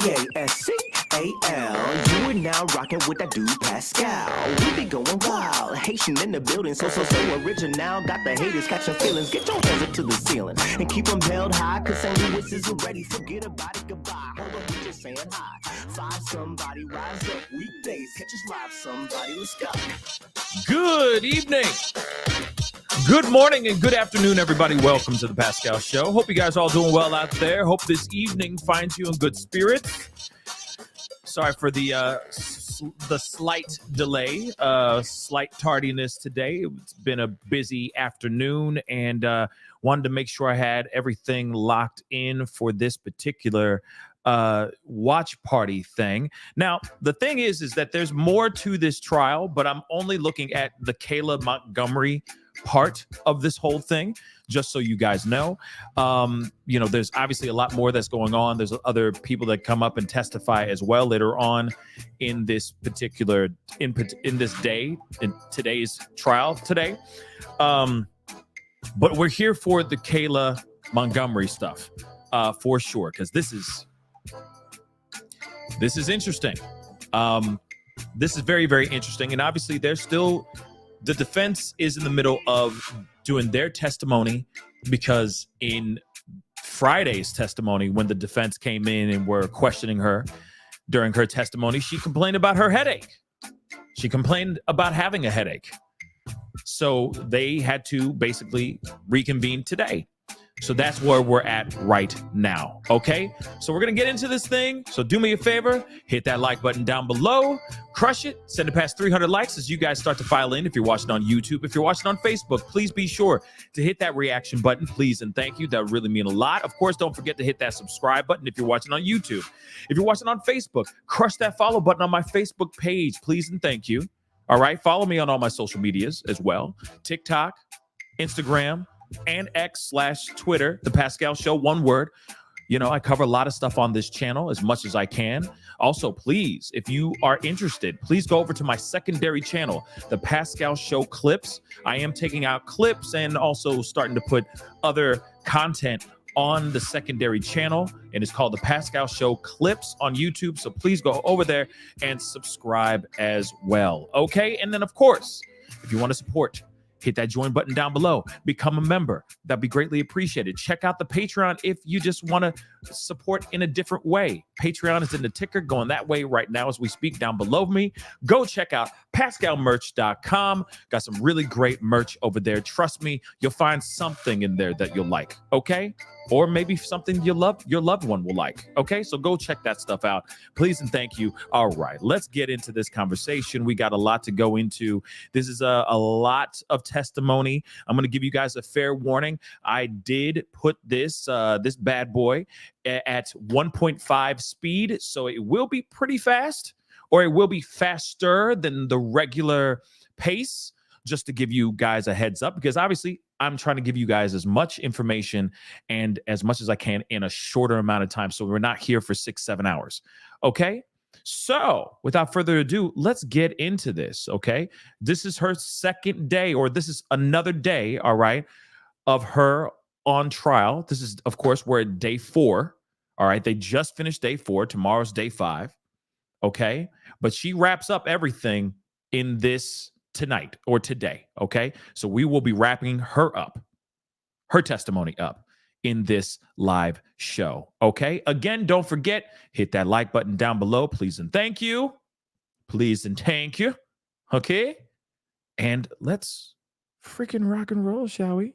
Pascal. You are now rocking with that dude Pascal. We be going wild, Haitian in the building, so original. Got the haters catching feelings. Get your hands up to the ceiling and keep them held high. Cause St. Louis isn't ready. Forget about it, goodbye. Hold on, we just saying hi. Five somebody, rise up. Weekdays, catch us live. Somebody, let's go. Good evening. Good morning and good afternoon, everybody. Welcome to the Pascal Show. Hope you guys are all doing well out there. Hope this evening finds you in good spirits. Sorry for the slight delay, slight tardiness today. It's been a busy afternoon and wanted to make sure I had everything locked in for this particular watch party thing. Now, the thing is that there's more to this trial, but I'm only looking at the Kayla Montgomery part of this whole thing, just so you guys know. There's obviously a lot more that's going on. There's other people that come up and testify as well later on in this particular, in this day, in today's trial today. But we're here for the Kayla Montgomery stuff, for sure, because this is interesting. This is very, very interesting. And obviously the defense is in the middle of doing their testimony, because in Friday's testimony, when the defense came in and were questioning her during her testimony, she complained about her headache. She complained about having a headache. So they had to basically reconvene today. So that's where we're at right now, okay? So we're going to get into this thing. So do me a favor, hit that like button down below, crush it, send it past 300 likes as you guys start to file in. If you're watching on YouTube, if you're watching on Facebook, please be sure to hit that reaction button, please and thank you. That would really mean a lot. Of course, don't forget to hit that subscribe button if you're watching on YouTube. If you're watching on Facebook, crush that follow button on my Facebook page, please and thank you. All right, follow me on all my social medias as well. TikTok, Instagram, and X/Twitter, The Pascal Show, one word. You know, I cover a lot of stuff on this channel as much as I can. Also, please, if you are interested, please go over to my secondary channel, The Pascal Show Clips. I am taking out clips and also starting to put other content on the secondary channel, and it's called The Pascal Show Clips on YouTube. So please go over there and subscribe as well. Okay, and then of course, if you want to support, hit that join button down below. Become a member. That'd be greatly appreciated. Check out the Patreon if you just want to support in a different way. Patreon is in the ticker going that way right now as we speak down below me. Go check out PascalMerch.com. Got some really great merch over there. Trust me, you'll find something in there that you'll like, okay? Or maybe something your loved one will like, okay? So go check that stuff out, please and thank you. All right, let's get into this conversation. We got a lot to go into. This is a lot of testimony. I'm going to give you guys a fair warning. I did put this bad boy at 1.5 speed, so it will be pretty fast, or it will be faster than the regular pace, just to give you guys a heads up, because obviously I'm trying to give you guys as much information and as much as I can in a shorter amount of time, so we're not here for 6-7 hours. Okay? So without further ado, let's get into this, okay? This is her second day, or this is another day, all right, of her on trial. This is, of course, we're at day 4, all right? They just finished day 4. Tomorrow's day 5, okay? But she wraps up everything in this tonight or today, okay? So we will be wrapping her testimony up in this live show, okay? Again, don't forget, hit that like button down below, please and thank you. Please and thank you, okay? And let's freaking rock and roll, shall we?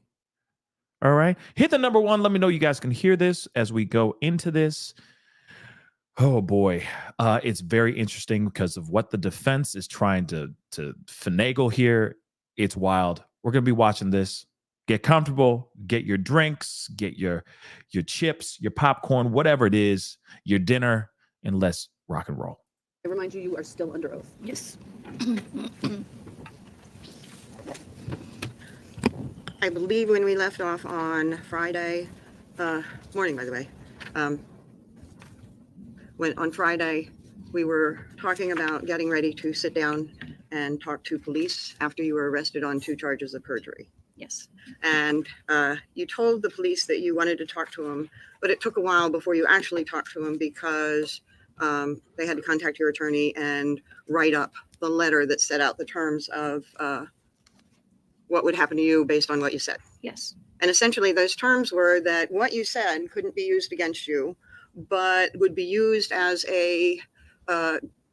All right, hit the number 1. Let me know you guys can hear this as we go into this. Oh boy, it's very interesting because of what the defense is trying to finagle here. It's wild. We're gonna be watching this. Get comfortable, get your drinks, get your chips, your popcorn, whatever it is, your dinner, and let's rock and roll. I remind you, you are still under oath. Yes. I believe when we left off on Friday morning, by the way, when on Friday we were talking about getting ready to sit down and talk to police after you were arrested on 2 charges of perjury. Yes. And you told the police that you wanted to talk to him, but it took a while before you actually talked to him because they had to contact your attorney and write up the letter that set out the terms of what would happen to you based on what you said. Yes. And essentially those terms were that what you said couldn't be used against you, but would be used as a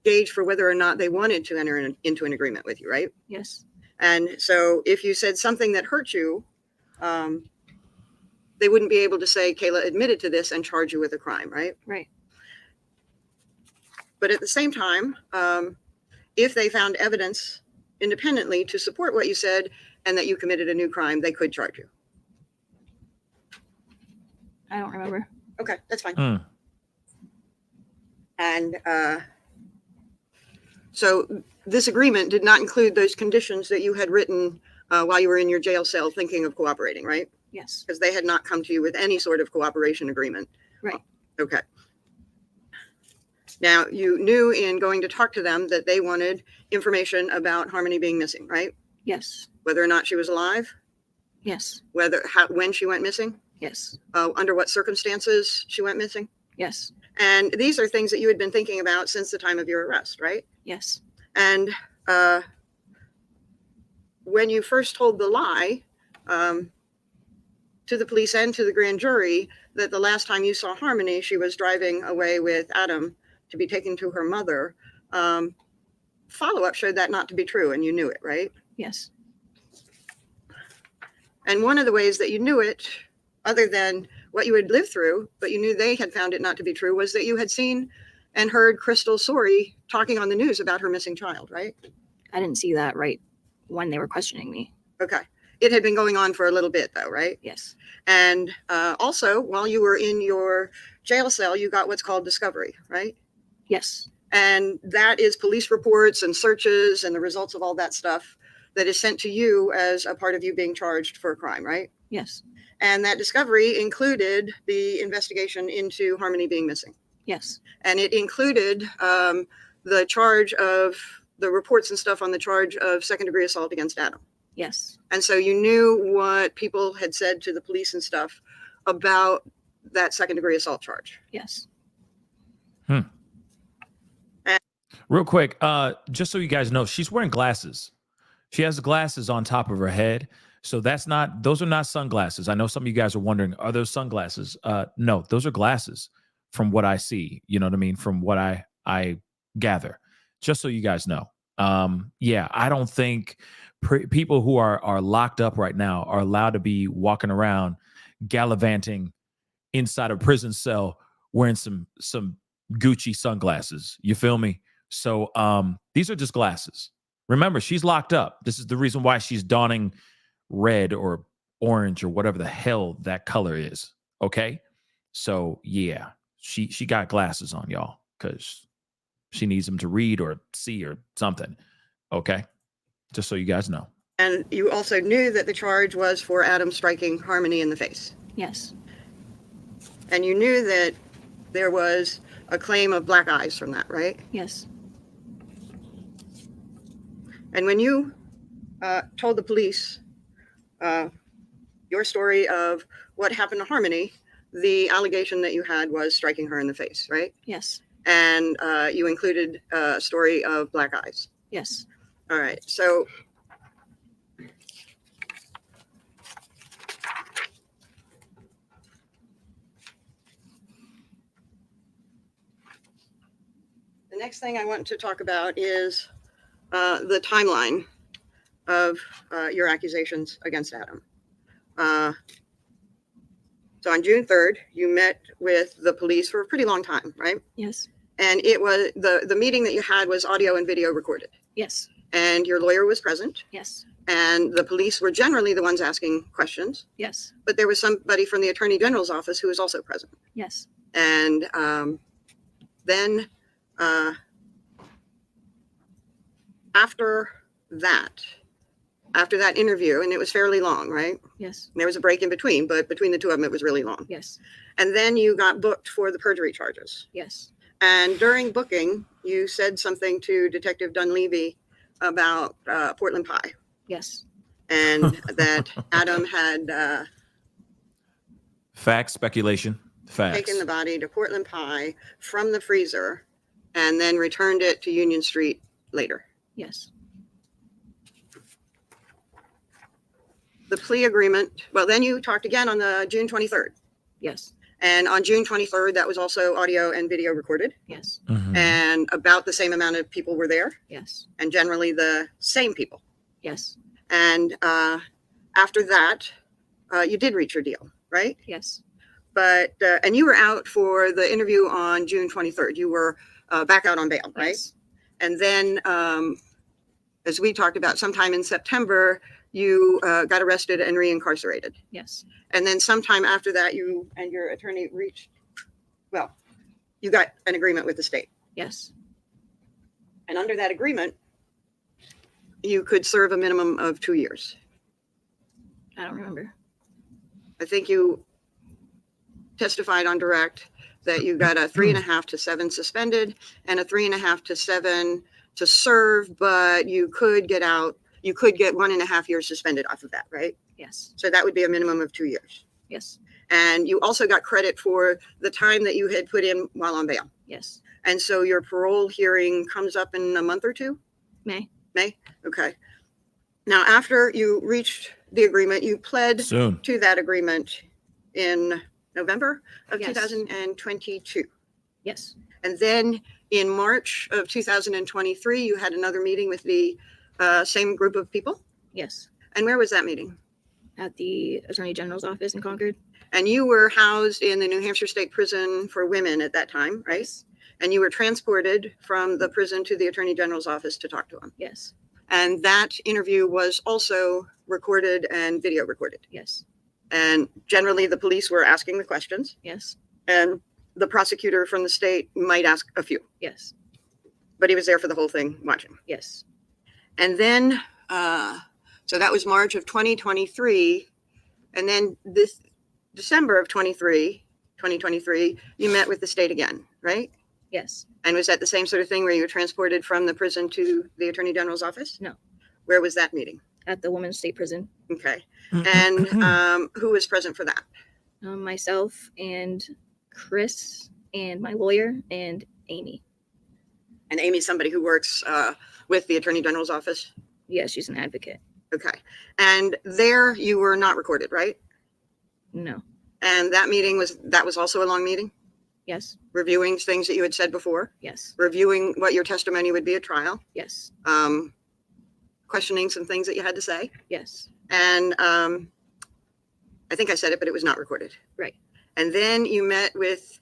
gauge for whether or not they wanted to enter into an agreement with you, right? Yes. And so if you said something that hurt you, they wouldn't be able to say, Kayla admitted to this and charge you with a crime, right? Right. But at the same time, if they found evidence independently to support what you said and that you committed a new crime, they could charge you. I don't remember. Okay, that's fine. And so this agreement did not include those conditions that you had written while you were in your jail cell thinking of cooperating, right? Yes. Because they had not come to you with any sort of cooperation agreement. Right. Okay. Now, you knew in going to talk to them that they wanted information about Harmony being missing, right? Yes. Whether or not she was alive, Yes. when she went missing, Yes. under what circumstances she went missing. Yes. And these are things that you had been thinking about since the time of your arrest, right? Yes. And when you first told the lie to the police and to the grand jury that the last time you saw Harmony, she was driving away with Adam to be taken to her mother, follow-up showed that not to be true, and you knew it, right? Yes. And one of the ways that you knew it, other than what you had lived through, but you knew they had found it not to be true, was that you had seen and heard Crystal Sorey talking on the news about her missing child, right? I didn't see that right when they were questioning me. Okay. It had been going on for a little bit, though, right? Yes. And also, while you were in your jail cell, you got what's called discovery, right? Yes. And that is police reports and searches and the results of all that stuff that is sent to you as a part of you being charged for a crime, right? Yes. And that discovery included the investigation into Harmony being missing. Yes. And it included the charge of the reports and stuff on the charge of second-degree assault against Adam. Yes. And so you knew what people had said to the police and stuff about that second-degree assault charge. Yes. Real quick, just so you guys know, she's wearing glasses. She has glasses on top of her head. So those are not sunglasses. I know some of you guys are wondering, are those sunglasses? No, those are glasses from what I see. You know what I mean? From what I gather, just so you guys know. Yeah, I don't think people who are locked up right now are allowed to be walking around gallivanting inside a prison cell wearing some Gucci sunglasses. You feel me? So these are just glasses. Remember, she's locked up. This is the reason why she's donning red or orange or whatever the hell that color is. Okay? So yeah, she got glasses on, y'all, because she needs them to read or see or something. Okay? Just so you guys know. And you also knew that the charge was for Adam striking Harmony in the face. Yes. And you knew that there was a claim of black eyes from that, right? Yes. And when you told the police your story of what happened to Harmony, the allegation that you had was striking her in the face, right? Yes. And you included a story of black eyes. Yes. All right. So the next thing I want to talk about is the timeline of your accusations against Adam. So on June 3rd, you met with the police for a pretty long time, right? Yes. And it was the meeting that you had was audio and video recorded. Yes. And your lawyer was present. Yes. And the police were generally the ones asking questions. Yes. But there was somebody from the Attorney General's office who was also present. Yes. And then after that interview, and it was fairly long, right? Yes. There was a break in between, but between the two of them, it was really long. Yes. And then you got booked for the perjury charges. Yes. And during booking, you said something to Detective Dunleavy about Portland pie, Yes. and that Adam had Facts, speculation, facts. taken the body to Portland pie from the freezer and then returned it to Union Street later. Yes. The plea agreement, well, then you talked again on the June 23rd. Yes. And on June 23rd, that was also audio and video recorded. Yes. Mhm. And about the same amount of people were there, Yes. and generally the same people. Yes. And after that, you did reach your deal, right? Yes. But, and you were out for the interview on June 23rd. You were back out on bail, right? Yes. And then, as we talked about, sometime in September, you got arrested and reincarcerated. Yes. And then sometime after that, you and your attorney reached, well, you got an agreement with the state. Yes. And under that agreement, you could serve a minimum of 2 years. I don't remember. I think you testified on direct that you got a 3.5 to 7 suspended and a 3.5 to 7 to serve, but you could get out. You could get 1.5 years suspended off of that, right? Yes. So that would be a minimum of 2 years. Yes. And you also got credit for the time that you had put in while on bail. Yes. And so your parole hearing comes up in a month or two? May. May? Okay. Now, after you reached the agreement, you pled Soon. to that agreement in November of Yes. 2022. Yes. And then in March of 2023, you had another meeting with the same group of people. Yes. And where was that meeting? At the Attorney General's office in Concord. And you were housed in the New Hampshire State Prison for Women at that time, right? Yes. And you were transported from the prison to the Attorney General's office to talk to him. Yes. And that interview was also recorded and video recorded. Yes. And generally, the police were asking the questions, Yes. and the prosecutor from the state might ask a few, Yes. but he was there for the whole thing watching. Yes. And then, so that was March of 2023. And then this December of 2023, you met with the state again, right? Yes. And was that the same sort of thing where you were transported from the prison to the Attorney General's office? No. Where was that meeting? At the Women's State Prison. Okay. And who was present for that? Myself and Chris and my lawyer and Amy. And Amy's somebody who works with the Attorney General's office? Yes, she's an advocate. Okay. And there you were not recorded, right? No. And that meeting was also a long meeting? Yes. Reviewing things that you had said before? Yes. Reviewing what your testimony would be at trial? Yes. Questioning some things that you had to say? Yes. And I think I said it, but it was not recorded. Right. And then you met with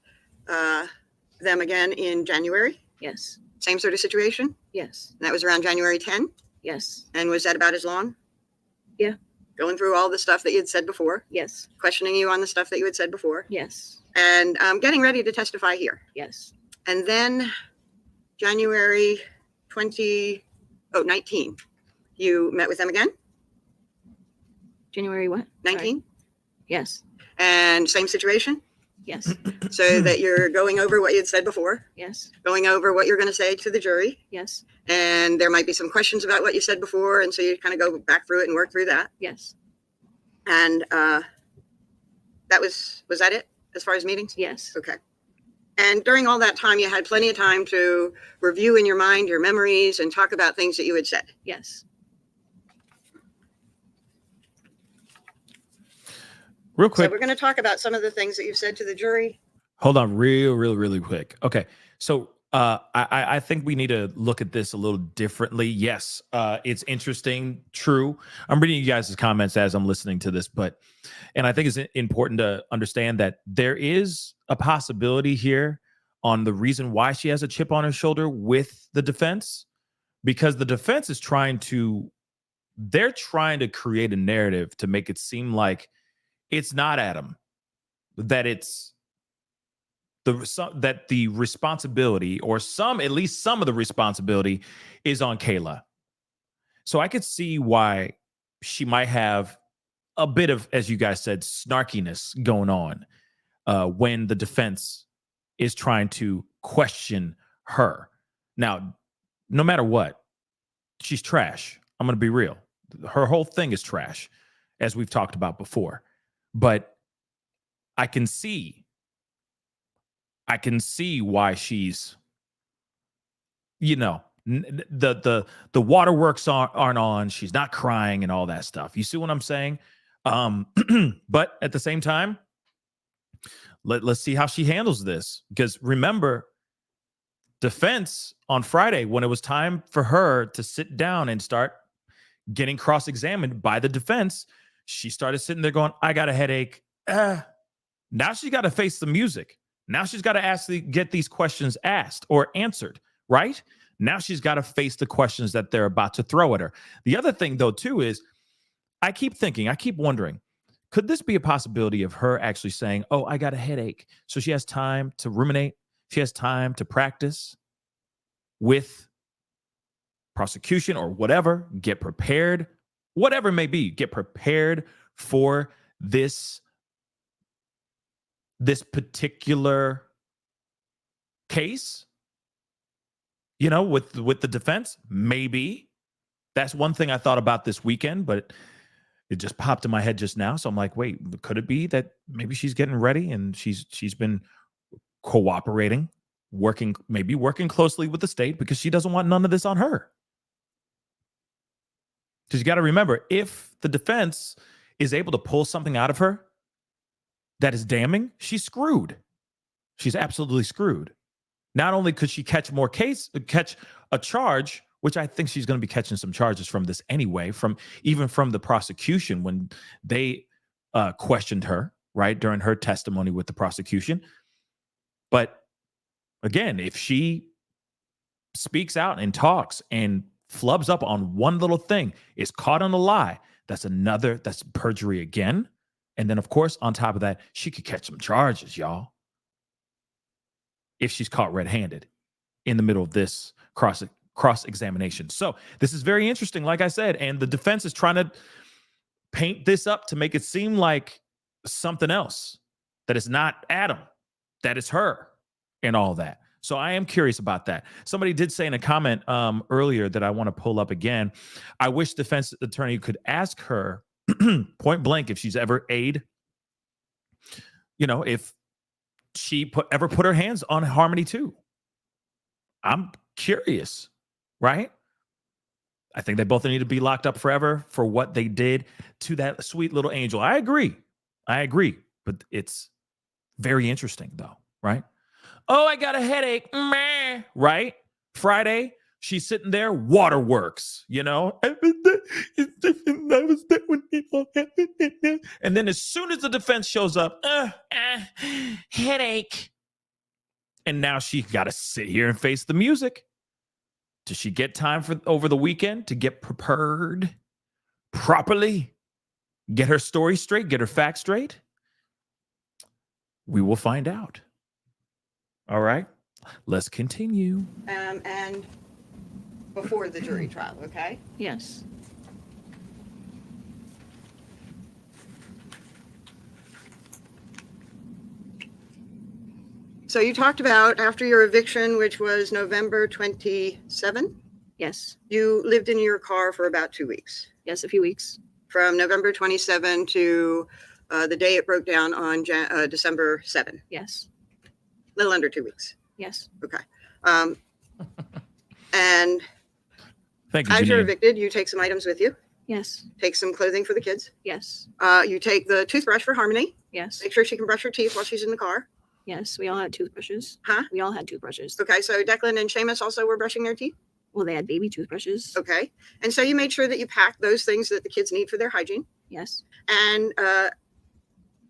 them again in January? Yes. Same sort of situation? Yes. That was around January 10? Yes. And was that about as long? Yeah. Going through all the stuff that you had said before? Yes. Questioning you on the stuff that you had said before? Yes. And getting ready to testify here. Yes. And then January 19, you met with them again? January what? Sorry. 19? Yes. And same situation? Yes. So that you're going over what you had said before, Yes. going over what you're going to say to the jury, Yes. and there might be some questions about what you said before, and so you kind of go back through it and work through that. Yes. And that was that it as far as meetings? Yes. Okay. And during all that time, you had plenty of time to review in your mind your memories and talk about things that you had said. Yes. Real So quick. we're going to talk about some of the things that you've said to the jury. Hold on, really quick. Okay, so I think we need to look at this a little differently. Yes, it's interesting, true. I'm reading you guys' comments as I'm listening to this, and I think it's important to understand that there is a possibility here on the reason why she has a chip on her shoulder with the defense, because the defense is trying to create a narrative to make it seem like it's not Adam, that it's that the responsibility, or at least some of the responsibility, is on Kayla. So I could see why she might have a bit of, as you guys said, snarkiness going on when the defense is trying to question her. Now, no matter what, she's trash. I'm going to be real. Her whole thing is trash, as we've talked about before. But I can see why she's the waterworks aren't on. She's not crying and all that stuff. You see what I'm saying? But at the same time, let's see how she handles this. Because remember, defense on Friday, when it was time for her to sit down and start getting cross-examined by the defense, she started sitting there going, I got a headache. Now she's got to face the music. Now she's got to get these questions asked or answered, right? Now she's got to face the questions that they're about to throw at her. The other thing, though, too, is I keep wondering, could this be a possibility of her actually saying, oh, I got a headache? So she has time to ruminate. She has time to practice with prosecution or whatever, get prepared, whatever it may be, get prepared for this particular case, with the defense. Maybe that's one thing I thought about this weekend, but it just popped in my head just now. So I'm like, wait, could it be that maybe she's getting ready and she's been cooperating, working closely with the state because she doesn't want none of this on her? Because you got to remember, if the defense is able to pull something out of her that is damning, she's screwed. She's absolutely screwed. Not only could she catch a charge, which I think she's going to be catching some charges from this anyway, even from the prosecution when they questioned her, right, during her testimony with the prosecution. But again, if she speaks out and talks and flubs up on one little thing, is caught on a lie, that's perjury again. And then, of course, on top of that, she could catch some charges, y'all, if she's caught red-handed in the middle of this cross-examination. So this is very interesting, like I said, and the defense is trying to paint this up to make it seem like something else, that it's not Adam, that it's her and all that. So I am curious about that. Somebody did say in a comment earlier that I want to pull up again. I wish defense attorney could ask her point blank if she's ever if she ever put her hands on Harmony too. I'm curious, right? I think they both need to be locked up forever for what they did to that sweet little angel. I agree. But it's very interesting though, right? Oh, I got a headache. Meh. Right? Friday, she's sitting there, waterworks, And then as soon as the defense shows up, headache. And now she got to sit here and face the music. Does she get time over the weekend to get prepared properly? Get her story straight? Get her facts straight? We will find out. All right, let's continue. And before the jury trial, okay? Yes. So you talked about after your eviction, which was November 27, Yes. you lived in your car for about 2 weeks. Yes, a few weeks. From November 27 to the day it broke down on December 7. Yes. A little under 2 weeks. Yes. Okay. And Thank you, as you're Janine. evicted, you take some items with you. Yes. Take some clothing for the kids. Yes. You take the toothbrush for Harmony. Yes. Make sure she can brush her teeth while she's in the car. Yes. We all had toothbrushes. Huh? We all had toothbrushes. Okay, so Declan and Seamus also were brushing their teeth. Well, they had baby toothbrushes. Okay. And so you made sure that you packed those things that the kids need for their hygiene Yes. and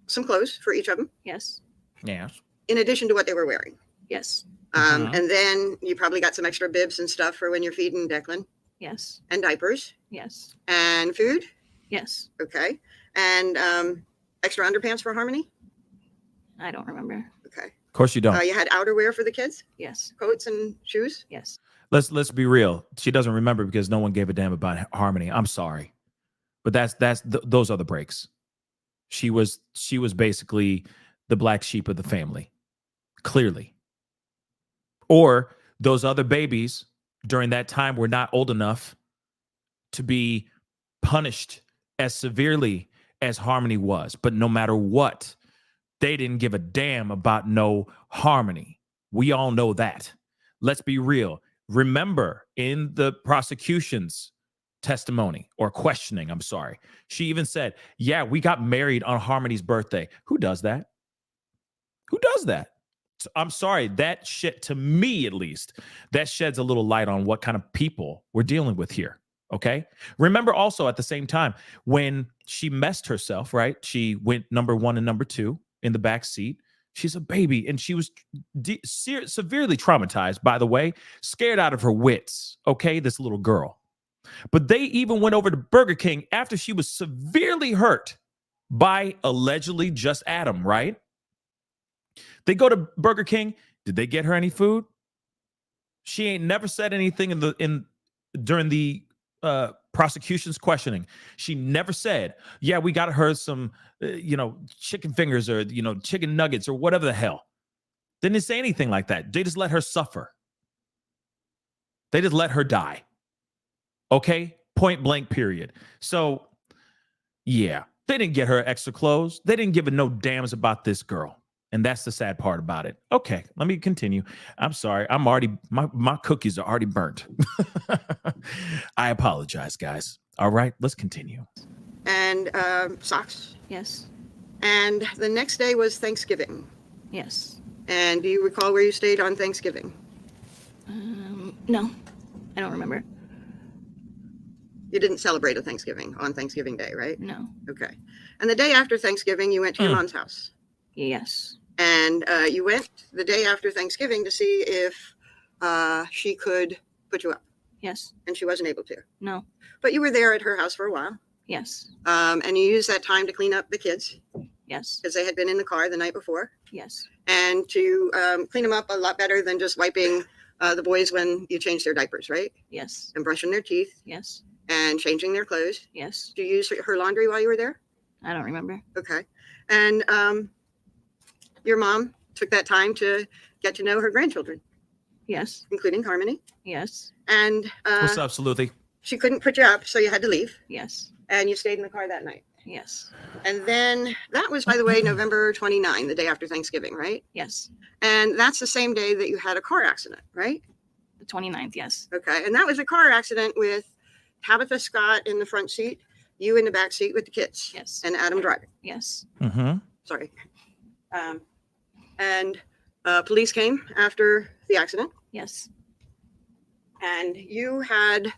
some clothes for each of them, Yes. Yes. in addition to what they were wearing. Yes. And then you probably got some extra bibs and stuff for when you're feeding Declan, Yes. and diapers Yes. and food. Yes. Okay. And extra underpants for Harmony. I don't remember. Okay. Of course you don't. You had outerwear for the kids, Yes. coats and shoes. Yes. Let's be real. She doesn't remember because no one gave a damn about Harmony. I'm sorry, but those are the breaks. She was basically the black sheep of the family, clearly. Or those other babies during that time were not old enough to be punished as severely as Harmony was. But no matter what, they didn't give a damn about no Harmony. We all know that. Let's be real. Remember, in the prosecution's testimony or questioning, I'm sorry, she even said, yeah, we got married on Harmony's birthday. Who does that? Who does that? So I'm sorry, that shit, to me at least, that sheds a little light on what kind of people we're dealing with here. Okay. Remember also at the same time when she messed herself, right? She went number 1 and number 2 in the back seat. She's a baby and she was severely traumatized, by the way, scared out of her wits. Okay. This little girl. But they even went over to Burger King after she was severely hurt by allegedly just Adam, right? They go to Burger King. Did they get her any food? She ain't never said anything during the prosecution's questioning. She never said, yeah, we got her some, chicken fingers or, chicken nuggets or whatever the hell. They didn't say anything like that. They just let her suffer. They just let her die. Okay? Point blank, period. So, yeah, they didn't get her extra clothes. They didn't give a no dams about this girl. And that's the sad part about it. Okay, let me continue. I'm sorry. I'm already, my cookies are already burnt. I apologize, guys. All right, let's continue. And socks. Yes. And the next day was Thanksgiving. Yes. And do you recall where you stayed on Thanksgiving? No, I don't remember. You didn't celebrate a Thanksgiving on Thanksgiving Day, right? No. Okay. And the day after Thanksgiving, you went to your mom's house. Yes. And you went the day after Thanksgiving to see if she could put you up. Yes. And she wasn't able to. No. But you were there at her house for a while. Yes. And you used that time to clean up the kids. Yes. Because they had been in the car the night before. Yes. And to clean them up a lot better than just wiping the boys when you changed their diapers, right? Yes. And brushing their teeth. Yes. And changing their clothes. Yes. Did you use her laundry while you were there? I don't remember. Okay. And your mom took that time to get to know her grandchildren. Yes. Including Harmony. Yes. And What's up, Saluthy? She couldn't put you up, so you had to leave. Yes. And you stayed in the car that night. Yes. And then that was, by the way, November 29, the day after Thanksgiving, right? Yes. And that's the same day that you had a car accident, right? The 29th, yes. Okay. And that was a car accident with Tabitha Scott in the front seat, you in the back seat with the kids. Yes. And Adam driving. Yes. Mm-hmm. Sorry. And police came after the accident. Yes. And you had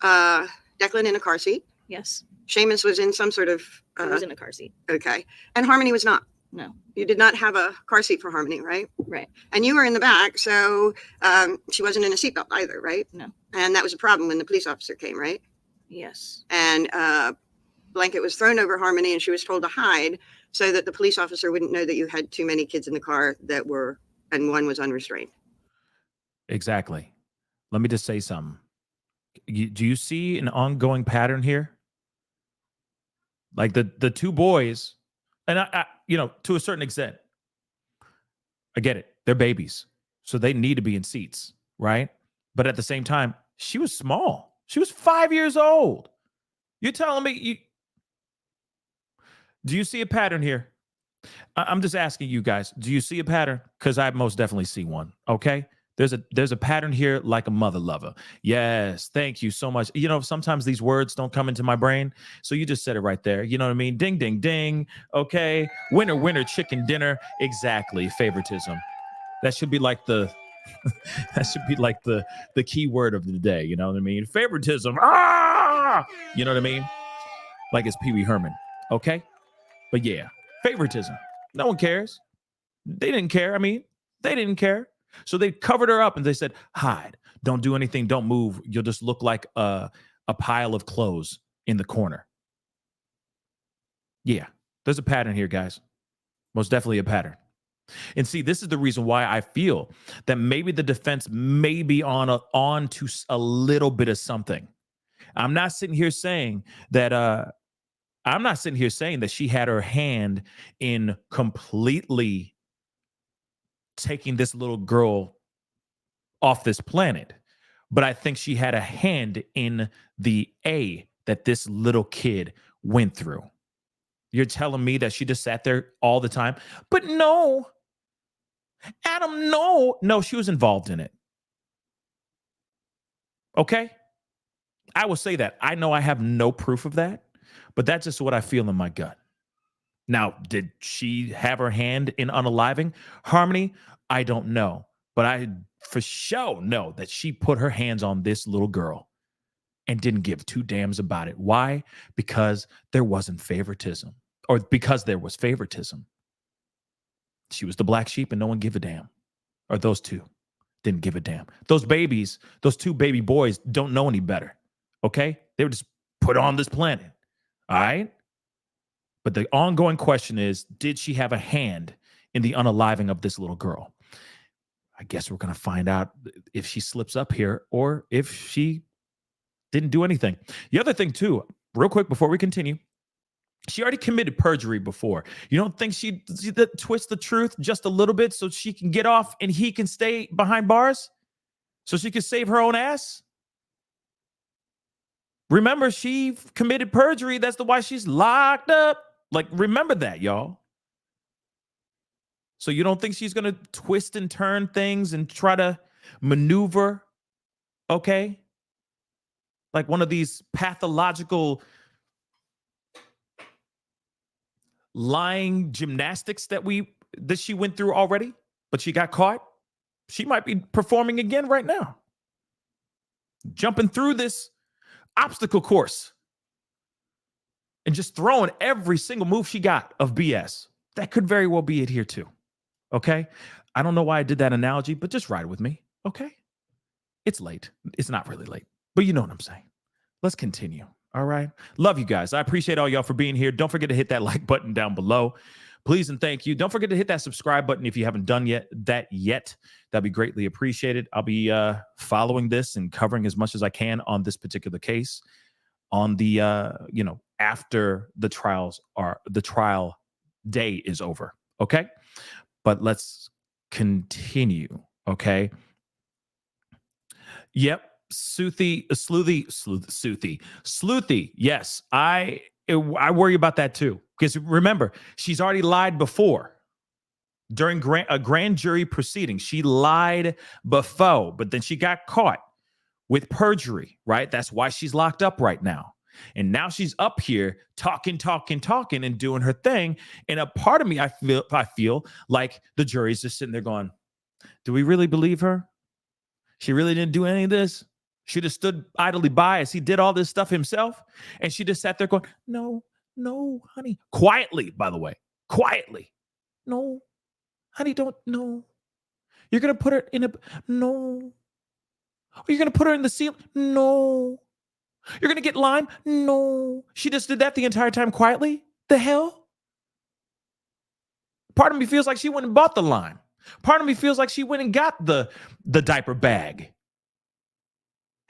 Declan in a car seat. Yes. Seamus was in some sort of... I was in a car seat. Okay. And Harmony was not. No. You did not have a car seat for Harmony, right? Right. And you were in the back, so she wasn't in a seatbelt either, right? No. And that was a problem when the police officer came, right? Yes. And blanket was thrown over Harmony and she was told to hide so that the police officer wouldn't know that you had too many kids in the car and one was unrestrained. Exactly. Let me just say something. Do you see an ongoing pattern here? Like the two boys, and I, to a certain extent, I get it. They're babies, so they need to be in seats, right? But at the same time, she was small. She was 5 years old. You're telling me do you see a pattern here? I'm just asking you guys, do you see a pattern? Because I most definitely see one, okay? There's a pattern here like a mother lover. Yes, thank you so much. Sometimes these words don't come into my brain, so you just said it right there. You know what I mean? Ding, ding, ding. Okay, winner, winner, chicken dinner. Exactly, favoritism. That should be like the key word of the day. You know what I mean? Favoritism. Ah, you know what I mean? Like it's Pee Wee Herman. Okay, but yeah, favoritism. No one cares. They didn't care. They didn't care. So they covered her up and they said, hide, don't do anything, don't move. You'll just look like a pile of clothes in the corner. Yeah, there's a pattern here, guys. Most definitely a pattern. And see, this is the reason why I feel that maybe the defense may be on to a little bit of something. I'm not sitting here saying that she had her hand in completely taking this little girl off this planet. But I think she had a hand in the that this little kid went through. You're telling me that she just sat there all the time? But no, Adam, no, she was involved in it. Okay? I will say that. I know I have no proof of that, but that's just what I feel in my gut. Now, did she have her hand in unaliving Harmony? I don't know. But I for sure know that she put her hands on this little girl and didn't give two damns about it. Why? Because there wasn't favoritism, or because there was favoritism. She was the black sheep and no one gave a damn. Or those two didn't give a damn. Those babies, those two baby boys don't know any better. Okay? They were just put on this planet. All right? But the ongoing question is, did she have a hand in the unaliving of this little girl? I guess we're going to find out if she slips up here or if she didn't do anything. The other thing, too, real quick before we continue, she already committed perjury before. You don't think she'd twist the truth just a little bit so she can get off and he can stay behind bars? So she can save her own ass? Remember, she committed perjury. That's why she's locked up. Like, remember that, y'all. So you don't think she's going to twist and turn things and try to maneuver, okay? Like one of these pathological lying gymnastics that she went through already, but she got caught. She might be performing again right now. Jumping through this obstacle course and just throwing every single move she got of BS. That could very well be it here too. Okay? I don't know why I did that analogy, but just ride with me. Okay? It's late. It's not really late, but you know what I'm saying. Let's continue. All right. Love you guys. I appreciate all y'all for being here. Don't forget to hit that like button down below. Please and thank you. Don't forget to hit that subscribe button if you haven't done that yet. That'd be greatly appreciated. I'll be following this and covering as much as I can on this particular case on the after the trial day is over. Okay. But let's continue. Okay. Yep. Sleuthy. Yes, I worry about that too. Because remember, she's already lied before during a grand jury proceeding. She lied before, but then she got caught with perjury, right? That's why she's locked up right now. And now she's up here talking and doing her thing. And a part of me, I feel like the jury's just sitting there going, do we really believe her? She really didn't do any of this. She just stood idly by as he did all this stuff himself. And she just sat there going, no, honey. Quietly, by the way. Quietly. No, honey, don't. No. You're going to put her in no. You're going to put her in the ceiling? No. You're going to get lime? No. She just did that the entire time quietly? The hell? Part of me feels like she went and bought the lime. Part of me feels like she went and got the diaper bag.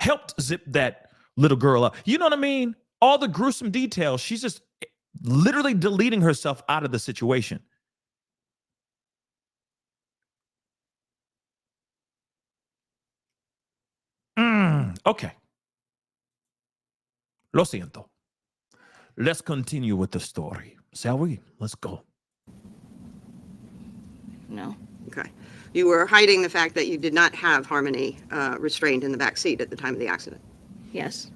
Helped zip that little girl up. You know what I mean? All the gruesome details. She's just literally deleting herself out of the situation. Okay. Lo siento. Let's continue with the story. Shall we? Let's go. No. Okay. You were hiding the fact that you did not have Harmony restrained in the back seat at the time of the accident. Yes.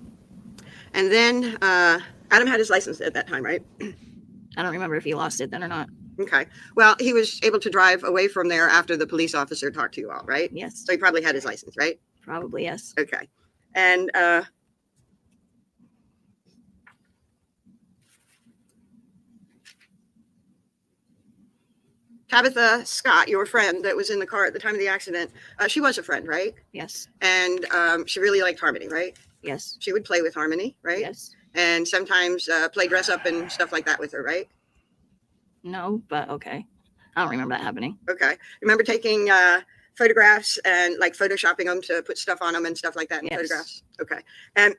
And then Adam had his license at that time, right? I don't remember if he lost it then or not. Okay. Well, he was able to drive away from there after the police officer talked to you all, right? Yes. So he probably had his license, right? Probably, yes. Okay. And Tabitha Scott, your friend that was in the car at the time of the accident, she was a friend, right? Yes. And she really liked Harmony, right? Yes. She would play with Harmony, right? Yes. And sometimes play dress up and stuff like that with her, right? No, but okay. I don't remember that happening. Okay. Remember taking photographs and like photoshopping them to put stuff on them and stuff like that in Yes. photographs? Okay. And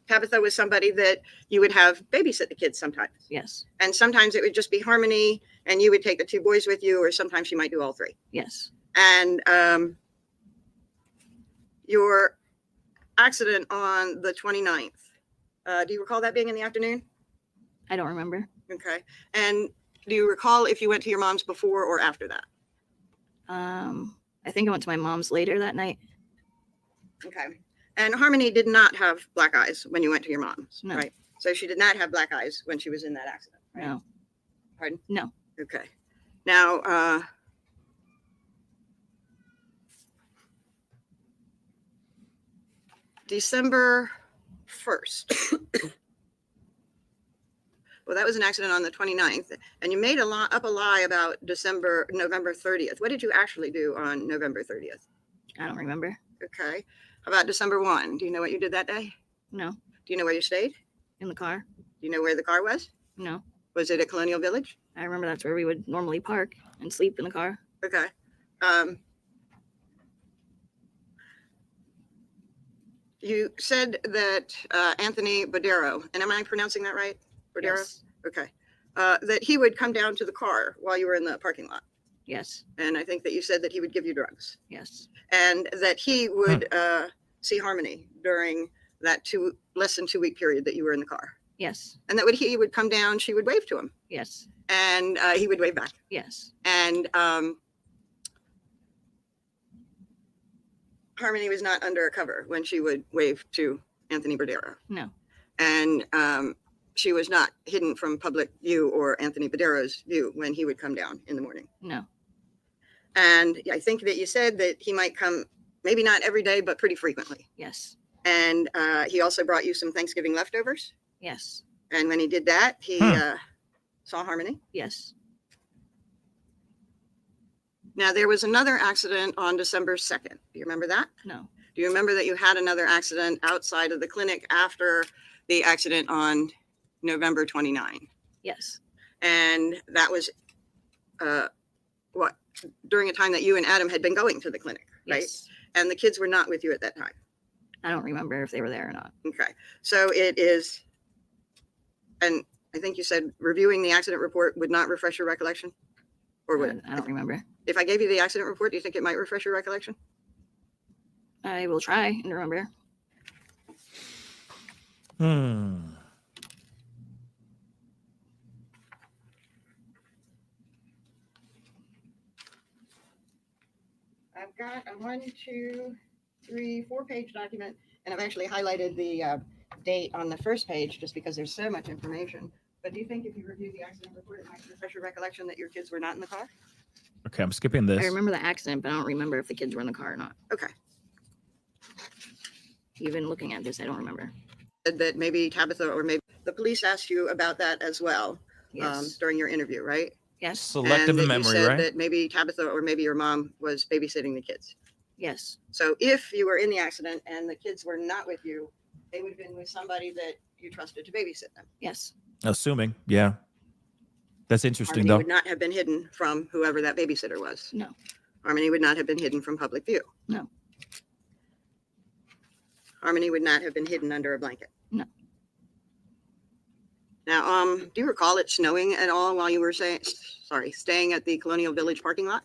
Tabitha was somebody that you would have babysit the kids sometimes. Yes. And sometimes it would just be Harmony and you would take the two boys with you, or sometimes you might do all three. Yes. And your accident on the 29th, do you recall that being in the afternoon? I don't remember. Okay. And do you recall if you went to your mom's before or after that? I think I went to my mom's later that night. Okay. And Harmony did not have black eyes when you went to your mom's, No. right? So she did not have black eyes when she was in that accident, right? No. Pardon? No. Okay. Now, December 1st. Well, that was an accident on the 29th. And you made up a lie about November 30th. What did you actually do on November 30th? I don't remember. Okay. How about December 1? Do you know what you did that day? No. Do you know where you stayed? In the car? Do you know where the car was? No. Was it at Colonial Village? I remember that's where we would normally park and sleep in the car. Okay. You said that Anthony Bodero, and am I pronouncing that right? Bodero? Yes. Okay. That he would come down to the car while you were in the parking lot. Yes. And I think that you said that he would give you drugs. Yes. And that he would see Harmony during that less than 2 week period that you were in the car. Yes. And that he would come down, she would wave to him. Yes. And he would wave back. Yes. And Harmony was not under a cover when she would wave to Anthony Bodero. No. And she was not hidden from public view or Anthony Bodero's view when he would come down in the morning. No. And I think that you said that he might come, maybe not every day, but pretty frequently. Yes. And he also brought you some Thanksgiving leftovers. Yes. And when he did that, he saw Harmony. Yes. Now, there was another accident on December 2nd. Do you remember that? No. Do you remember that you had another accident outside of the clinic after the accident on November 29? Yes. And that was during a time that you and Adam had been going to the clinic, right? Yes. And the kids were not with you at that time. I don't remember if they were there or not. Okay. So it is, and I think you said reviewing the accident report would not refresh your recollection? Or would it? I don't remember. If I gave you the accident report, do you think it might refresh your recollection? I will try and remember. I've got a 1, 2, 3, 4 page document, and I've actually highlighted the date on the first page just because there's so much information. But do you think if you review the accident report, it might refresh your recollection that your kids were not in the car? Okay, I'm skipping this. I remember the accident, but I don't remember if the kids were in the car or not. Okay. Even looking at this, I don't remember. That maybe Tabitha or maybe the police asked you about that as well Yes. during your interview, right? Yes. Selective And that in you memory, said right? that maybe Tabitha or maybe your mom was babysitting the kids. Yes. So if you were in the accident and the kids were not with you, they would have been with somebody that you trusted to babysit them. Yes. Assuming, yeah. That's interesting, Harmony though. would not have been hidden from whoever that babysitter was. No. Harmony would not have been hidden from public view. No. Harmony would not have been hidden under a blanket. No. Now, do you recall it snowing at all while you were staying at the Colonial Village parking lot?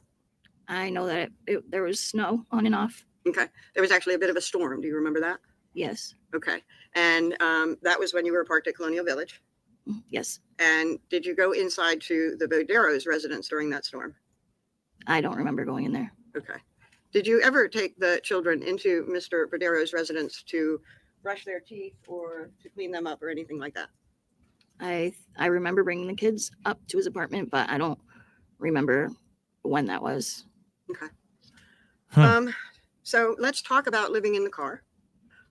I know that there was snow on and off. Okay. There was actually a bit of a storm. Do you remember that? Yes. Okay. And that was when you were parked at Colonial Village. Yes. And did you go inside to the Bodero's residence during that storm? I don't remember going in there. Okay. Did you ever take the children into Mr. Bodero's residence to brush their teeth or to clean them up or anything like that? I remember bringing the kids up to his apartment, but I don't remember when that was. Okay. Huh. So let's talk about living in the car.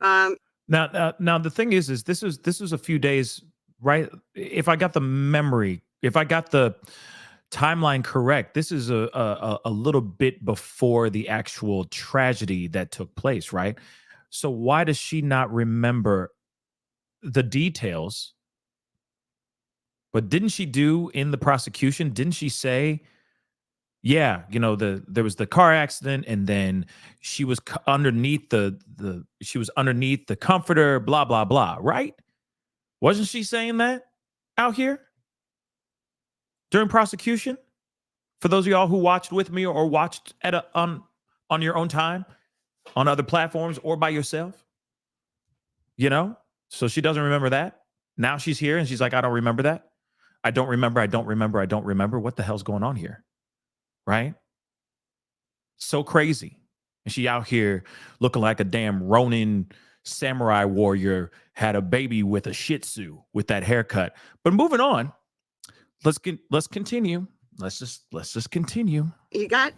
Now the thing is this was a few days, right? If I got the timeline correct, this is a little bit before the actual tragedy that took place, right? So why does she not remember the details? But didn't she do in the prosecution? Didn't she say, yeah, there was the car accident, and then she was underneath she was underneath the comforter, blah blah blah, right? Wasn't she saying that out here during prosecution? For those of y'all who watched with me or watched on your own time on other platforms or by yourself, so she doesn't remember that. Now she's here and she's like, I don't remember that. I don't remember. What the hell's going on here? Right? So crazy. And she out here looking like a damn Ronin samurai warrior, had a baby with a Shih Tzu with that haircut. But moving on, let's continue. Let's just continue. You got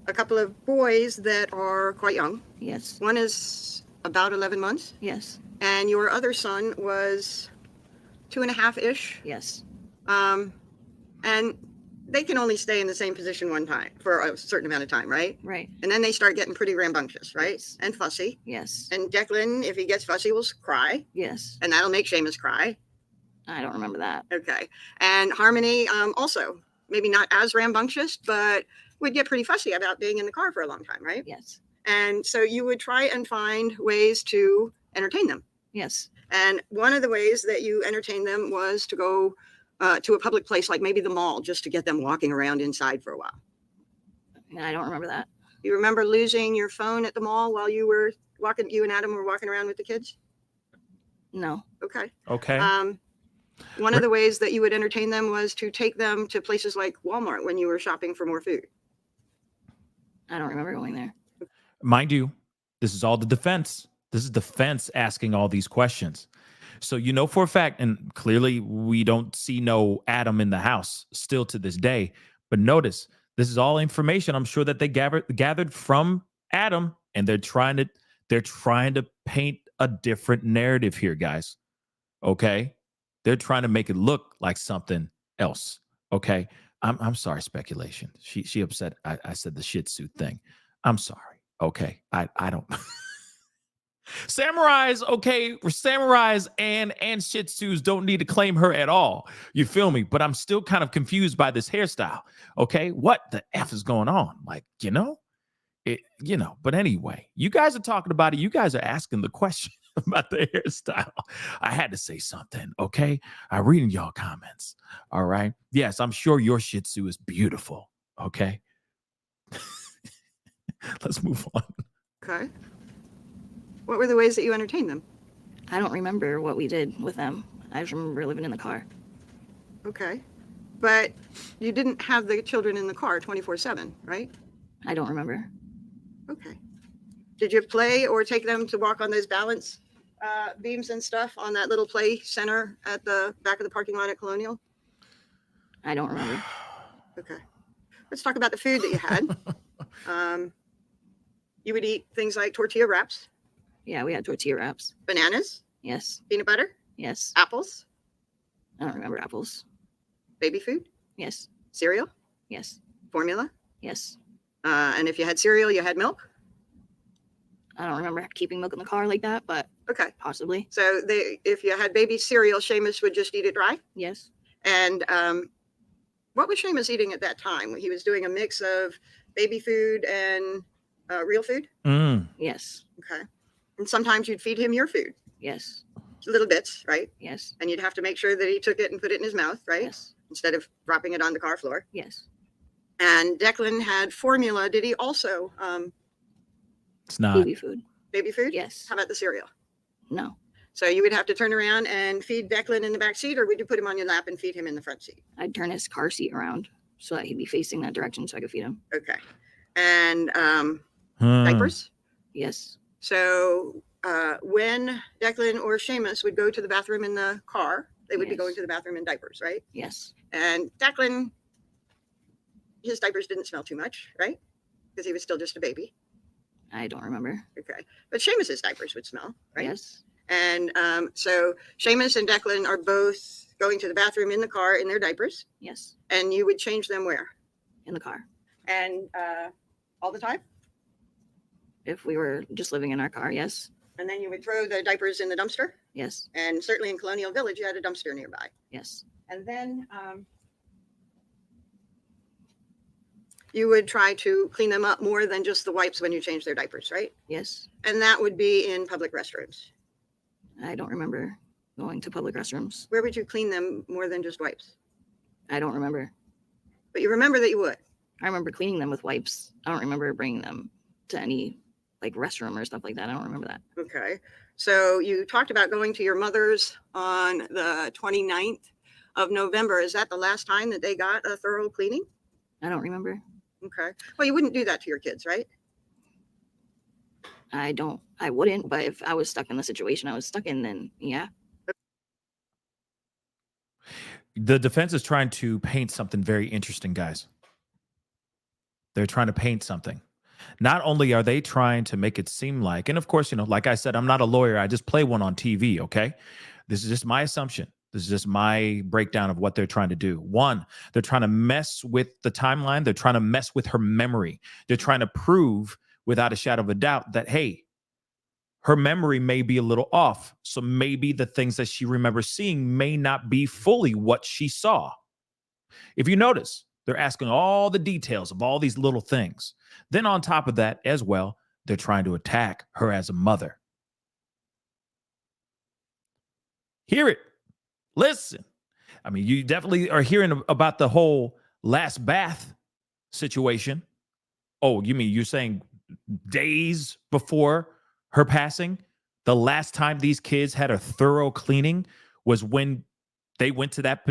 a couple of boys that are quite young. Yes. One is about 11 months, Yes. and your other son was 2.5-ish. Yes. And they can only stay in the same position one time for a certain amount of time, right? Right. And then they start getting pretty rambunctious, right? Yes. And fussy. Yes. And Declan, if he gets fussy, will cry, Yes. and that'll make Seamus cry. I don't remember that. Okay. And Harmony, also, maybe not as rambunctious, but would get pretty fussy about being in the car for a long time, right? Yes. And so you would try and find ways to entertain them. Yes. And one of the ways that you entertained them was to go to a public place, like maybe the mall, just to get them walking around inside for a while. I don't remember that. You remember losing your phone at the mall while you and Adam were walking around with the kids? No. Okay. Okay. One of the ways that you would entertain them was to take them to places like Walmart when you were shopping for more food. I don't remember going there. Mind you, this is all the defense. This is defense asking all these questions. So you know for a fact, and clearly we don't see no Adam in the house still to this day. But notice, this is all information I'm sure that they gathered from Adam, and they're trying to paint a different narrative here, guys. Okay, they're trying to make it look like something else. Okay, I'm sorry, speculation. She upset. I said the Shih Tzu thing. I'm sorry. Okay, I don't. Samurais, okay, samurais and Shih Tzus don't need to claim her at all. You feel me? But I'm still kind of confused by this hairstyle. Okay, what the F is going on? Like, but anyway, you guys are talking about it. You guys are asking the question about the hairstyle. I had to say something, okay? I'm reading y'all comments, all right? Yes, I'm sure your Shih Tzu is beautiful, okay? Let's move on. Okay. What were the ways that you entertained them? I don't remember what we did with them. I just remember living in the car. Okay. But you didn't have the children in the car 24/7, right? I don't remember. Okay. Did you play or take them to walk on those balance beams and stuff on that little play center at the back of the parking lot at Colonial? I don't remember. Okay. Let's talk about the food that you had. You would eat things like tortilla wraps, Yeah, we had tortilla wraps. bananas, Yes. peanut butter, Yes. apples, I don't remember apples. baby food, Yes. cereal, Yes. formula. Yes. And if you had cereal, you had milk. I don't remember keeping milk in the car like that, but Okay. possibly. So if you had baby cereal, Seamus would just eat it dry. Yes. And what was Seamus eating at that time? He was doing a mix of baby food and real food. Yes. Okay. And sometimes you'd feed him your food, Yes. little bits, right? Yes. And you'd have to make sure that he took it and put it in his mouth, right? Yes. Instead of dropping it on the car floor. Yes. And Declan had formula. Did he also It's not. Baby food. baby food? Yes. How about the cereal? No. So you would have to turn around and feed Declan in the back seat, or would you put him on your lap and feed him in the front seat? I'd turn his car seat around so that he'd be facing that direction so I could feed him. Okay. And diapers? Yes. So when Declan or Seamus would go to the bathroom in the car, they would be Yes. going to the bathroom in diapers, right? Yes. And Declan, his diapers didn't smell too much, right? Because he was still just a baby. I don't remember. Okay. But Seamus's diapers would smell, right? Yes. And so Seamus and Declan are both going to the bathroom in the car in their diapers, Yes. and you would change them where? In the car. And all the time? If we were just living in our car, yes. And then you would throw the diapers in the dumpster? Yes. And certainly in Colonial Village, you had a dumpster nearby. Yes. And then you would try to clean them up more than just the wipes when you change their diapers, right? Yes. And that would be in public restrooms. I don't remember going to public restrooms. Where would you clean them more than just wipes? I don't remember. But you remember that you would. I remember cleaning them with wipes. I don't remember bringing them to any like restroom or stuff like that. I don't remember that. Okay. So you talked about going to your mother's on the 29th of November. Is that the last time that they got a thorough cleaning? I don't remember. Okay. Well, you wouldn't do that to your kids, right? I wouldn't, but if I was stuck in the situation I was stuck in, then yeah. The defense is trying to paint something very interesting, guys. They're trying to paint something. Not only are they trying to make it seem like, and of course, like I said, I'm not a lawyer. I just play one on TV, okay? This is just my assumption. This is just my breakdown of what they're trying to do. One, they're trying to mess with the timeline. They're trying to mess with her memory. They're trying to prove without a shadow of a doubt that, hey, her memory may be a little off. So maybe the things that she remembers seeing may not be fully what she saw. If you notice, they're asking all the details of all these little things. Then on top of that as well, they're trying to attack her as a mother. Hear it. Listen. I mean, you definitely are hearing about the whole last bath situation. Oh, you mean you're saying days before her passing, the last time these kids had a thorough cleaning was when they went to that,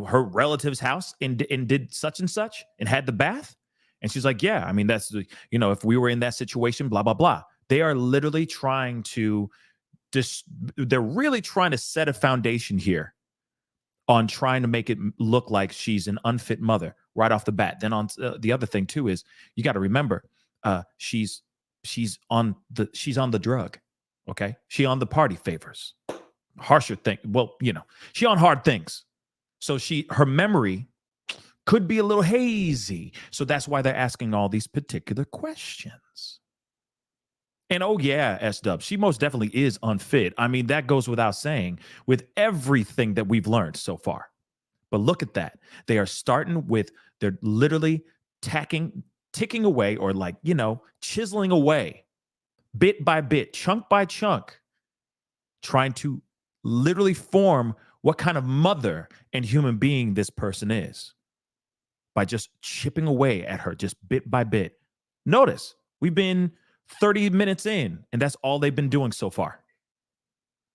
her relative's house and did such and such and had the bath? And she's like, yeah, I mean, that's, if we were in that situation, blah, blah, blah. They are literally trying to they're really trying to set a foundation here on trying to make it look like she's an unfit mother right off the bat. Then on the other thing too is you got to remember, she's on the drug. Okay. She on the party favors. Harsher thing. Well, she on hard things. So her memory could be a little hazy. So that's why they're asking all these particular questions. And oh yeah, S-Dub, she most definitely is unfit. I mean, that goes without saying with everything that we've learned so far. But look at that. They are starting with, they're literally ticking away or chiseling away bit by bit, chunk by chunk, trying to literally form what kind of mother and human being this person is by just chipping away at her just bit by bit. Notice, we've been 30 minutes in, and that's all they've been doing so far.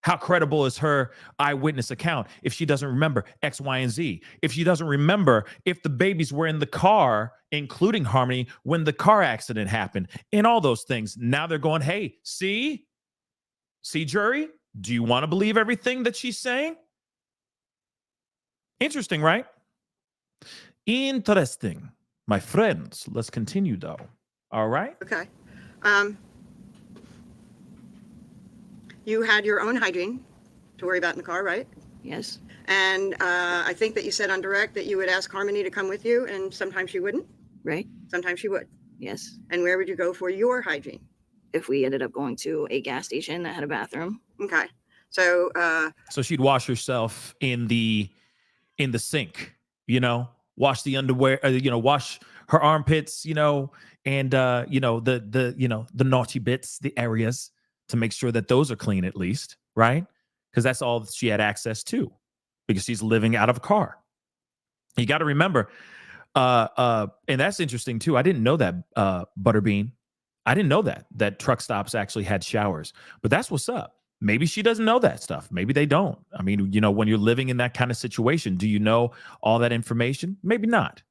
How credible is her eyewitness account if she doesn't remember X, Y, and Z? If she doesn't remember if the babies were in the car, including Harmony, when the car accident happened, and all those things. Now they're going, hey, see, jury, do you want to believe everything that she's saying? Interesting, right? Interesting. My friends, let's continue, though. All right? Okay. You had your own hygiene to worry about in the car, right? Yes. And I think that you said on direct that you would ask Harmony to come with you, and sometimes she wouldn't. Right. Sometimes she would. Yes. And where would you go for your hygiene? If we ended up going to a gas station that had a bathroom. Okay. So so she'd wash herself in the sink, wash the underwear, wash her armpits, and the naughty bits, the areas, to make sure that those are clean at least, right? Because that's all she had access to because she's living out of a car. You got to remember, and that's interesting too. I didn't know that, Butterbean. I didn't know that truck stops actually had showers, but that's what's up. Maybe she doesn't know that stuff. Maybe they don't. I mean, when you're living in that kind of situation, do you know all that information? Maybe not.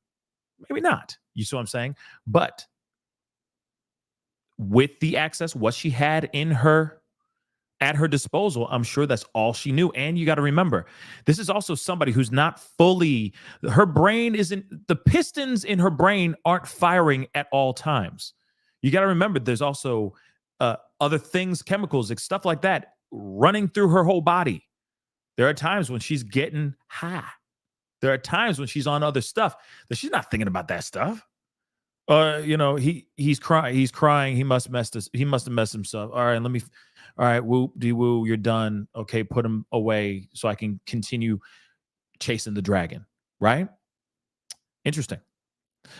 Maybe not. You see what I'm saying? But with the access, what she had at her disposal, I'm sure that's all she knew. And you got to remember, this is also somebody who's not fully, her brain isn't, the pistons in her brain aren't firing at all times. You got to remember, there's also other things, chemicals, stuff like that running through her whole body. There are times when she's getting high. There are times when she's on other stuff that she's not thinking about that stuff. He's crying. He must have messed himself. All right, whoop de woo, you're done. Okay, put him away so I can continue chasing the dragon. Right? Interesting.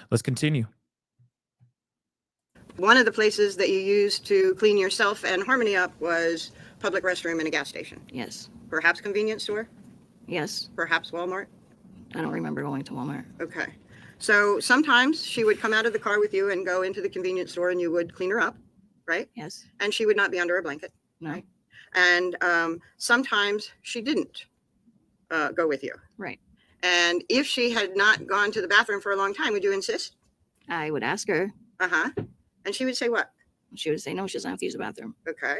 Let's continue. one of the places that you used to clean yourself and Harmony up was public restroom in a gas station. Yes. Perhaps convenience store? Yes. Perhaps Walmart? I don't remember going to Walmart. Okay. So sometimes she would come out of the car with you and go into the convenience store and you would clean her up, right? Yes. And she would not be under a blanket. No. Right? And sometimes she didn't go with you. Right. And if she had not gone to the bathroom for a long time, would you insist? I would ask her. Uh-huh. And she would say what? She would say no, she doesn't have to use the bathroom. Okay.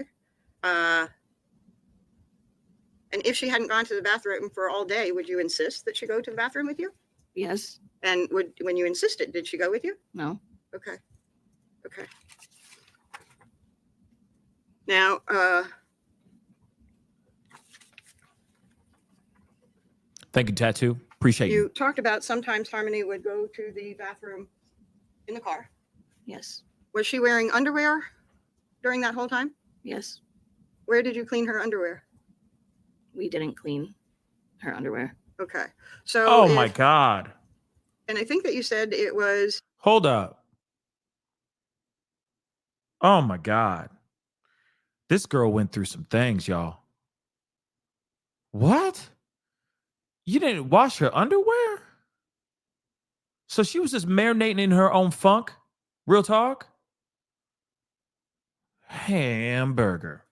And if she hadn't gone to the bathroom for all day, would you insist that she go to the bathroom with you? Yes. And when you insisted, did she go with you? No. Okay. Okay. Now, Thank you, Tattoo. Appreciate you. you talked about sometimes Harmony would go to the bathroom in the car. Yes. Was she wearing underwear during that whole time? Yes. Where did you clean her underwear? We didn't clean her underwear. Okay. So, Oh my God. and I think that you said it was, Hold up. Oh my God. This girl went through some things, y'all. What? You didn't wash her underwear? So she was just marinating in her own funk? Real talk? Hamburger.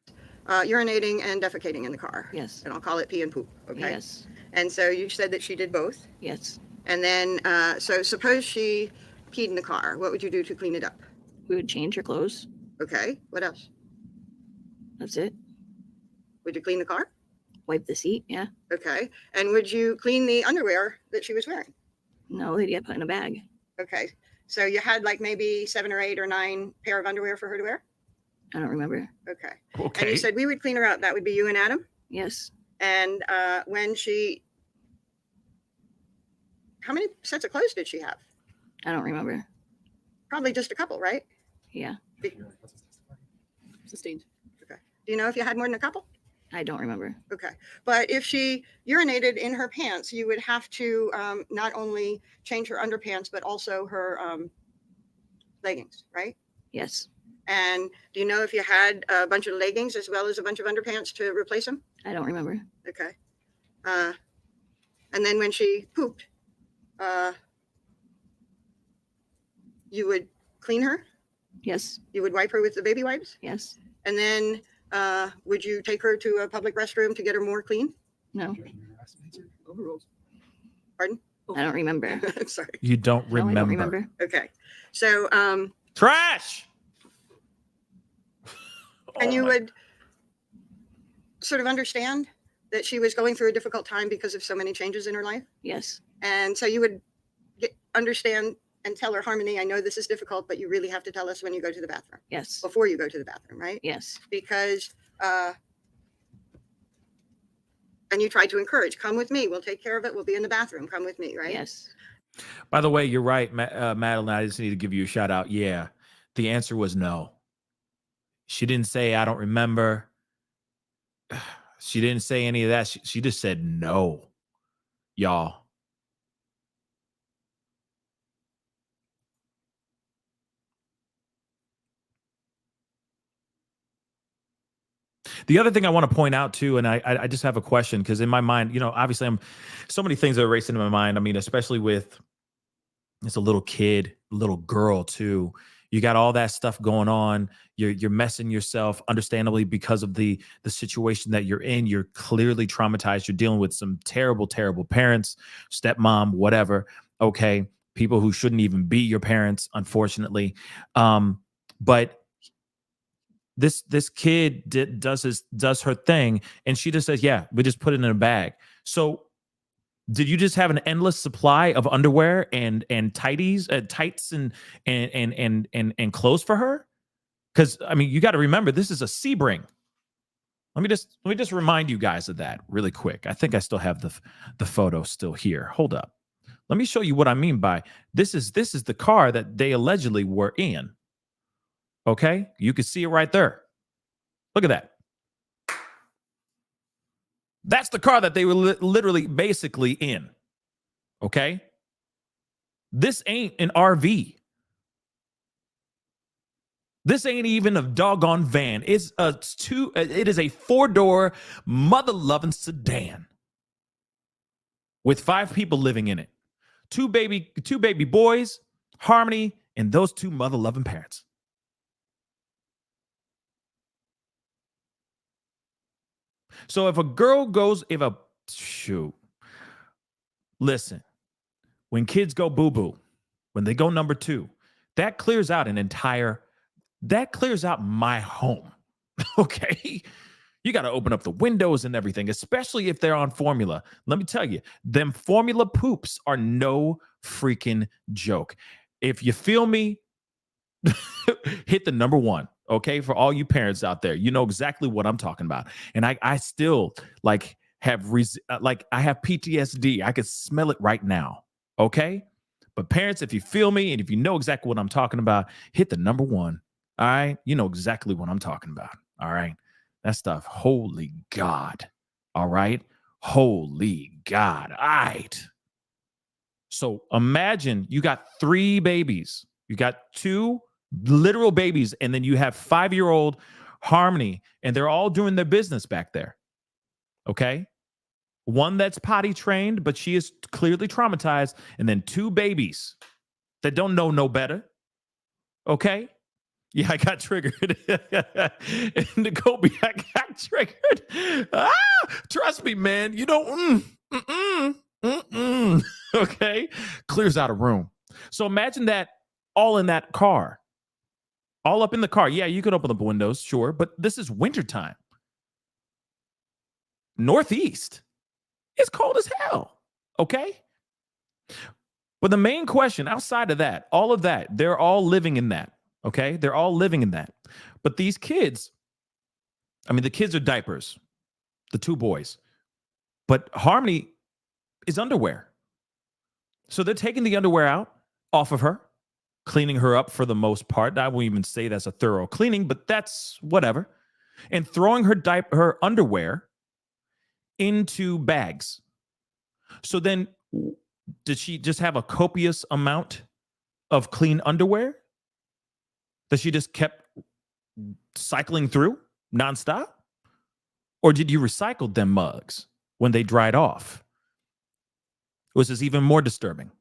urinating and defecating in the car. Yes. And I'll call it pee and poop. Okay. Yes. And so you said that she did both. Yes. And then, so suppose she peed in the car. What would you do to clean it up? We would change her clothes. Okay. What else? That's it. Would you clean the car? Wipe the seat. Yeah. Okay. And would you clean the underwear that she was wearing? No, they'd get put in a bag. Okay. So you had like maybe 7 or 8 or 9 pair of underwear for her to wear? I don't remember. Okay. Okay. And you said we would clean her up. That would be you and Adam? Yes. And when she, how many sets of clothes did she have? I don't remember. Probably just a couple, right? Yeah. Sustained. Do you know if you had more than a couple? I don't remember. Okay. But if she urinated in her pants, you would have to not only change her underpants, but also her leggings, right? Yes. And do you know if you had a bunch of leggings as well as a bunch of underpants to replace them? I don't remember. Okay. And then when she pooped, you would clean her? Yes. You would wipe her with the baby wipes? Yes. And then would you take her to a public restroom to get her more clean? No. Overruled. Pardon? I don't remember. Sorry. You don't No, remember. I don't remember. Okay. So, Trash. and Oh you my- would sort of understand that she was going through a difficult time because of so many changes in her life. Yes. And so you would understand and tell her, Harmony, I know this is difficult, but you really have to tell us when you go to the bathroom, Yes. before you go to the bathroom, right? Yes. Because, and you try to encourage, come with me, we'll take care of it, we'll be in the bathroom, come with me, right? Yes. By the way, you're right, Madeline. I just need to give you a shout out. Yeah. The answer was no. She didn't say, I don't remember. She didn't say any of that. She just said no, y'all. The other thing I want to point out too, and I just have a question because in my mind, you know, obviously I'm so many things are racing in my mind. I mean, especially with it's a little kid, little girl too. You got all that stuff going on. You're messing yourself, understandably, because of the situation that you're in. You're clearly traumatized. You're dealing with some terrible, terrible parents, stepmom, whatever. Okay, people who shouldn't even be your parents, unfortunately. But this kid does her thing, and she just says, "Yeah, we just put it in a bag." So, did you just have an endless supply of underwear and tighties, tights, and clothes for her? Because I mean, you got to remember, this is a Sebring. Let me just remind you guys of that really quick. I think I still have the photo still here. Hold up. Let me show you what I mean by this is the car that they allegedly were in. Okay, you can see it right there. Look at that. That's the car that they were literally basically in. Okay, this ain't an RV. This ain't even a doggone van. It is a 4-door mother-loving sedan with 5 people living in it. Two baby boys, Harmony, and those 2 mother-loving parents. So if a girl goes, listen, when kids go boo-boo, when they go number 2, that clears out an entire that clears out my home. Okay. You got to open up the windows and everything, especially if they're on formula. Let me tell you, them formula poops are no freaking joke. If you feel me, hit the number 1. Okay. For all you parents out there, you know exactly what I'm talking about. And I still like have I have PTSD. I could smell it right now. Okay. But parents, if you feel me and if you know exactly what I'm talking about, hit the number 1. All right. You know exactly what I'm talking about. All right. That stuff. Holy God. All right. Holy God. All right. So imagine you got 3 babies. You got 2 literal babies, and then you have 5-year-old Harmony, and they're all doing their business back there. Okay. One that's potty trained, but she is clearly traumatized, and then 2 babies that don't know no better. Okay. Yeah, I got triggered. Nicole, I got triggered. Trust me, man. You don't. Okay. Clears out a room. So imagine that all in that car. All up in the car. Yeah, you could open up windows, sure. But this is wintertime. Northeast. It's cold as hell. Okay. But the main question outside of that, all of that, they're all living in that. Okay. They're all living in that. But these kids, I mean, the kids are diapers, the 2 boys. But Harmony is underwear. So they're taking the underwear out off of her, cleaning her up for the most part. I won't even say that's a thorough cleaning, but that's whatever. And throwing her underwear into bags. So then did she just have a copious amount of clean underwear that she just kept cycling through nonstop? Or did you recycle them mugs when they dried off? Which is even more disturbing.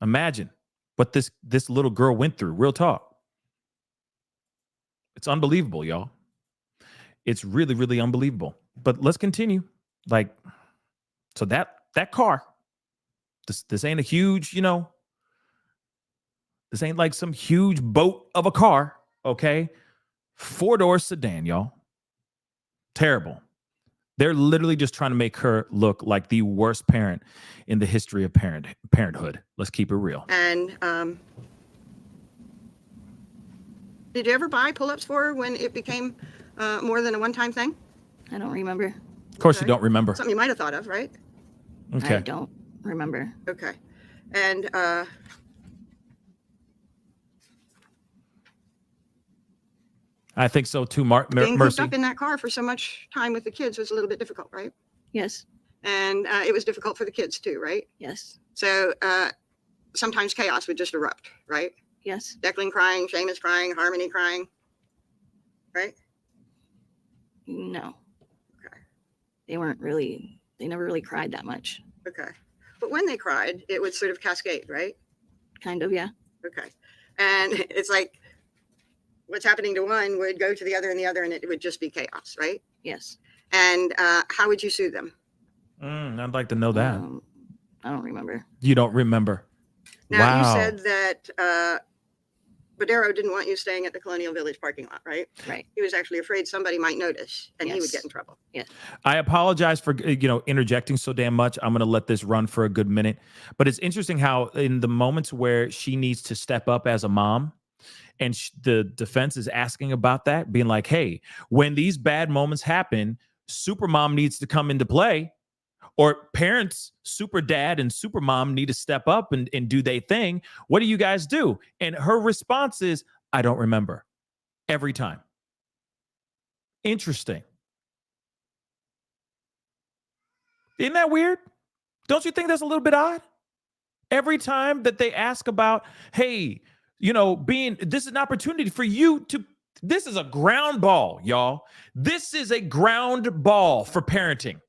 Imagine what this little girl went through. Real talk. It's unbelievable, y'all. It's really, really unbelievable. But let's continue. Like, so that car, this ain't a huge, this ain't like some huge boat of a car, okay? 4-door sedan, y'all. Terrible. They're literally just trying to make her look like the worst parent in the history of parenthood. Let's keep it real. And did you ever buy pull-ups for her when it became more than a one-time thing? I don't remember. Of course, Okay. you don't remember. Something you might have thought of, right? Okay. I don't remember. Okay. And I think so too, being cooped Mercy. up in that car for so much time with the kids was a little bit difficult, right? Yes. And it was difficult for the kids too, right? Yes. So sometimes chaos would just erupt, right? Yes. Declan crying, Seamus crying, Harmony crying, right? No. Okay. They never really cried that much. Okay. But when they cried, it would sort of cascade, right? Kind of, yeah. Okay. And it's like what's happening to one would go to the other, and it would just be chaos, right? Yes. And how would you sue them? I'd like to know that. I don't remember. You don't remember. Now, Wow. you said that Badero didn't want you staying at the Colonial Village parking lot, right? Right. He was actually afraid somebody might notice and he would Yes. get in trouble. I apologize for interjecting so damn much. I'm going to let this run for a good minute. But it's interesting how in the moments where she needs to step up as a mom, and the defense is asking about that, being like, hey, when these bad moments happen, super mom needs to come into play, or parents, super dad and super mom need to step up and do their thing. What do you guys do? And her response is, I don't remember, every time. Interesting. Isn't that weird? Don't you think that's a little bit odd? Every time that they ask about, hey, this is an opportunity for you to, this is a ground ball, y'all. This is a ground ball for parenting.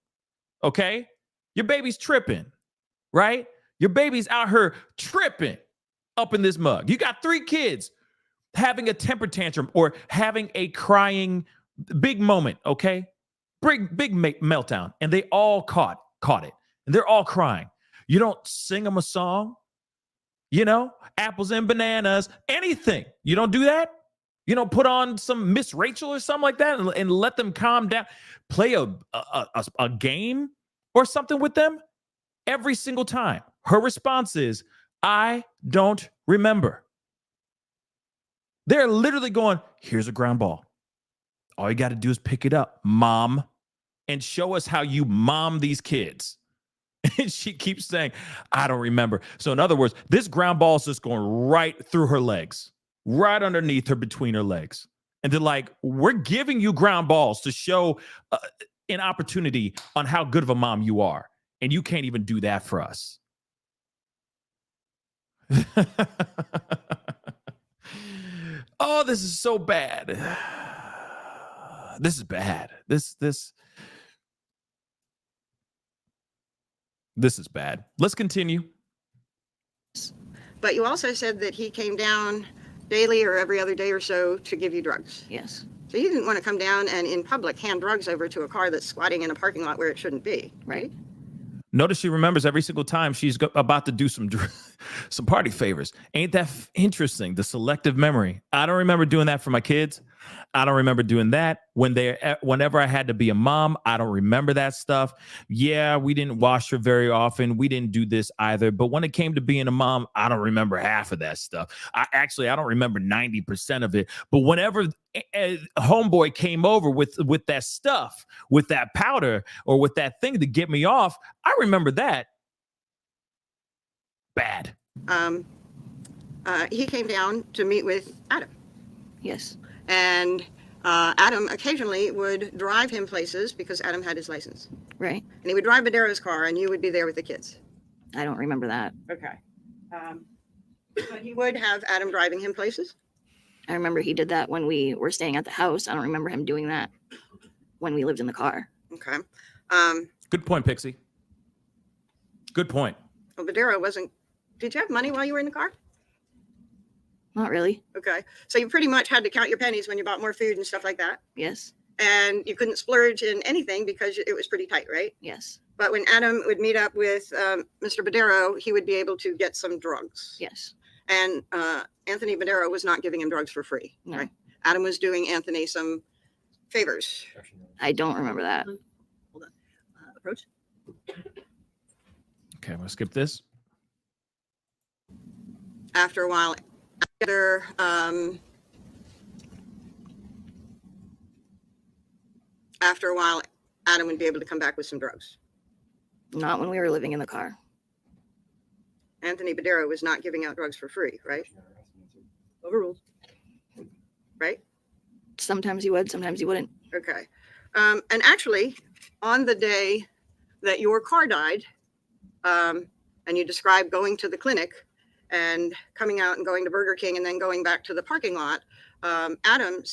Okay? Your baby's tripping, right? Your baby's out here tripping up in this mug. You got 3 kids having a temper tantrum or having a crying big moment, okay? Big meltdown. And they all caught it. And they're all crying. You don't sing them a song. You know, apples and bananas, anything. You don't do that? You don't put on some Miss Rachel or something like that and let them calm down. Play a game or something with them every single time. Her response is, I don't remember. They're literally going, here's a ground ball. All you got to do is pick it up, mom, and show us how you mom these kids. And she keeps saying, I don't remember. So in other words, this ground ball is just going right through her legs, right underneath her, between her legs. And they're like, we're giving you ground balls to show an opportunity on how good of a mom you are. And you can't even do that for us. Oh, this is so bad. This is bad. This is bad. Let's continue. But you also said that he came down daily or every other day or so to give you drugs. Yes. So you didn't want to come down and in public hand drugs over to a car that's squatting in a parking lot where it shouldn't be. Right. Notice she remembers every single time she's about to do some party favors. Ain't that interesting? The selective memory. I don't remember doing that for my kids. I don't remember doing that whenever I had to be a mom. I don't remember that stuff. Yeah, we didn't wash her very often. We didn't do this either. But when it came to being a mom, I don't remember half of that stuff. I don't remember 90% of it. But whenever homeboy came over with that stuff, with that powder or with that thing to get me off, I remember that. Bad. He came down to meet with Adam. Yes. And Adam occasionally would drive him places because Adam had his license. Right. And he would drive Madero's car and you would be there with the kids. I don't remember that. Okay. But he would have Adam driving him places? I remember he did that when we were staying at the house. I don't remember him doing that when we lived in the car. Okay. Good point, Pixie. Good point. Well, Madero wasn't... Did you have money while you were in the car? Not really. Okay. So you pretty much had to count your pennies when you bought more food and stuff like that? Yes. And you couldn't splurge in anything because it was pretty tight, right? Yes. But when Adam would meet up with Mr. Madero, he would be able to get some drugs. Yes. And Anthony Madero was not giving him drugs for free. No. Right? Adam was doing Anthony some favors. I don't remember that. Hold on. Approach. Okay, I'm going to skip this. After a while, Adam would be able to come back with some drugs. Not when we were living in the car. Anthony Madero was not giving out drugs for free, right? Overruled. Right? Sometimes he would, sometimes he wouldn't. Okay. And actually, on the day that your car died, and you described going to the clinic and coming out and going to Burger King and then going back to the parking lot, Adam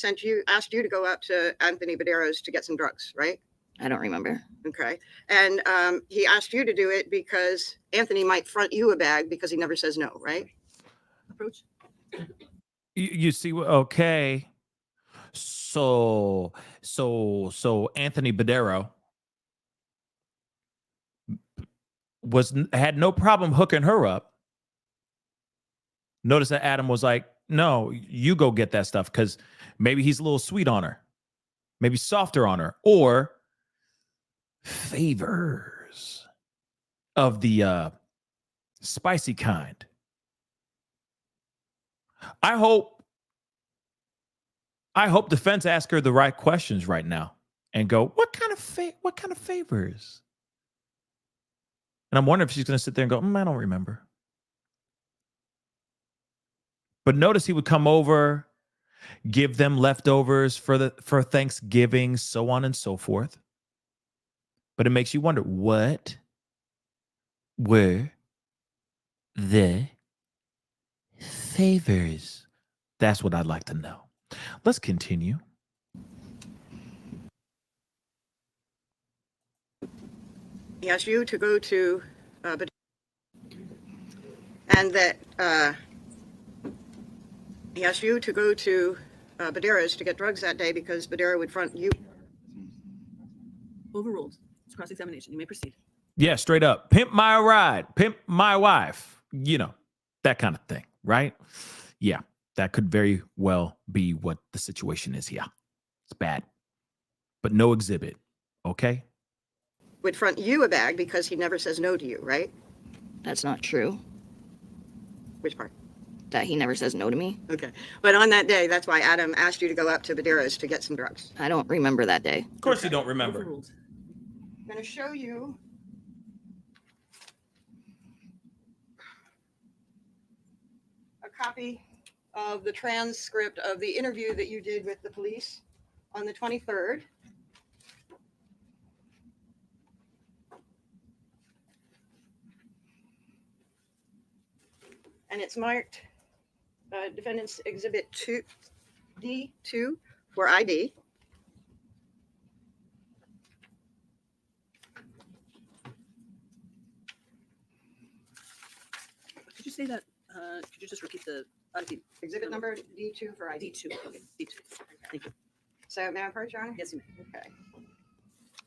asked you to go out to Anthony Madero's to get some drugs, right? I don't remember. Okay. And he asked you to do it because Anthony might front you a bag because he never says no, right? Approach. You see, okay. So Anthony Badero had no problem hooking her up. Notice that Adam was like, no, you go get that stuff because maybe he's a little sweet on her, maybe softer on her, or favors of the spicy kind. I hope defense ask her the right questions right now and go, what kind of favors? And I'm wondering if she's going to sit there and go, I don't remember. But notice he would come over, give them leftovers for Thanksgiving, so on and so forth. But it makes you wonder, what were the favors? That's what I'd like to know. Let's continue. He asked you to go to, and that he asked you to go to Badero's to get drugs that day because Badero would front you. Overruled. It's cross-examination. You may proceed. Yeah, straight up. Pimp my ride. Pimp my wife. You know, that kind of thing, right? Yeah, that could very well be what the situation is here. It's bad, but no exhibit. Okay. Would front you a bag because he never says no to you, right? That's not true. Which part? That he never says no to me. Okay. But on that day, that's why Adam asked you to go up to Badera's to get some drugs. I don't remember that day. Of course you don't remember. Overruled. I'm going to show you a copy of the transcript of the interview that you did with the police on the 23rd. And it's marked Defendant's Exhibit 2, D2 for ID. Could you say that? Could you just repeat the Exhibit number D2 for ID. D2? Okay, D2. Thank you. So may I approach, Your Honor? Yes, you may. Okay.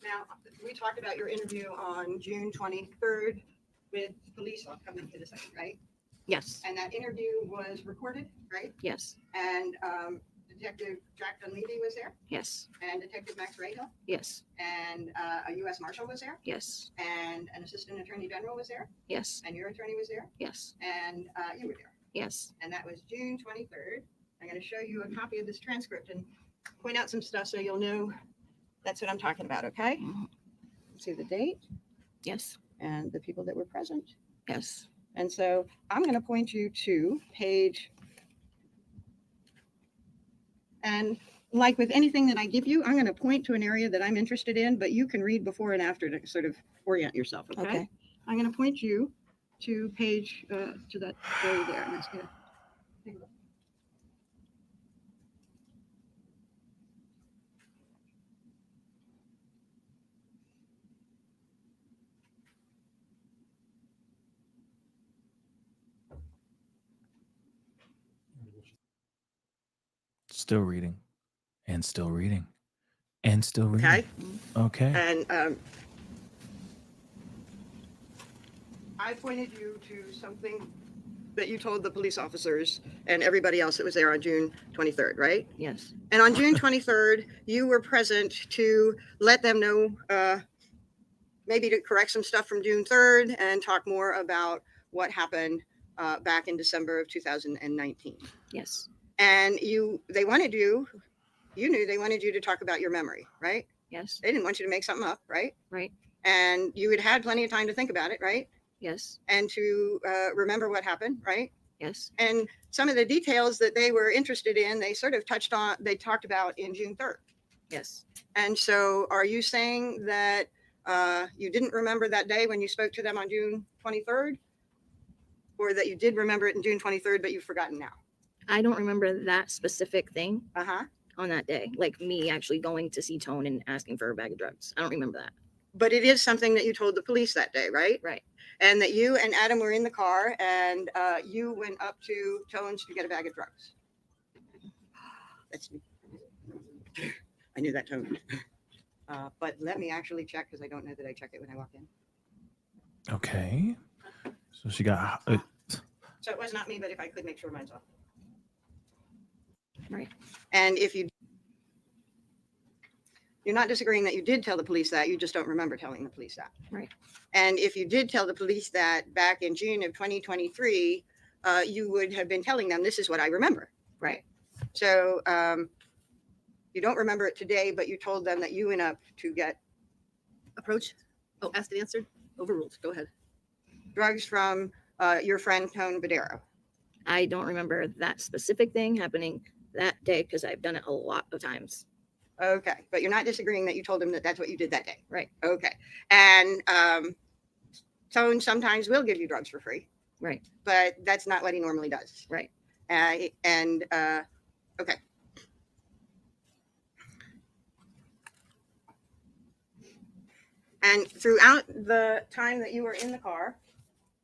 Now, we talked about your interview on June 23rd with police. I'll come into this, right? Yes. And that interview was recorded, right? Yes. And Detective Jack Dunleavy was there, Yes. and Detective Max Rahill, Yes. and a U.S. Marshal was there, Yes. and an Assistant Attorney General was there, Yes. and your attorney was there, Yes. and you were there. Yes. And that was June 23rd. I'm going to show you a copy of this transcript and point out some stuff so you'll know that's what I'm talking about, okay? Mhm. See the date Yes. and the people that were present. Yes. And so I'm going to point you to page, and like with anything that I give you, I'm going to point to an area that I'm interested in, but you can read before and after to sort of orient yourself, okay? Okay. I'm going to point you to page, to that area there. And that's good. Take a look. Still reading, and still reading, and still reading. Okay. Okay. And I pointed you to something that you told the police officers and everybody else that was there on June 23rd, right? Yes. And on June 23rd, you were present to let them know, maybe to correct some stuff from June 3rd and talk more about what happened back in December of 2019. Yes. And they wanted you knew they wanted you to talk about your memory, right? Yes. They didn't want you to make something up, right? Right. And you had had plenty of time to think about it, right? Yes. And to remember what happened, right? Yes. And some of the details that they were interested in, they sort of they talked about in June 3rd. Yes. And so are you saying that you didn't remember that day when you spoke to them on June 23rd? Or that you did remember it in June 23rd, but you've forgotten now? I don't remember that specific thing Uh-huh. on that day, like me actually going to see Tone and asking for a bag of drugs. I don't remember that. But it is something that you told the police that day, right? Right. And that you and Adam were in the car and you went up to Tones to get a bag of drugs. That's me. I knew that tone. But let me actually check because I don't know that I checked it when I walked in. Okay. So she got. So it was not me, but if I could make sure mine's off. Right. And if you're not disagreeing that you did tell the police that, you just don't remember telling the police that. Right. And if you did tell the police that back in June of 2023, you would have been telling them, this is what I remember. Right. So you don't remember it today, but you told them that you went up to get Approach. Oh, asked and answered. Overruled. Go ahead. drugs from your friend Tone Badero. I don't remember that specific thing happening that day because I've done it a lot of times. Okay, but you're not disagreeing that you told him that that's what you did that day. Right. Okay. And Tone sometimes will give you drugs for free, Right. but that's not what he normally does. Right. Okay. And throughout the time that you were in the car,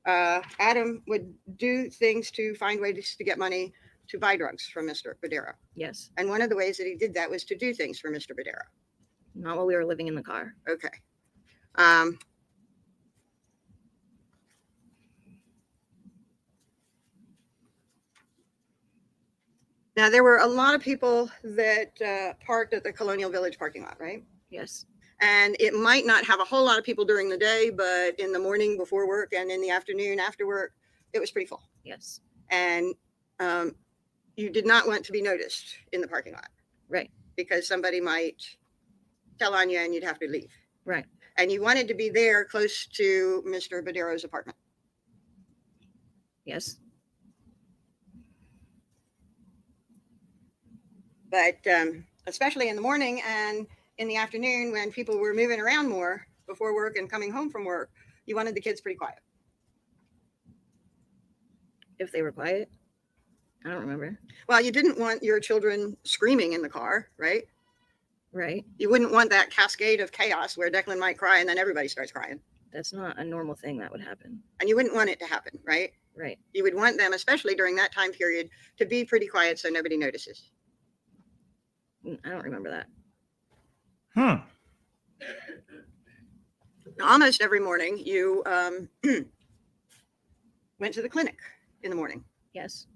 Adam would do things to find ways to get money to buy drugs from Mr. Badero. Yes. And one of the ways that he did that was to do things for Mr. Badero. Not while we were living in the car. Okay. Now, there were a lot of people that parked at the Colonial Village parking lot, right? Yes. And it might not have a whole lot of people during the day, but in the morning before work and in the afternoon after work, it was pretty full. Yes. And you did not want to be noticed in the parking lot Right. because somebody might tell on you and you'd have to leave. Right. And you wanted to be there close to Mr. Badero's apartment. Yes. But especially in the morning and in the afternoon when people were moving around more before work and coming home from work, you wanted the kids pretty quiet. If they were quiet, I don't remember. Well, you didn't want your children screaming in the car, right? Right. You wouldn't want that cascade of chaos where Declan might cry and then everybody starts crying. That's not a normal thing that would happen. And you wouldn't want it to happen, right? Right. You would want them, especially during that time period, to be pretty quiet so nobody notices. I don't remember that. Almost every morning, you went to the clinic in the morning. Yes.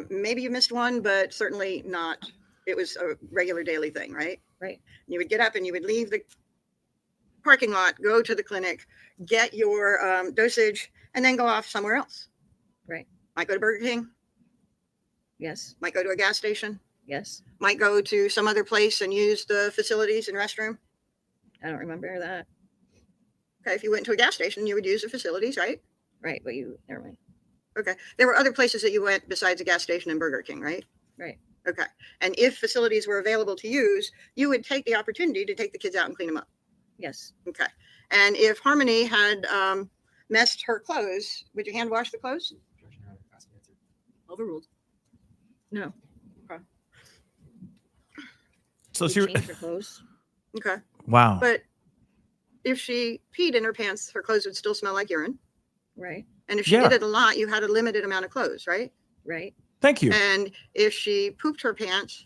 Maybe you missed one, but certainly not. It was a regular daily thing, right? Right. You would get up and you would leave the parking lot, go to the clinic, get your dosage, and then go off somewhere else. Right. Might go to Burger King, Yes. might go to a gas station, Yes. might go to some other place and use the facilities and restroom. I don't remember that. Okay, if you went to a gas station, you would use the facilities, right? Right. But you, never mind. Okay. There were other places that you went besides a gas station and Burger King, right? Right. Okay. And if facilities were available to use, you would take the opportunity to take the kids out and clean them up. Yes. Okay. And if Harmony had messed her clothes, would you hand wash the clothes? Overruled. No. So We she. changed her clothes. Okay. Wow. But if she peed in her pants, her clothes would still smell like urine. Right. And if she Yeah. did it a lot, you had a limited amount of clothes, right? Right. Thank you. And if she pooped her pants,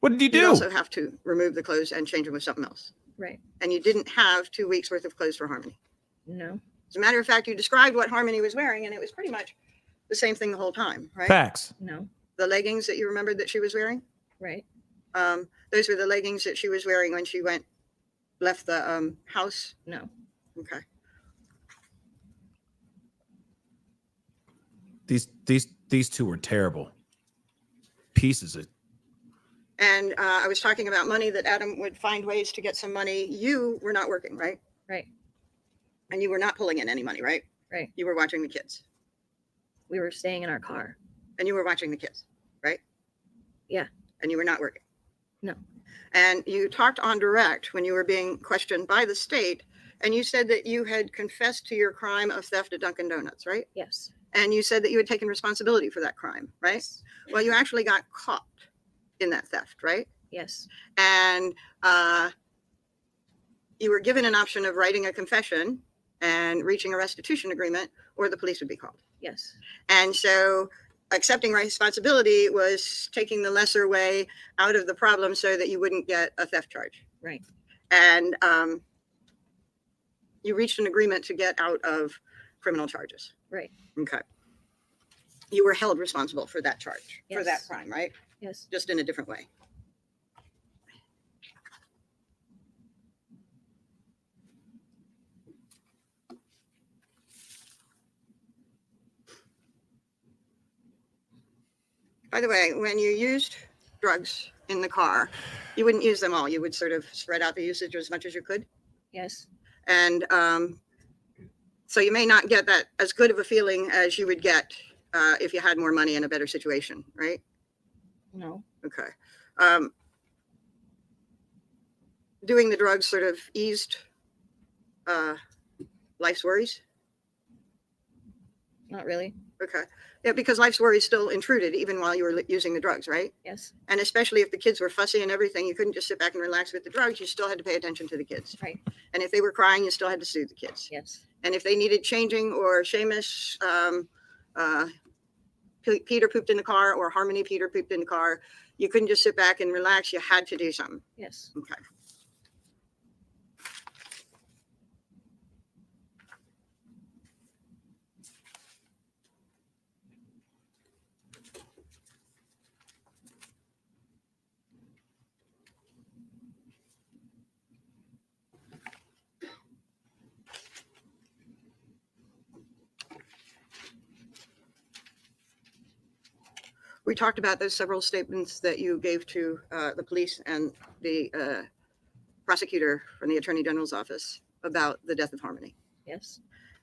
What did you you'd do? also have to remove the clothes and change them with something else. Right. And you didn't have 2 weeks worth of clothes for Harmony. No. As a matter of fact, you described what Harmony was wearing, and it was pretty much the same thing the whole time, right? Facts. No. The leggings that you remembered that she was wearing, Right. those were the leggings that she was wearing when she left the house. No. Okay. These two were terrible pieces of. And I was talking about money that Adam would find ways to get some money. You were not working, right? Right. And you were not pulling in any money, right? Right. You were watching the kids. We were staying in our car. And you were watching the kids, right? Yeah. And you were not working. No. And you talked on direct when you were being questioned by the state, and you said that you had confessed to your crime of theft at Dunkin' Donuts, right? Yes. And you said that you had taken responsibility for that crime, right? Yes. Well, you actually got caught in that theft, right? Yes. And you were given an option of writing a confession and reaching a restitution agreement, or the police would be called. Yes. And so accepting responsibility was taking the lesser way out of the problem so that you wouldn't get a theft charge. Right. And you reached an agreement to get out of criminal charges. Right. Okay. You were held responsible for that charge, for that Yes. crime, right? Yes. Just in a different way. By the way, when you used drugs in the car, you wouldn't use them all. You would sort of spread out the usage as much as you could. Yes. And so you may not get that as good of a feeling as you would get if you had more money in a better situation, right? No. Okay. Doing the drugs sort of eased life's worries. Not really. Okay. Yeah, because life's worries still intruded even while you were using the drugs, right? Yes. And especially if the kids were fussy and everything, you couldn't just sit back and relax with the drugs. You still had to pay attention to the kids. Right. And if they were crying, you still had to soothe the kids. Yes. And if they needed changing, or Seamus, Peter pooped in the car, or Harmony, Peter pooped in the car, you couldn't just sit back and relax. You had to do something. Yes. Okay. We talked about those several statements that you gave to the police and the prosecutor from the Attorney General's office about the death of Harmony. Yes.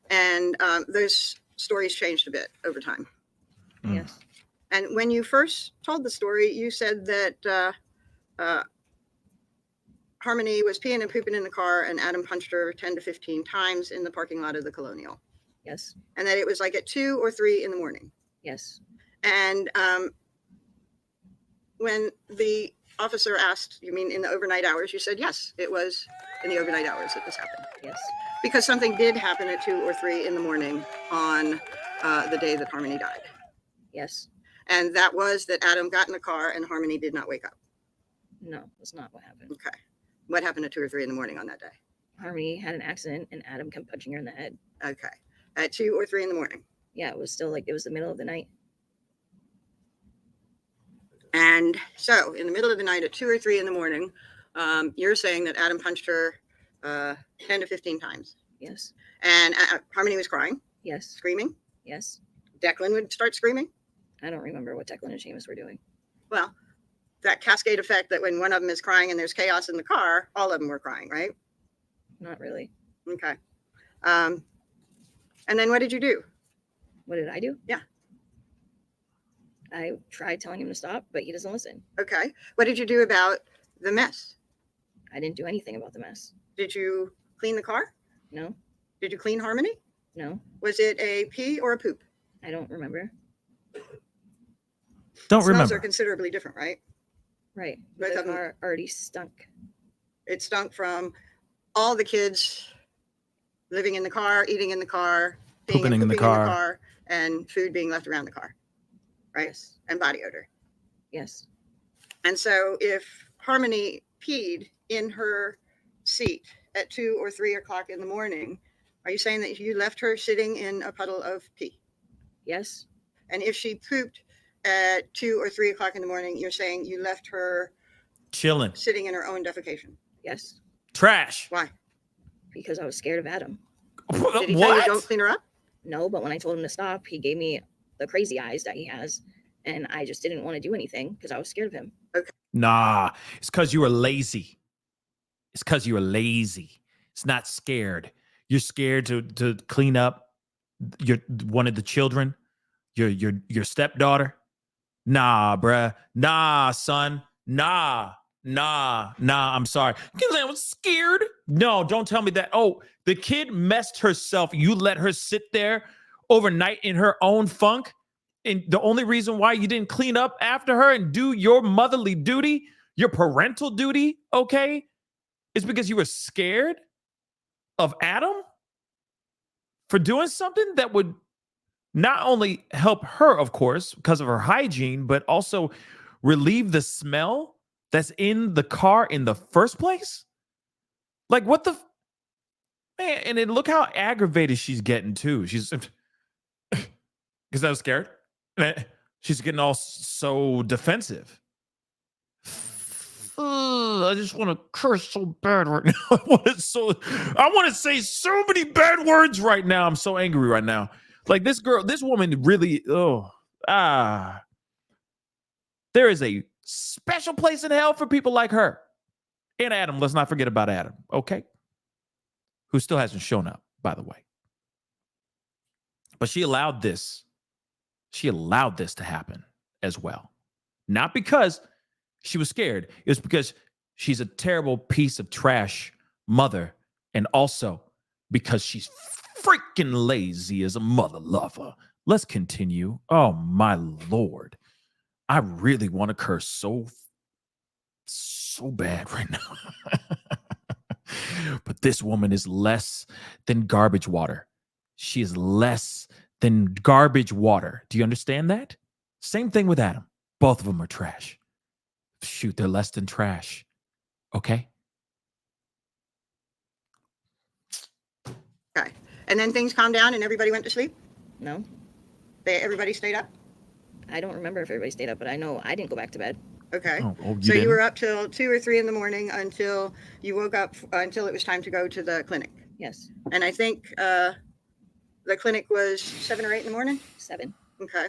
And those stories changed a bit over time. Yes. And when you first told the story, you said that Harmony was peeing and pooping in the car and Adam punched her 10 to 15 times in the parking lot of the Colonial. Yes. And that it was like at 2 or 3 in the morning. Yes. And when the officer asked, you mean in the overnight hours? You said, yes, it was in the overnight hours that this happened. Yes. Because something did happen at 2 or 3 in the morning on the day that Harmony died. Yes. And that was that Adam got in the car and Harmony did not wake up. No, that's not what happened. Okay. What happened at 2 or 3 in the morning on that day? Harmony had an accident and Adam kept punching her in the head. Okay. At 2 or 3 in the morning. Yeah, it was still like it was the middle of the night. And so in the middle of the night at 2 or 3 in the morning, you're saying that Adam punched her 10 to 15 times. Yes. And Harmony was crying, Yes. screaming. Yes. Declan would start screaming. I don't remember what Declan and Seamus were doing. Well, that cascade effect that when one of them is crying and there's chaos in the car, all of them were crying, right? Not really. Okay. And then what did you do? What did I do? Yeah. I tried telling him to stop, but he doesn't listen. Okay. What did you do about the mess? I didn't do anything about the mess. Did you clean the car? No. Did you clean Harmony? No. Was it a pee or a poop? I don't remember. Don't Smells remember. are considerably different, right? Right. Both The of them- car already stunk. It stunk from all the kids living in the car, eating in the car, peeing and Pooping in the pooping car. and food being left around the car, right? Yes. And body odor. Yes. And so if Harmony peed in her seat at 2 or 3 o'clock in the morning, are you saying that you left her sitting in a puddle of pee? Yes. And if she pooped at 2 or 3 o'clock in the morning, you're saying you left her Chilling. sitting in her own defecation? Yes. Trash. Why? Because I was scared of Adam. Did he tell you don't clean her up? No, but when I told him to stop, he gave me the crazy eyes that he has. And I just didn't want to do anything because I was scared of him. Nah, it's because you were lazy. It's because you were lazy. It's not scared. You're scared to clean up one of the children, your stepdaughter. Nah, bruh. Nah, son. Nah. I'm sorry. Because I was scared. No, don't tell me that. Oh, the kid messed herself. You let her sit there overnight in her own funk. And the only reason why you didn't clean up after her and do your motherly duty, your parental duty, okay, is because you were scared of Adam for doing something that would not only help her, of course, because of her hygiene, but also relieve the smell that's in the car in the first place? Like, what the man? And then look how aggravated she's getting too. She's because I was scared. She's getting all so defensive. I just want to curse so bad right now. I want to say so many bad words right now. I'm so angry right now. Like this woman really, there is a special place in hell for people like her. And Adam, let's not forget about Adam, okay? Who still hasn't shown up, by the way. But she allowed this to happen as well. Not because she was scared. It was because she's a terrible piece of trash mother. And also because she's freaking lazy as a mother lover. Let's continue. Oh, my Lord. I really want to curse so bad right now. But this woman is less than garbage water. She is less than garbage water. Do you understand that? Same thing with Adam. Both of them are trash. Shoot, they're less than trash. Okay? Okay. And then things calmed down and everybody went to sleep? No. Everybody stayed up? I don't remember if everybody stayed up, but I know I didn't go back to bed. Okay. Oh, you So didn't? you were up till 2 or 3 in the morning until you woke up, until it was time to go to the clinic. Yes. And I think the clinic was 7 or 8 in the morning? 7. Okay.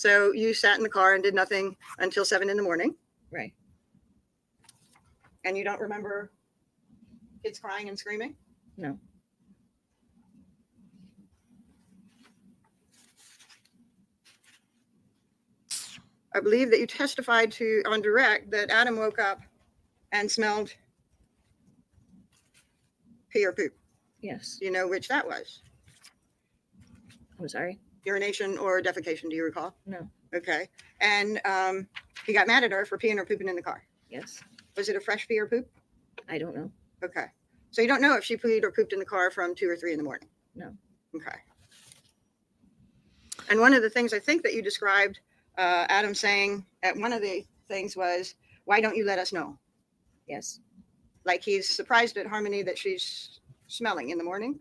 So you sat in the car and did nothing until 7 in the morning, Right. and you don't remember kids crying and screaming? No. I believe that you testified to on direct that Adam woke up and smelled pee or poop. Yes. Do you know which that was? I'm sorry. Urination or defecation, do you recall? No. Okay. And he got mad at her for peeing or pooping in the car. Yes. Was it a fresh pee or poop? I don't know. Okay. So you don't know if she peed or pooped in the car from 2 or 3 in the morning? No. Okay. And one of the things I think that you described Adam saying at one of the things was, why don't you let us know? Yes. Like he's surprised at Harmony that she's smelling in the morning.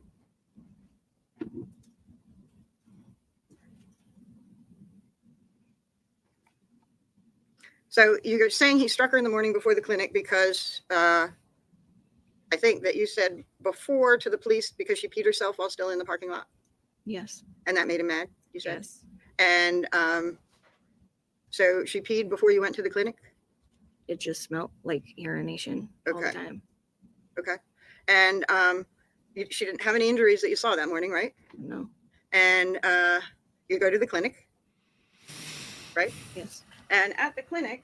So you're saying he struck her in the morning before the clinic because I think that you said before to the police because she peed herself while still in the parking lot, Yes. and that made him mad, you said? Yes. And so she peed before you went to the clinic? It just smelled like urination all the Okay. time. Okay. And she didn't have any injuries that you saw that morning, right? No. And you go to the clinic, right? Yes. And at the clinic,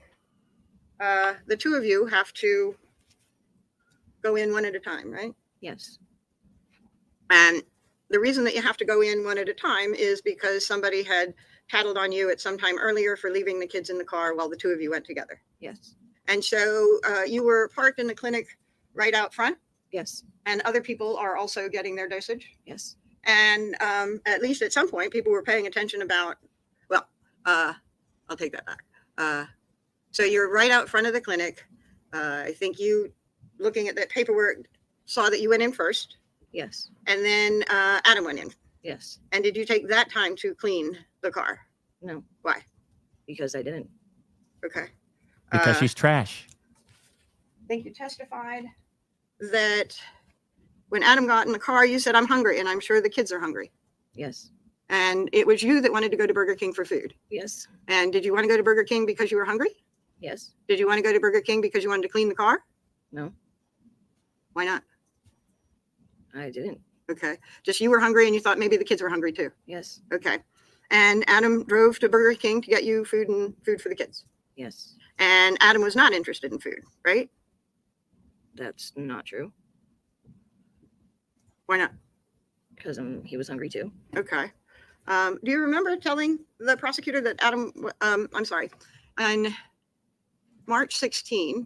the two of you have to go in one at a time, right? Yes. And the reason that you have to go in one at a time is because somebody had tattled on you at some time earlier for leaving the kids in the car while the two of you went together. Yes. And so you were parked in the clinic right out front, Yes. and other people are also getting their dosage. Yes. And at least at some point, people were paying attention about, well, I'll take that back. So you're right out front of the clinic. I think you, looking at that paperwork, saw that you went in first, Yes. and then Adam went in. Yes. And did you take that time to clean the car? No. Why? Because I didn't. Okay. Because she's trash. I think you testified that when Adam got in the car, you said, I'm hungry, and I'm sure the kids are hungry. Yes. And it was you that wanted to go to Burger King for food. Yes. And did you want to go to Burger King because you were hungry? Yes. Did you want to go to Burger King because you wanted to clean the car? No. Why not? I didn't. Okay. Just you were hungry and you thought maybe the kids were hungry too. Yes. Okay. And Adam drove to Burger King to get you food and food for the kids. Yes. And Adam was not interested in food, right? That's not true. Why not? Because he was hungry too. Okay. Do you remember telling the prosecutor that Adam, I'm sorry, on March 16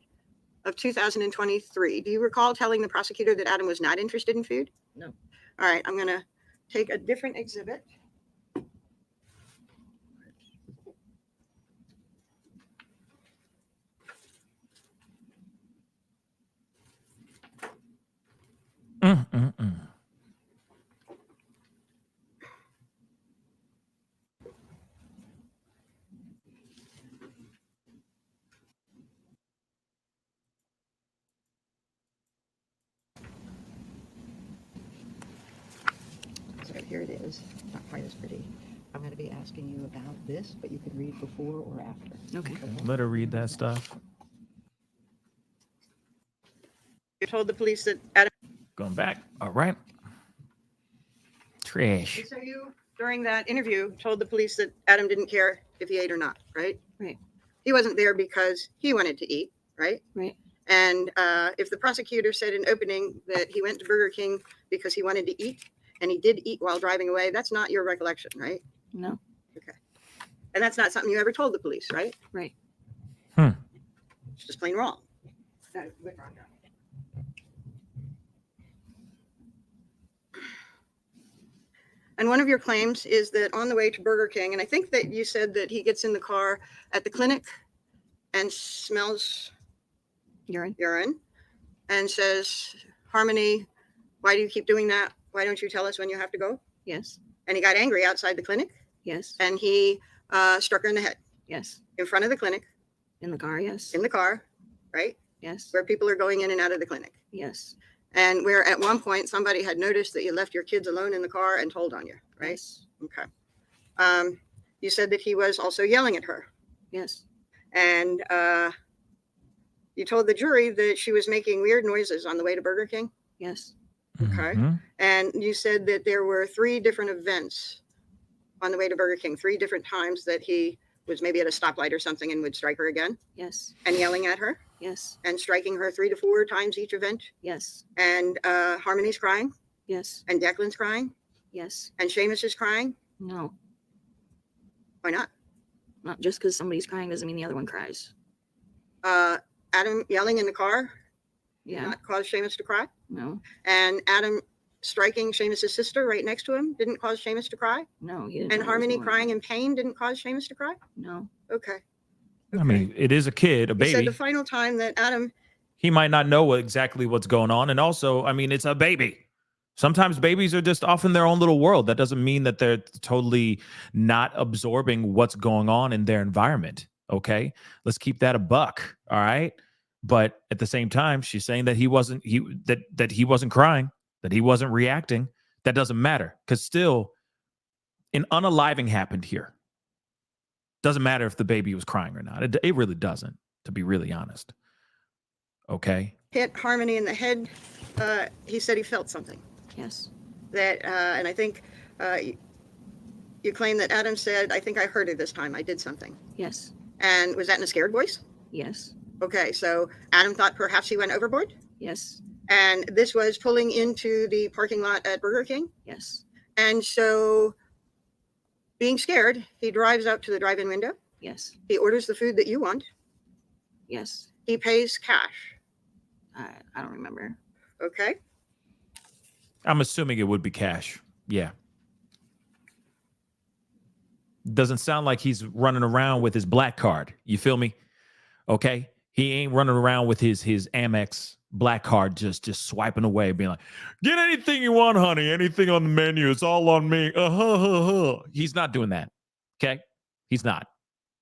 of 2023, do you recall telling the prosecutor that Adam was not interested in food? No. All right, I'm going to take a different exhibit. So here it is, not quite as pretty. I'm going to be asking you about this, but you could read before or after. Okay. Let her read that stuff. You told the police that Adam, Going back. All right. Trash. so you, during that interview, told the police that Adam didn't care if he ate or not, right? Right. He wasn't there because he wanted to eat, right? Right. And if the prosecutor said in opening that he went to Burger King because he wanted to eat, and he did eat while driving away, that's not your recollection, right? No. And that's not something you ever told the police, right? Right. It's just plain wrong. No, withdraw. And one of your claims is that on the way to Burger King, and I think that you said that he gets in the car at the clinic and smells Urine. urine and says, Harmony, why do you keep doing that? Why don't you tell us when you have to go? Yes. And he got angry outside the clinic Yes. and he struck her in the head Yes. in front of the clinic, In the car. Yes. in the car, right? Yes. Where people are going in and out of the clinic. Yes. And where at one point somebody had noticed that you left your kids alone in the car and told on you, right? Yes. Okay. You said that he was also yelling at her. Yes. And you told the jury that she was making weird noises on the way to Burger King. Yes. Okay. Mhm. And you said that there were 3 different events on the way to Burger King, 3 different times that he was maybe at a stoplight or something and would strike her again Yes. and yelling at her Yes. and striking her 3 to 4 times each event. Yes. And Harmony's crying Yes. and Declan's crying Yes. and Seamus is crying. No. Why not? Not just because somebody's crying doesn't mean the other one cries. Adam yelling in the car Yeah. not cause Seamus to cry. No. And Adam striking Seamus's sister right next to him didn't cause Seamus to cry. No. He didn't And know what was Harmony going on. crying in pain didn't cause Seamus to cry. No. Okay. I mean, it is a kid, a You said baby. the final time that Adam, He might not know exactly what's going on. And also, I mean, it's a baby. Sometimes babies are just off in their own little world. That doesn't mean that they're totally not absorbing what's going on in their environment. Okay. Let's keep that a buck. All right. But at the same time, she's saying that he wasn't crying, that he wasn't reacting. That doesn't matter because still an unaliving happened here. Doesn't matter if the baby was crying or not. It really doesn't, to be really honest. Okay. hit Harmony in the head, he said he felt something. Yes. That, and I think you claim that Adam said, I think I heard it this time. I did something. Yes. And was that in a scared voice? Yes. Okay, so Adam thought perhaps he went overboard? Yes. And this was pulling into the parking lot at Burger King? Yes. And so, being scared, he drives out to the drive-in window. Yes. He orders the food that you want. Yes. He pays cash. I don't remember. Okay. I'm assuming it would be cash. Yeah. Doesn't sound like he's running around with his black card. You feel me? Okay. He ain't running around with his Amex black card just swiping away, being like, get anything you want, honey. Anything on the menu. It's all on me. He's not doing that. Okay. He's not.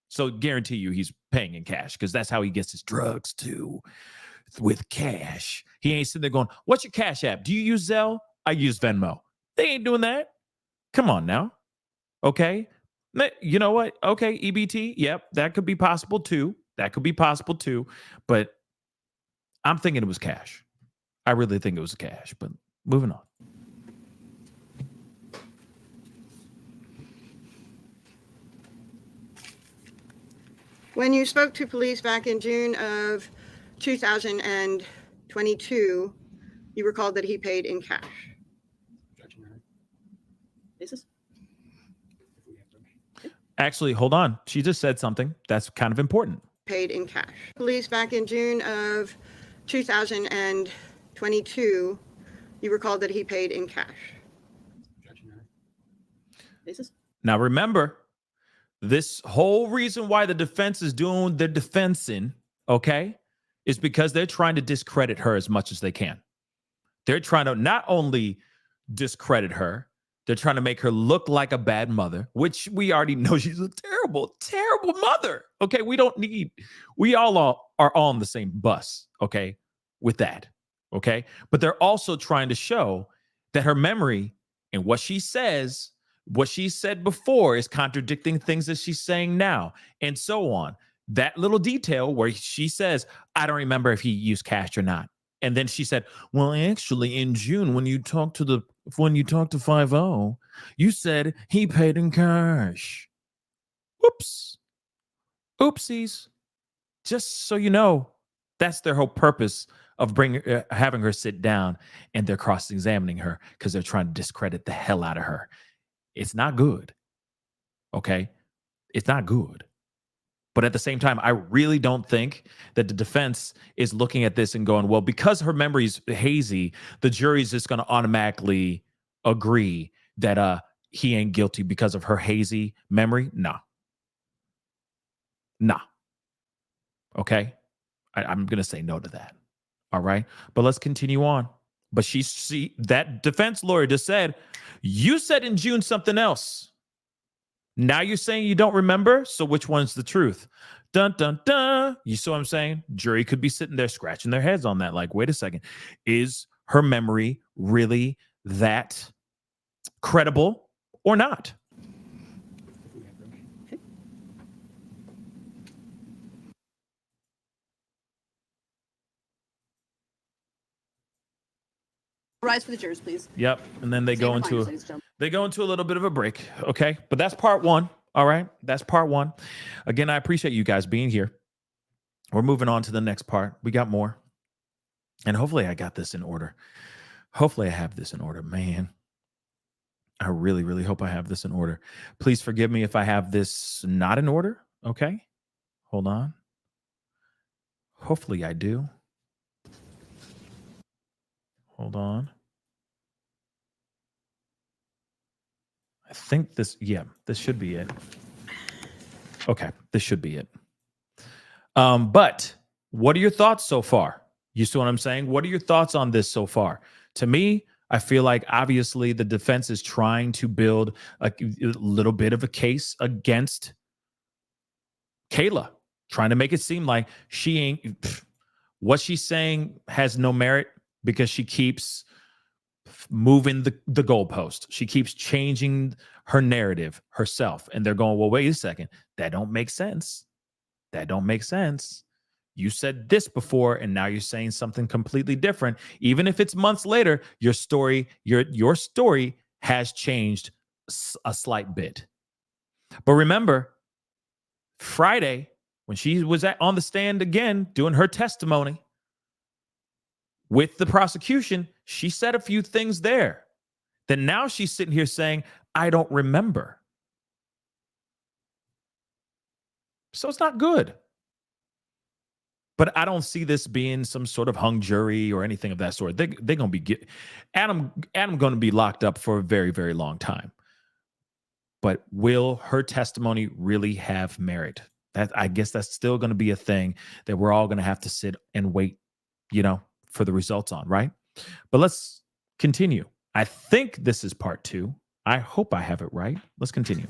So guarantee you he's paying in cash because that's how he gets his drugs too, with cash. He ain't sitting there going, what's your Cash App? Do you use Zelle? I use Venmo. They ain't doing that. Come on now. Okay. You know what? Okay. EBT. Yep. That could be possible too. But I'm thinking it was cash. I really think it was cash, but moving on. When you spoke to police back in June of 2022, you recalled that he paid in cash. Basis? Actually, hold on. She just said something that's kind of important. Paid in cash. Police back in June of 2022, you recalled that he paid in cash. Basis? Now, remember, this whole reason why the defense is doing their defensing, okay, is because they're trying to discredit her as much as they can. They're trying to not only discredit her, they're trying to make her look like a bad mother, which we already know she's a terrible, terrible mother. Okay, we all are on the same bus, okay, with that, okay? But they're also trying to show that her memory and what she says, what she said before is contradicting things that she's saying now, and so on. That little detail where she says, I don't remember if he used cash or not. And then she said, well, actually, in June, when you talked to 5-0, you said he paid in cash. Oops. Oopsies. Just so you know, that's their whole purpose of having her sit down, and they're cross-examining her because they're trying to discredit the hell out of her. It's not good. Okay? It's not good. But at the same time, I really don't think that the defense is looking at this and going, well, because her memory's hazy, the jury's just going to automatically agree that he ain't guilty because of her hazy memory. Nah. Okay? I'm going to say no to that. All right? But let's continue on. But that defense lawyer just said, you said in June something else. Now you're saying you don't remember? So which one's the truth? Dun, dun, dun. You see what I'm saying? Jury could be sitting there scratching their heads on that. Like, wait a second. Is her memory really that credible or not? Rise for the jurors, please. Yep. And then they Save go your into pointers, ladies and gentlemen. they go into a little bit of a break. Okay. But that's part one. All right. That's part one. Again, I appreciate you guys being here. We're moving on to the next part. We got more. And hopefully I got this in order. Hopefully I have this in order, man. I really, really hope I have this in order. Please forgive me if I have this not in order. Okay. Hold on. Hopefully I do. Hold on. I think this should be it. Okay, this should be it. But what are your thoughts so far? You see what I'm saying? What are your thoughts on this so far? To me, I feel like obviously the defense is trying to build a little bit of a case against Kayla, trying to make it seem like she ain't, what she's saying has no merit because she keeps moving the goalpost. She keeps changing her narrative herself. And they're going, well, wait a second. That don't make sense. That don't make sense. You said this before, and now you're saying something completely different. Even if it's months later, your story has changed a slight bit. But remember, Friday, when she was on the stand again, doing her testimony with the prosecution, she said a few things there. Then now she's sitting here saying, I don't remember. So it's not good. But I don't see this being some sort of hung jury or anything of that sort. They're going to be Adam going to be locked up for a very, very long time. But will her testimony really have merit? I guess that's still going to be a thing that we're all going to have to sit and wait, for the results on, right? But let's continue. I think this is part 2. I hope I have it right. Let's continue.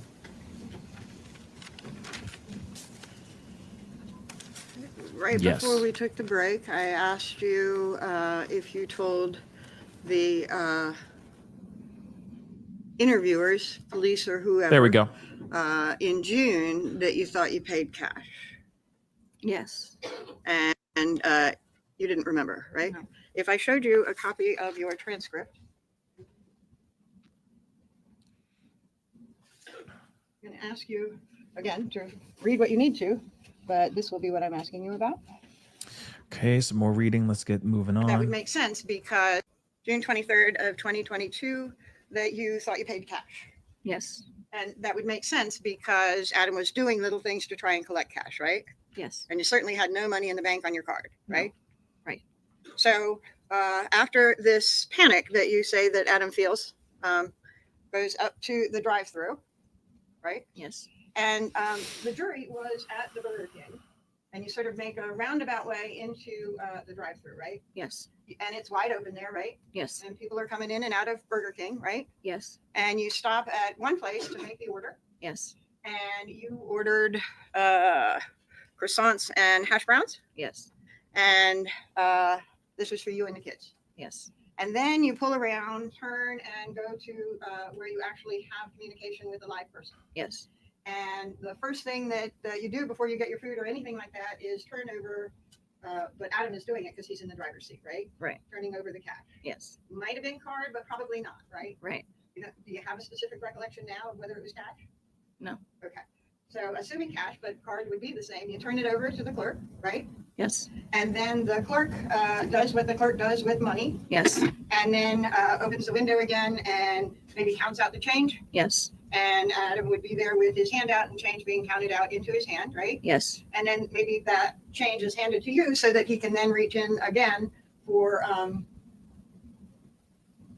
Right Yes. before we took the break, I asked you if you told the interviewers, police or whoever, There we go. in June that you thought you paid cash. Yes. And you didn't remember, right? No. If I showed you a copy of your transcript, I'm going to ask you again to read what you need to, but this will be what I'm asking you about. Okay, some more reading. Let's get moving on. That would make sense because June 23rd of 2022 that you thought you paid cash. Yes. And that would make sense because Adam was doing little things to try and collect cash, right? Yes. And you certainly had no money in the bank on your card, right? No. Right. So after this panic that you say that Adam feels goes up to the drive-through, right? Yes. And the jury was at the Burger King, and you sort of make a roundabout way into the drive-through, right? Yes. And it's wide open there, right? Yes. And people are coming in and out of Burger King, right? Yes. And you stop at one place to make the order, Yes. and you ordered croissants and hash browns, Yes. and this was for you and the kids. Yes. And then you pull around, turn, and go to where you actually have communication with the live person. Yes. And the first thing that you do before you get your food or anything like that is turn over, but Adam is doing it because he's in the driver's seat, right? Right. Turning over the cash. Yes. Might have been card, but probably not, right? Right. Do you have a specific recollection now of whether it was cash? No. Okay. So assuming cash, but card would be the same. You turn it over to the clerk, right? Yes. And then the clerk does what the clerk does with money, Yes. and then opens the window again and maybe counts out the change. Yes. And Adam would be there with his hand out and change being counted out into his hand, right? Yes. And then maybe that change is handed to you so that he can then reach in again for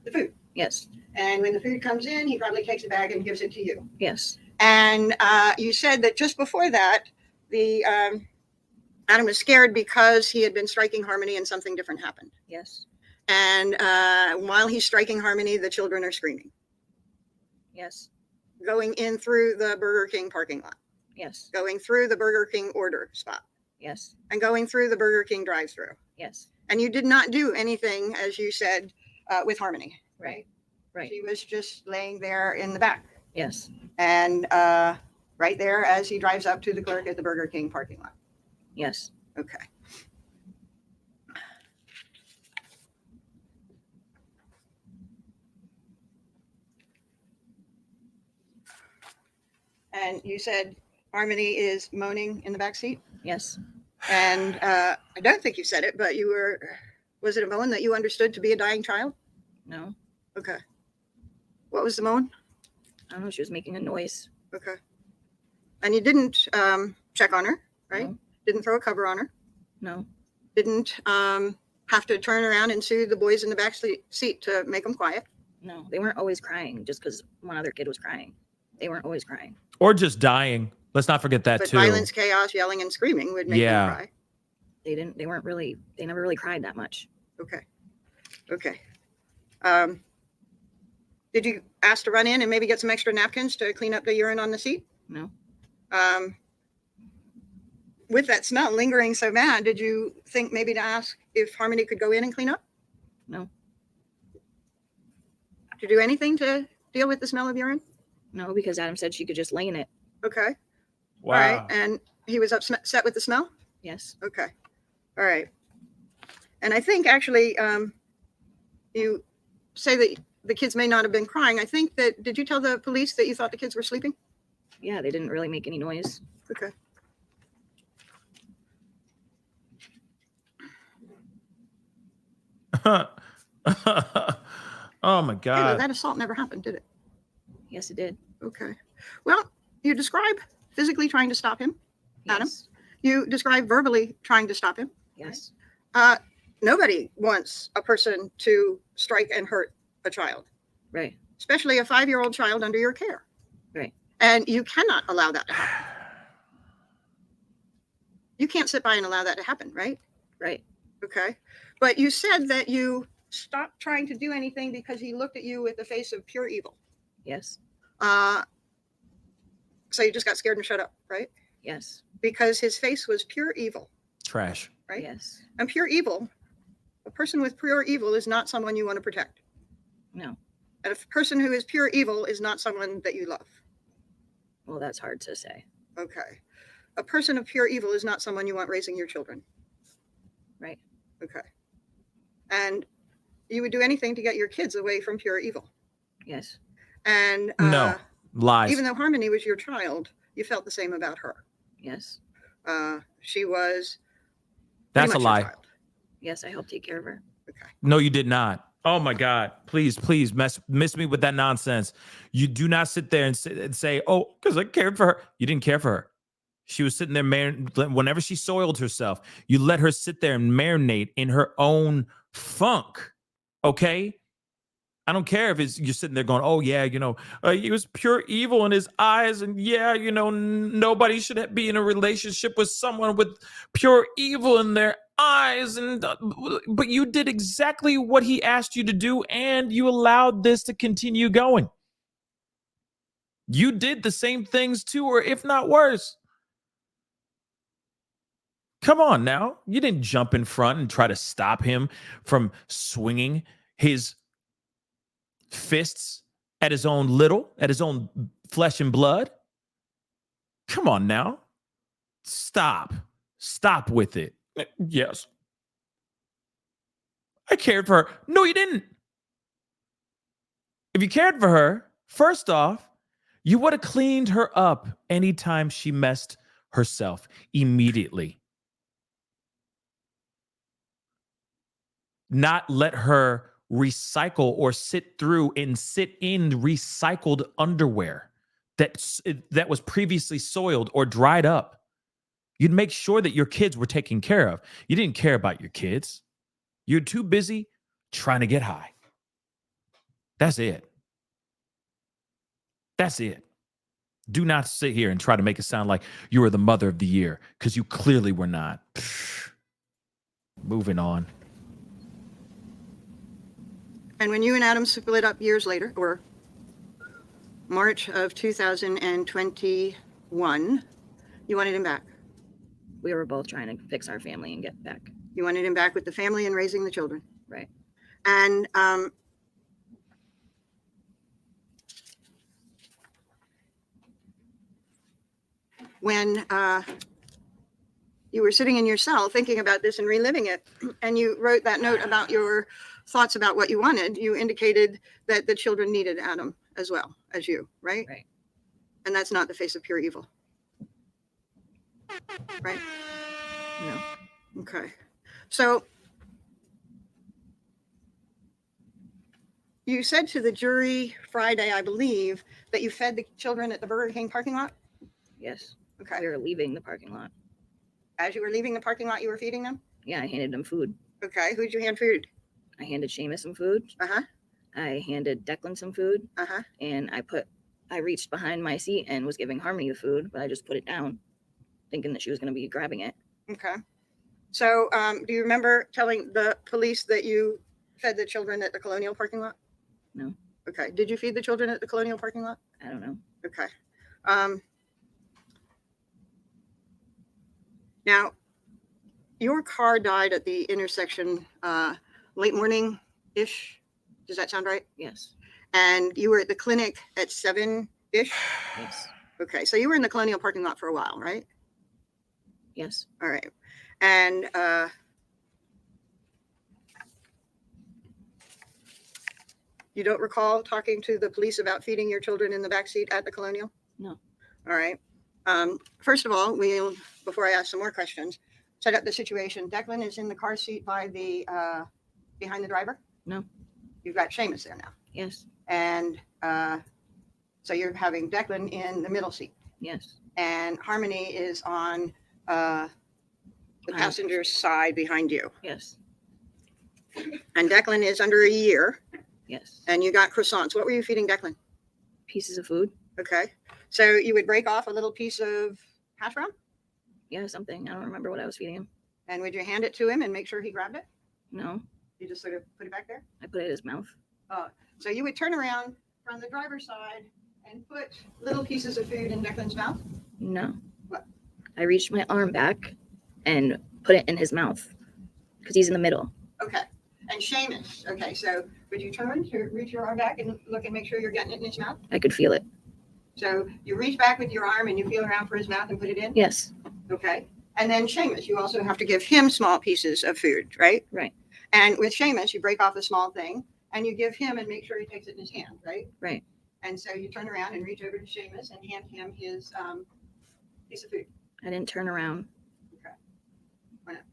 the food. Yes. And when the food comes in, he probably takes the bag and gives it to you. Yes. And you said that just before that, the Adam was scared because he had been striking Harmony and something different happened. Yes. And while he's striking Harmony, the children are screaming, Yes. going in through the Burger King parking lot, Yes. going through the Burger King order spot, Yes. and going through the Burger King drive-through. Yes. And you did not do anything, as you said, with Harmony, right? Right. She was just laying there in the back. Yes. And right there as he drives up to the clerk at the Burger King parking lot. Yes. Okay. And you said Harmony is moaning in the back seat? Yes. And I don't think you said it, but was it a moan that you understood to be a dying child? No. Okay. What was the moan? I don't know. She was making a noise. Okay. And you didn't check on her, right? No. Didn't throw a cover on her? No. Didn't have to turn around and soothe the boys in the back seat to make them quiet? No. They weren't always crying just because one other kid was crying. They weren't always crying. Or just dying. Let's not forget that But too. violence, chaos, yelling, and screaming would make them cry. They never really cried that much. Okay. Okay. Did you ask to run in and maybe get some extra napkins to clean up the urine on the seat? No. With that smell lingering so bad, did you think maybe to ask if Harmony could go in and clean up? No. To do anything to deal with the smell of urine? No, because Adam said she could just lay in it. Okay. Wow. All right. And he was upset with the smell? Yes. Okay. All right. And I think actually you say that the kids may not have been crying. I think that, did you tell the police that you thought the kids were sleeping? Yeah, they didn't really make any noise. Okay. Oh my Kayla, God. that assault never happened, did it? Yes, it did. Okay. Well, you describe physically trying to stop him. Adam? Yes. You describe verbally trying to stop him. Yes. Nobody wants a person to strike and hurt a child, Right. especially a 5-year-old child under your care. Right. And you cannot allow that to happen. You can't sit by and allow that to happen, right? Right. Okay. But you said that you stopped trying to do anything because he looked at you with the face of pure evil. Yes. So you just got scared and shut up, right? Yes. Because his face was pure evil, Trash. right? Yes. And pure evil, a person with pure evil is not someone you want to protect. No. And a person who is pure evil is not someone that you love. Well, that's hard to say. Okay. A person of pure evil is not someone you want raising your children. Right. Okay. And you would do anything to get your kids away from pure evil. Yes. And No. Lies. even though Harmony was your child, you felt the same about her. Yes. She was That's a pretty much lie. your child. Yes, I helped take care of her. Okay. No, you did not. Oh my God. Please miss me with that nonsense. You do not sit there and say, oh, because I cared for her. You didn't care for her. She was sitting there, whenever she soiled herself, you let her sit there and marinate in her own funk. Okay? I don't care if you're sitting there going, oh, yeah, he was pure evil in his eyes. And yeah, nobody should be in a relationship with someone with pure evil in their eyes. But you did exactly what he asked you to do, and you allowed this to continue going. You did the same things too, or if not worse. Come on now. You didn't jump in front and try to stop him from swinging his fists at his own flesh and blood. Come on now. Stop with it. Yes. I cared for her. No, you didn't. If you cared for her, first off, you would have cleaned her up anytime she messed herself immediately. Not let her recycle or sit in recycled underwear that was previously soiled or dried up. You'd make sure that your kids were taken care of. You didn't care about your kids. You're too busy trying to get high. That's it. That's it. Do not sit here and try to make it sound like you were the mother of the year, because you clearly were not. Moving on. And when you and Adam split up years later, or March of 2021, you wanted him back. We were both trying to fix our family and get back. You wanted him back with the family and raising the children. Right. And when you were sitting in your cell thinking about this and reliving it, and you wrote that note about your thoughts about what you wanted, you indicated that the children needed Adam as well as you, right? Right. And that's not the face of pure evil. Right? No. Okay. So you said to the jury Friday, I believe, that you fed the children at the Burger King parking lot? Yes. Okay. We were leaving the parking lot. As you were leaving the parking lot, you were feeding them? Yeah, I handed them food. Okay. Who'd you hand food? I handed Seamus some food. Uh-huh. I handed Declan some food. Uh-huh. And I reached behind my seat and was giving Harmony the food, but I just put it down, thinking that she was going to be grabbing it. Okay. So do you remember telling the police that you fed the children at the Colonial parking lot? No. Okay. Did you feed the children at the Colonial parking lot? I don't know. Okay. Now, your car died at the intersection late morning-ish. Does that sound right? Yes. And you were at the clinic at 7-ish? Yes. Okay. So you were in the Colonial parking lot for a while, right? Yes. All right. And you don't recall talking to the police about feeding your children in the backseat at the Colonial? No. All right. First of all, before I ask some more questions, set up the situation. Declan is in the car seat by the behind the driver? No. You've got Seamus there now. Yes. And so you're having Declan in the middle seat. Yes. And Harmony is on the passenger side behind you. Yes. And Declan is under a year. Yes. And you got croissants. What were you feeding Declan? Pieces of food. Okay. So you would break off a little piece of hash brown? Yeah, something. I don't remember what I was feeding him. And would you hand it to him and make sure he grabbed it? No. You just sort of put it back there? I put it in his mouth. So you would turn around from the driver's side and put little pieces of food in Declan's mouth? No. What? I reached my arm back and put it in his mouth because he's in the middle. Okay. And Seamus. Okay. So would you turn to reach your arm back and look and make sure you're getting it in his mouth? I could feel it. So you reach back with your arm and you feel around for his mouth and put it in? Yes. Okay. And then Seamus, you also have to give him small pieces of food, right? Right. And with Seamus, you break off a small thing and you give him and make sure he takes it in his hand, right? Right. And so you turn around and reach over to Seamus and hand him his piece of food. I didn't turn around. Okay. Why not?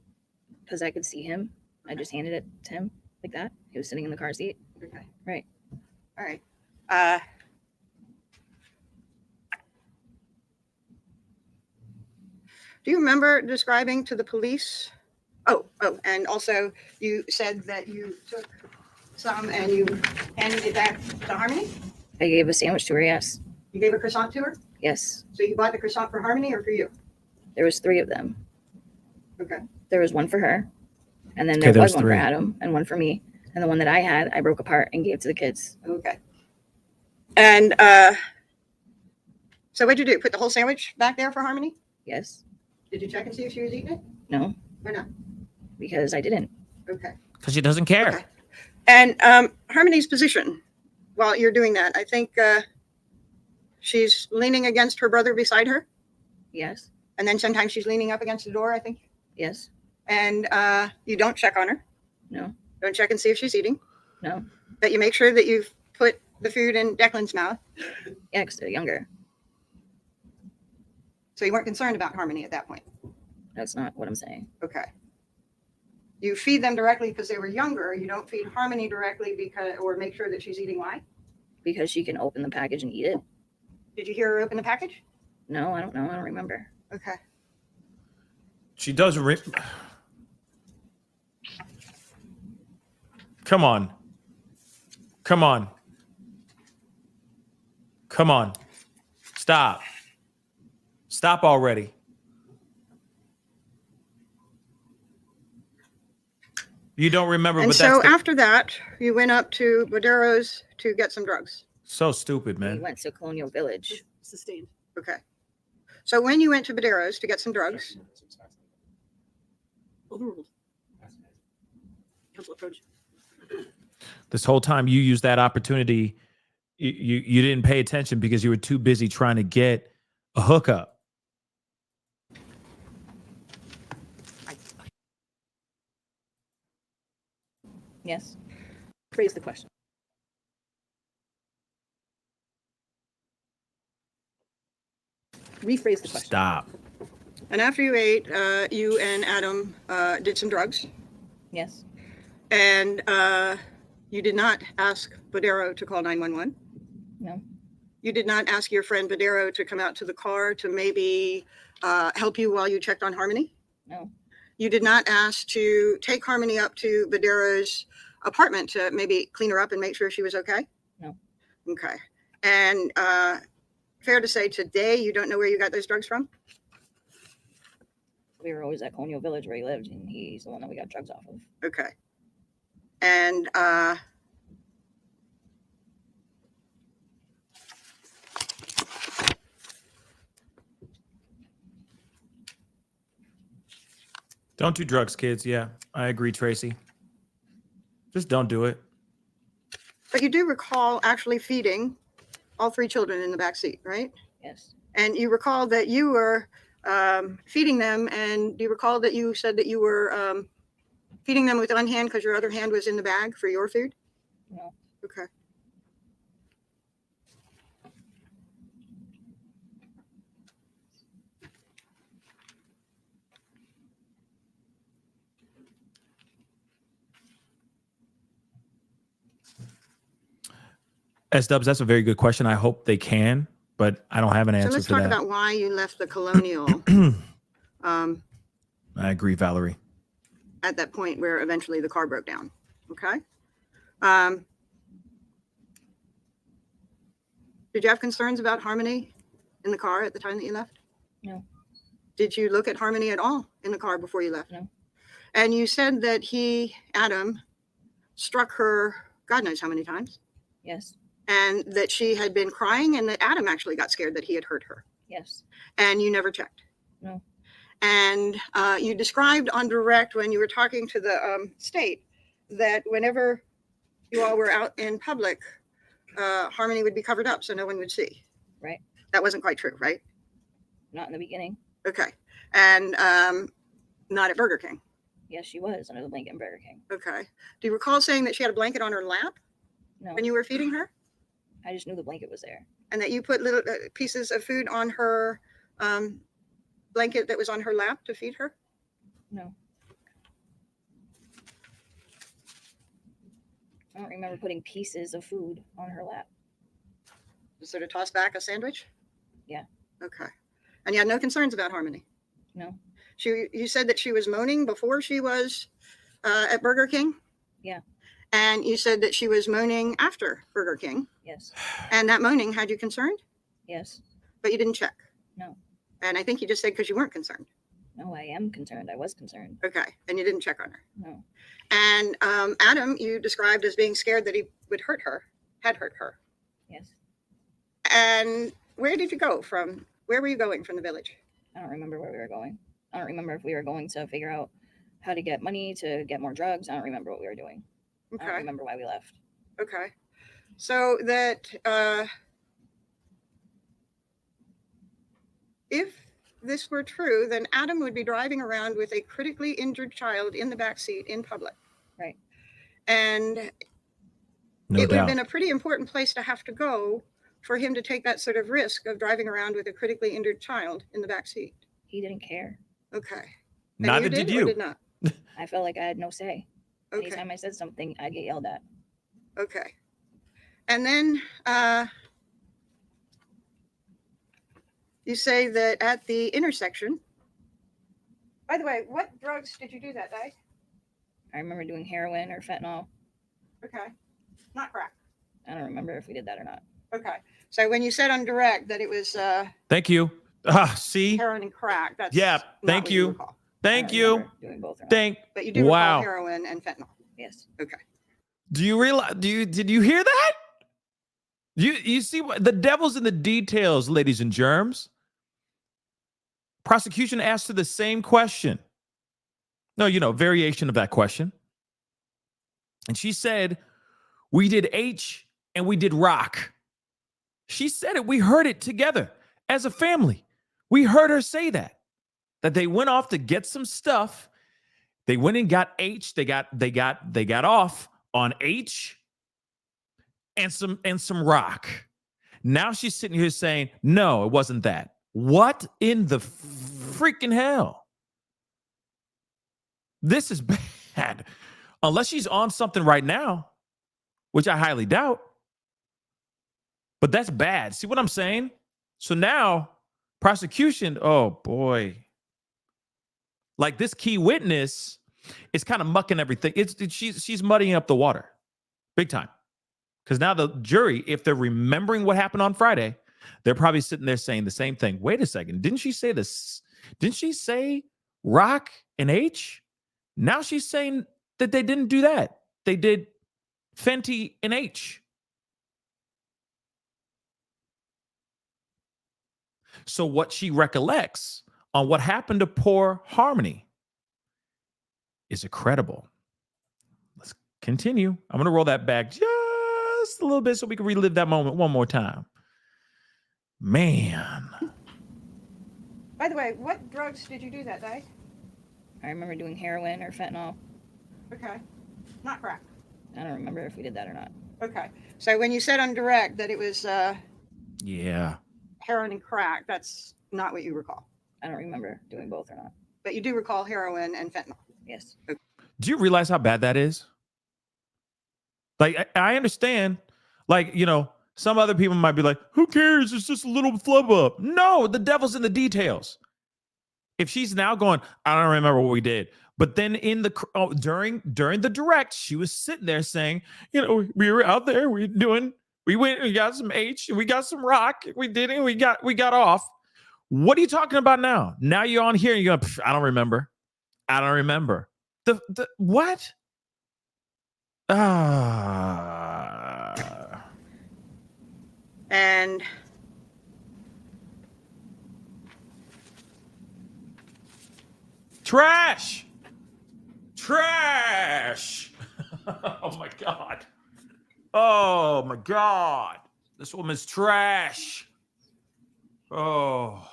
Because I could see him. I just handed it to him like that. He was sitting in the car seat. Okay. Right. All right. Do you remember describing to the police? Oh, and also you said that you took some and you handed it back to Harmony? I gave a sandwich to her. Yes. You gave a croissant to her? Yes. So you bought the croissant for Harmony or for you? There was 3 of them. Okay. There was one for her, and then Okay, there was there's one for 3. Adam and one for me. And the one that I had, I broke apart and gave to the kids. Okay. And so what'd you do? Put the whole sandwich back there for Harmony? Yes. Did you check and see if she was eating it? No, Or not? because I didn't. Okay. Because she doesn't care. Okay. And Harmony's position while you're doing that, I think she's leaning against her brother beside her. Yes. And then sometimes she's leaning up against the door, I think. Yes. And you don't check on her. No. Don't check and see if she's eating. No. But you make sure that you've put the food in Declan's mouth. Yeah, because they're younger. So you weren't concerned about Harmony at that point. That's not what I'm saying. Okay. You feed them directly because they were younger. You don't feed Harmony directly or make sure that she's eating. Why? Because she can open the package and eat it. Did you hear her open the package? No, I don't know. I don't remember. Okay. She does. Come on. Come on. Come on. Stop. Stop already. You don't remember, And but so that's after that, you went up to Bodero's to get some drugs. so stupid, We man. went to Colonial Village. Sustained. Okay. So when you went to Bodero's to get some drugs, Overruled. Council approach. This whole time you used that opportunity. You didn't pay attention because you were too busy trying to get a hookup. Yes. Raise the question. rephrase the question. Stop. And after you ate, you and Adam did some drugs, Yes. and you did not ask Badero to call 911. No. You did not ask your friend Badero to come out to the car to maybe help you while you checked on Harmony. No. You did not ask to take Harmony up to Badero's apartment to maybe clean her up and make sure she was okay. No. Okay. And fair to say today you don't know where you got those drugs from? We were always at Colonial Village where he lived, and he's the one that we got drugs off of. Okay. And Don't do drugs, kids. Yeah, I agree, Tracy. Just don't do it. but you do recall actually feeding all three children in the back seat, right? Yes. And you recall that you were feeding them, and do you recall that you said that you were feeding them with one hand because your other hand was in the bag for your food? No. Okay. S-Dubs, that's a very good question. I hope they can, but I don't have an So answer let's for talk that. about why you left the Colonial I agree, Valerie. at that point where eventually the car broke down. Okay. Did you have concerns about Harmony in the car at the time that you left? No. Did you look at Harmony at all in the car before you left? No. And you said that Adam, struck her God knows how many times, Yes. and that she had been crying, and that Adam actually got scared that he had hurt her, Yes. and you never checked. No. And you described on direct when you were talking to the state that whenever you all were out in public, Harmony would be covered up so no one would see. Right. That wasn't quite true, right? Not in the beginning. Okay. And not at Burger King. Yes, she was under the blanket in Burger King. Okay. Do you recall saying that she had a blanket on her lap No. when you were feeding her? I just knew the blanket was there. And that you put little pieces of food on her blanket that was on her lap to feed her? No. I don't remember putting pieces of food on her lap. Sort of toss back a sandwich? Yeah. Okay. And you had no concerns about Harmony? No. You said that she was moaning before she was at Burger King? Yeah. And you said that she was moaning after Burger King. Yes. And that moaning had you concerned, Yes. but you didn't check. No. And I think you just said because you weren't concerned. No, I am concerned. I was concerned. Okay. And you didn't check on her. No. And Adam, you described as being scared that he would hurt her, had hurt her. Yes. And where did you go from? Where were you going from the village? I don't remember where we were going. I don't remember if we were going to figure out how to get money to get more drugs. I don't remember what we were doing. I don't Okay. remember why we left. Okay. So that if this were true, then Adam would be driving around with a critically injured child in the back seat in public. Right. And No it would have doubt. been a pretty important place to have to go for him to take that sort of risk of driving around with a critically injured child in the back seat. He didn't care. Okay. And Neither did or you. did not? I felt like I had no say. Okay. Anytime I said something, I'd get yelled at. Okay. And then you say that at the intersection. By the way, what drugs did you do that day? I remember doing heroin or fentanyl. Okay. Not crack. I don't remember if we did that or not. Okay. So when you said on direct that it was Thank you. See? heroin and crack, that's Yeah, not thank what you. recall. I Thank don't you. remember doing both or not. Thank. But you do Wow. recall heroin and fentanyl. Yes. Okay. Do you realize? Did you hear that? You see what the devil's in the details, ladies and germs. Prosecution asked her the same question. No, variation of that question. And she said, we did H and we did rock. She said it. We heard it together as a family. We heard her say that they went off to get some stuff. They went and got H. They got off on H and some rock. Now she's sitting here saying, no, it wasn't that. What in the freaking hell? This is bad. Unless she's on something right now, which I highly doubt. But that's bad. See what I'm saying? So now, prosecution, oh boy. Like this key witness is kind of mucking everything. She's muddying up the water. Big time. Because now the jury, if they're remembering what happened on Friday, they're probably sitting there saying the same thing. Wait a second. Didn't she say this? Didn't she say rock and H? Now she's saying that they didn't do that. They did Fenty and H. So what she recollects on what happened to poor Harmony is incredible. Let's continue. I'm going to roll that back just a little bit so we can relive that moment one more time. Man. By the way, what drugs did you do that day? I remember doing heroin or fentanyl. Okay. Not crack. I don't remember if we did that or not. Okay. So when you said on direct that it was Yeah. heroin and crack, that's not what you recall. I don't remember doing both or not. But you do recall heroin and fentanyl. Yes. Do you realize how bad that is? Like, I understand, like, you know, some other people might be like, who cares? It's just a little flub up. No, the devil's in the details. If she's now going, I don't remember what we did. But then in the during the direct, she was sitting there saying, you know, we were out there, we went, we got some H, we got some rock, we did it, we got off. What are you talking about now? Now you're on here and you're going, I don't remember. I don't remember. The what? And Trash. Oh my God. Oh my God. This woman's trash. Oh.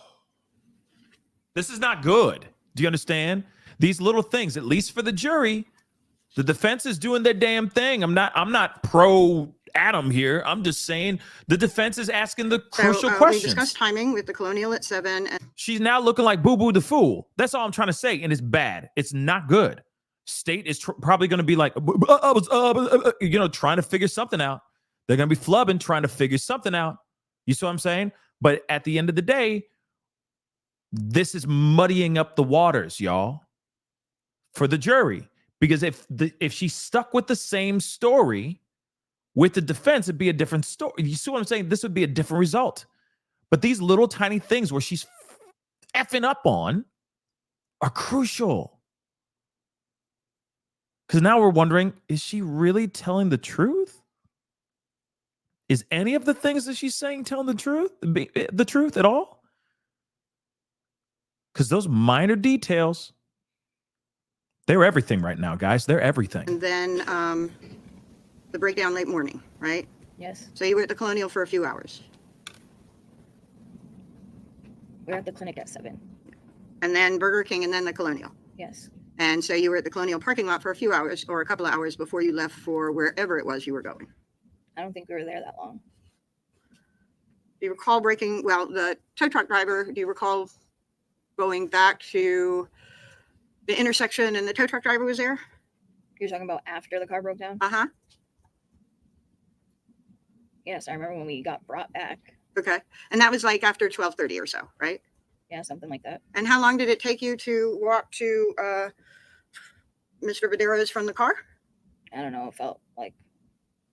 This is not good. Do you understand? These little things, at least for the jury, the defense is doing their damn thing. I'm not pro Adam here. I'm just saying the defense is asking the crucial we questions. discussed timing with the Colonial at 7. And She's now looking like Boo Boo the Fool. That's all I'm trying to say. And it's bad. It's not good. State is probably going to be like, you know, trying to figure something out. They're going to be flubbing, trying to figure something out. You see what I'm saying? But at the end of the day, this is muddying up the waters, y'all, for the jury. Because if she stuck with the same story with the defense, it'd be a different story. You see what I'm saying? This would be a different result. But these little tiny things where she's effing up on are crucial. Because now we're wondering, is she really telling the truth? Is any of the things that she's saying telling the truth at all? Because those minor details, they're everything right now, guys. They're everything. then the breakdown late morning, right? Yes. So you were at the Colonial for a few hours. We were at the clinic at 7. And then Burger King and then the Colonial. Yes. And so you were at the Colonial parking lot for a few hours or a couple of hours before you left for wherever it was you were going. I don't think we were there that long. Do you recall the tow truck driver, do you recall going back to the intersection and the tow truck driver was there? You're talking about after the car broke down? Uh-huh. Yes, I remember when we got brought back. Okay. And that was like after 12:30 or so, right? Yeah, something like that. And how long did it take you to walk to Mr. Vadero's from the car? I don't know. It felt like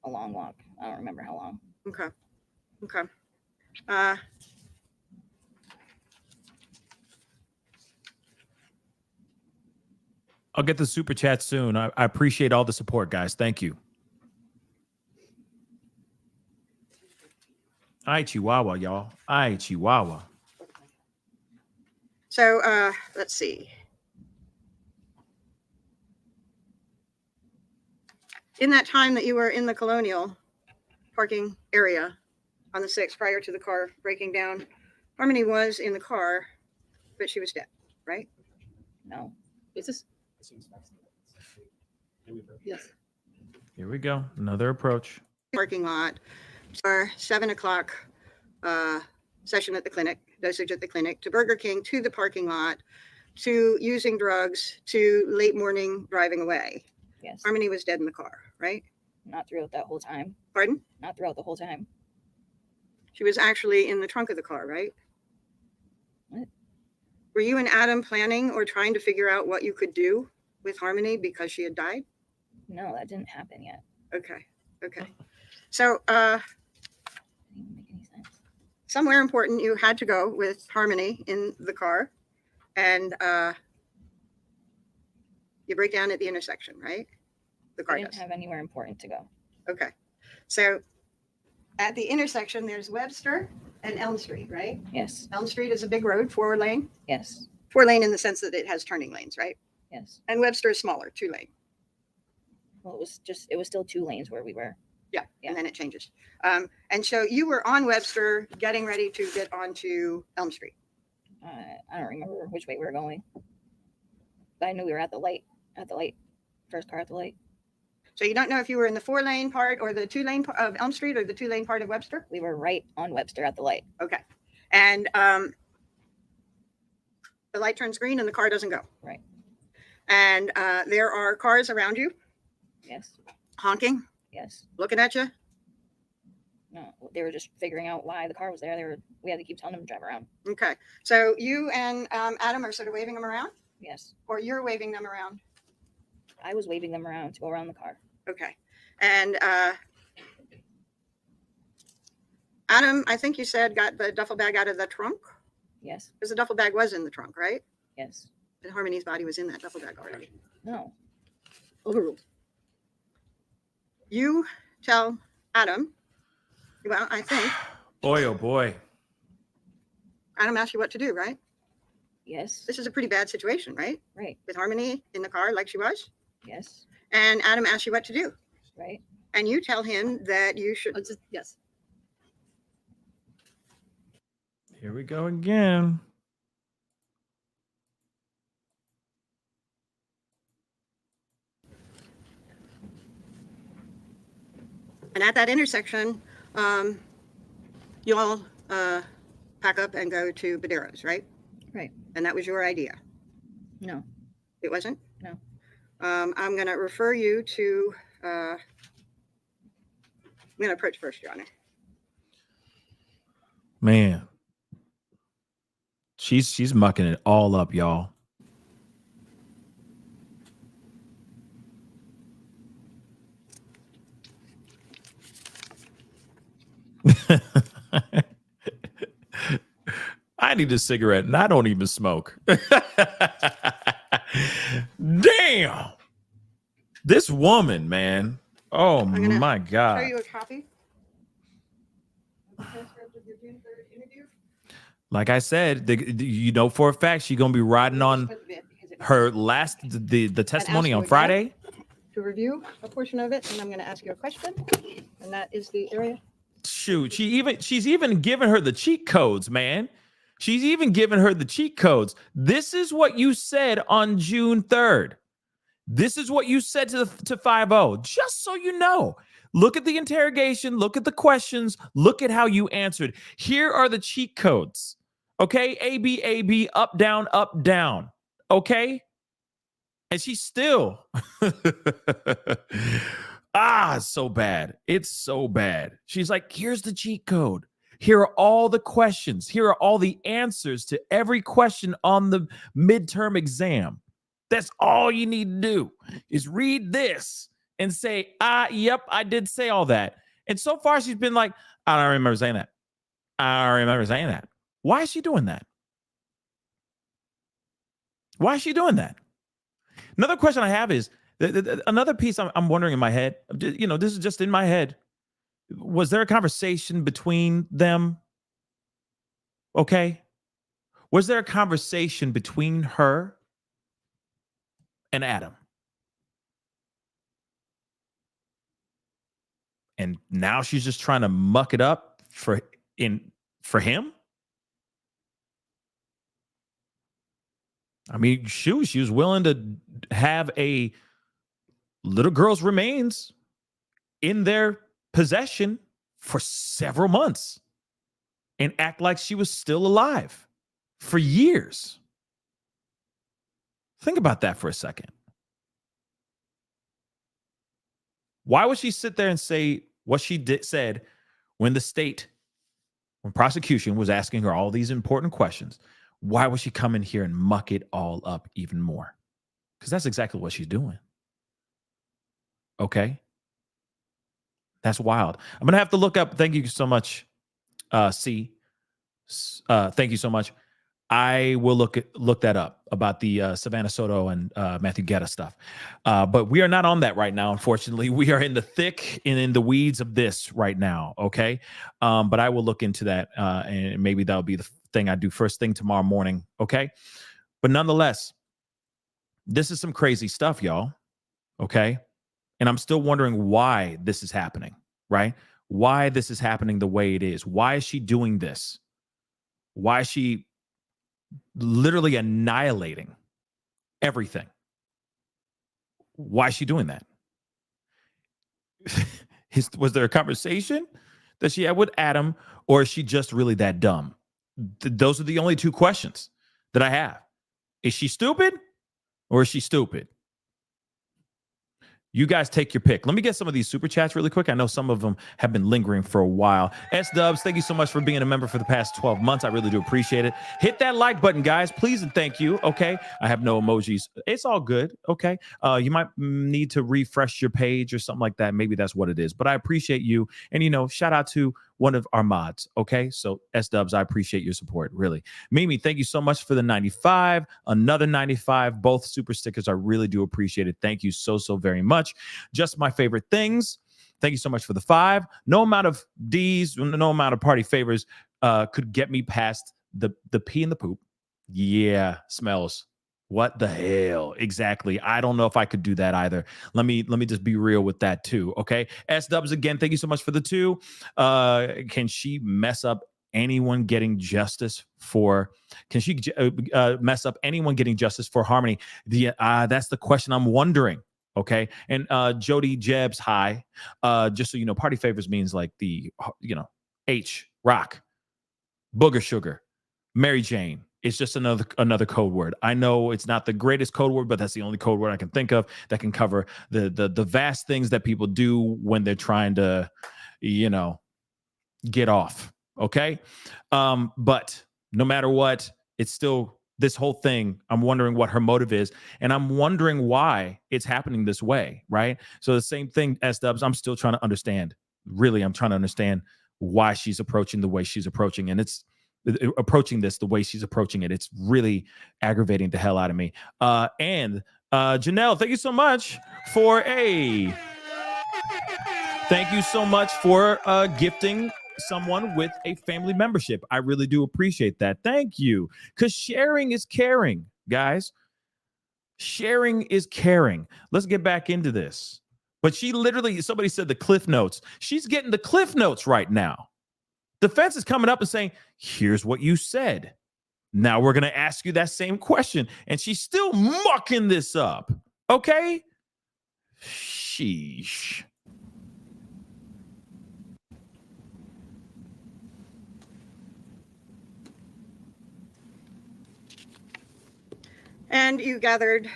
a long walk. I don't remember how long. Okay. Okay. I'll get the super chat soon. I appreciate all the support, guys. Thank you. Ay, Chihuahua, y'all. Ay, Chihuahua. So let's see. In that time that you were in the Colonial parking area on the 6th prior to the car breaking down, Harmony was in the car, but she was dead, right? No. Is this? Yes. Here we go. Another approach. Parking lot for 7 o'clock session at the clinic. dosage at the clinic, to Burger King, to the parking lot, to using drugs, to late morning driving away. Yes. Harmony was dead in the car, right? Not throughout that whole time. Pardon? Not throughout the whole time. She was actually in the trunk of the car, right? What? Were you and Adam planning or trying to figure out what you could do with Harmony because she had died? No, that didn't happen yet. Okay. Okay. So, Didn't even make any sense. somewhere important, you had to go with Harmony in the car, and you break down at the intersection, right? The I car didn't does. have anywhere important to go. Okay. So at the intersection, there's Webster and Elm Street, right? Yes. Elm Street is a big road, 4-lane. Yes. 4-lane in the sense that it has turning lanes, right? Yes. And Webster is smaller, 2-lane. Well, it was still 2 lanes where we were. Yeah, Yeah. and then it changes. And so you were on Webster getting ready to get onto Elm Street. I don't remember which way we were going. But I knew we were at the light. First car at the light. So you don't know if you were in the 4-lane part or the 2-lane of Elm Street or the 2-lane part of Webster? We were right on Webster at the light. Okay. And the light turns green and the car doesn't go. Right. And there are cars around you Yes. honking, Yes. looking at you. No, they were just figuring out why the car was there. We had to keep telling them to drive around. Okay. So you and Adam are sort of waving them around, Yes. or you're waving them around. I was waving them around to go around the car. Okay. And Adam, I think you said got the duffel bag out of the trunk, Yes. because the duffel bag was in the trunk, right? Yes. And Harmony's body was in that duffel bag already. No. Overruled. You tell Adam, well, I think Boy, oh boy. Adam asked you what to do, right? Yes. This is a pretty bad situation, right? Right. With Harmony in the car like she was. Yes. And Adam asked you what to do. Right. And you tell him that you should. Yes. Here we go again. And at that intersection, you all pack up and go to Badero's, right? Right. And that was your idea. No. It wasn't? No. I'm going to refer you to, I'm going to approach first, Your Honor. Man. She's mucking it all up, y'all. I need a cigarette and I don't even smoke. Damn. This woman, man. Oh gonna my Show God. you a copy of the transcript of your June 3rd interview. Like I said, you know for a fact she's gonna be riding on Just a bit, because it- her last the testimony you on again. Friday. To review a portion of it, and I'm going to ask you a question, and that is the area. Shoot, she's even given her the cheat codes, man. She's even given her the cheat codes. This is what you said on June 3rd. This is what you said to 5-0. Just so you know. Look at the interrogation, look at the questions, look at how you answered. Here are the cheat codes. Okay? A, B, A, B, up, down, up, down. Okay? And she's still it's so bad. It's so bad. She's like, here's the cheat code. Here are all the questions. Here are all the answers to every question on the midterm exam. That's all you need to do is read this and say, yep, I did say all that. And so far she's been like, I don't remember saying that. I don't remember saying that. Why is she doing that? Why is she doing that? Another question I have is, another piece I'm wondering in my head, you know, this is just in my head. Was there a conversation between them? Okay. Was there a conversation between her and Adam? And now she's just trying to muck it up for him? I mean, shoot, she was willing to have a little girl's remains in their possession for several months. and act like she was still alive for years. Think about that for a second. Why would she sit there and say what she said when when prosecution was asking her all these important questions? Why would she come in here and muck it all up even more? Because that's exactly what she's doing. Okay? That's wild. I'm going to have to look up. Thank you so much, C. Thank you so much. I will look that up about the Savannah Soto and Matthew Guetta stuff. But we are not on that right now, unfortunately. We are in the thick and in the weeds of this right now, okay? But I will look into that, and maybe that'll be the thing I do first thing tomorrow morning, okay? But nonetheless, this is some crazy stuff, y'all, okay? And I'm still wondering why this is happening, right? Why this is happening the way it is. Why is she doing this? Why is she literally annihilating everything? Why is she doing that? Was there a conversation that she had with Adam, or is she just really that dumb? Those are the only two questions that I have. Is she stupid, or is she stupid? You guys take your pick. Let me get some of these super chats really quick. I know some of them have been lingering for a while. S-Dubs, thank you so much for being a member for the past 12 months. I really do appreciate it. Hit that like button, guys, please, and thank you. Okay, I have no emojis. It's all good. Okay, you might need to refresh your page or something like that. Maybe that's what it is. But I appreciate you. And, shout out to one of our mods. Okay, so S-Dubs, I appreciate your support, really. Mimi, thank you so much for the 95. Another 95. Both super stickers. I really do appreciate it. Thank you so very much. Just my favorite things. Thank you so much for the 5. No amount of D's, no amount of party favors could get me past the pee and the poop. Yeah, smells. What the hell? Exactly. I don't know if I could do that either. Let me just be real with that too. Okay. S-Dubs again. Thank you so much for the 2. Can she mess up anyone getting justice for? Can she mess up anyone getting justice for Harmony? That's the question I'm wondering. Okay. And Jody Jebs, hi. Just so you know, party favors means like the H, rock, booger sugar, Mary Jane. It's just another code word. I know it's not the greatest code word, but that's the only code word I can think of that can cover the vast things that people do when they're trying to, get off. Okay. But no matter what, it's still this whole thing. I'm wondering what her motive is, and I'm wondering why it's happening this way. Right. So the same thing, S-Dubs, I'm still trying to understand. Really, I'm trying to understand why she's approaching the way she's approaching. And it's approaching this the way she's approaching it. It's really aggravating the hell out of me. And Janelle, thank you so much for gifting someone with a family membership. I really do appreciate that. Thank you. Because sharing is caring, guys. Sharing is caring. Let's get back into this. But she literally, somebody said the Cliff Notes. She's getting the Cliff Notes right now. Defense is coming up and saying, here's what you said. Now we're going to ask you that same question. And she's still mucking this up. Okay? Sheesh. And you gathered,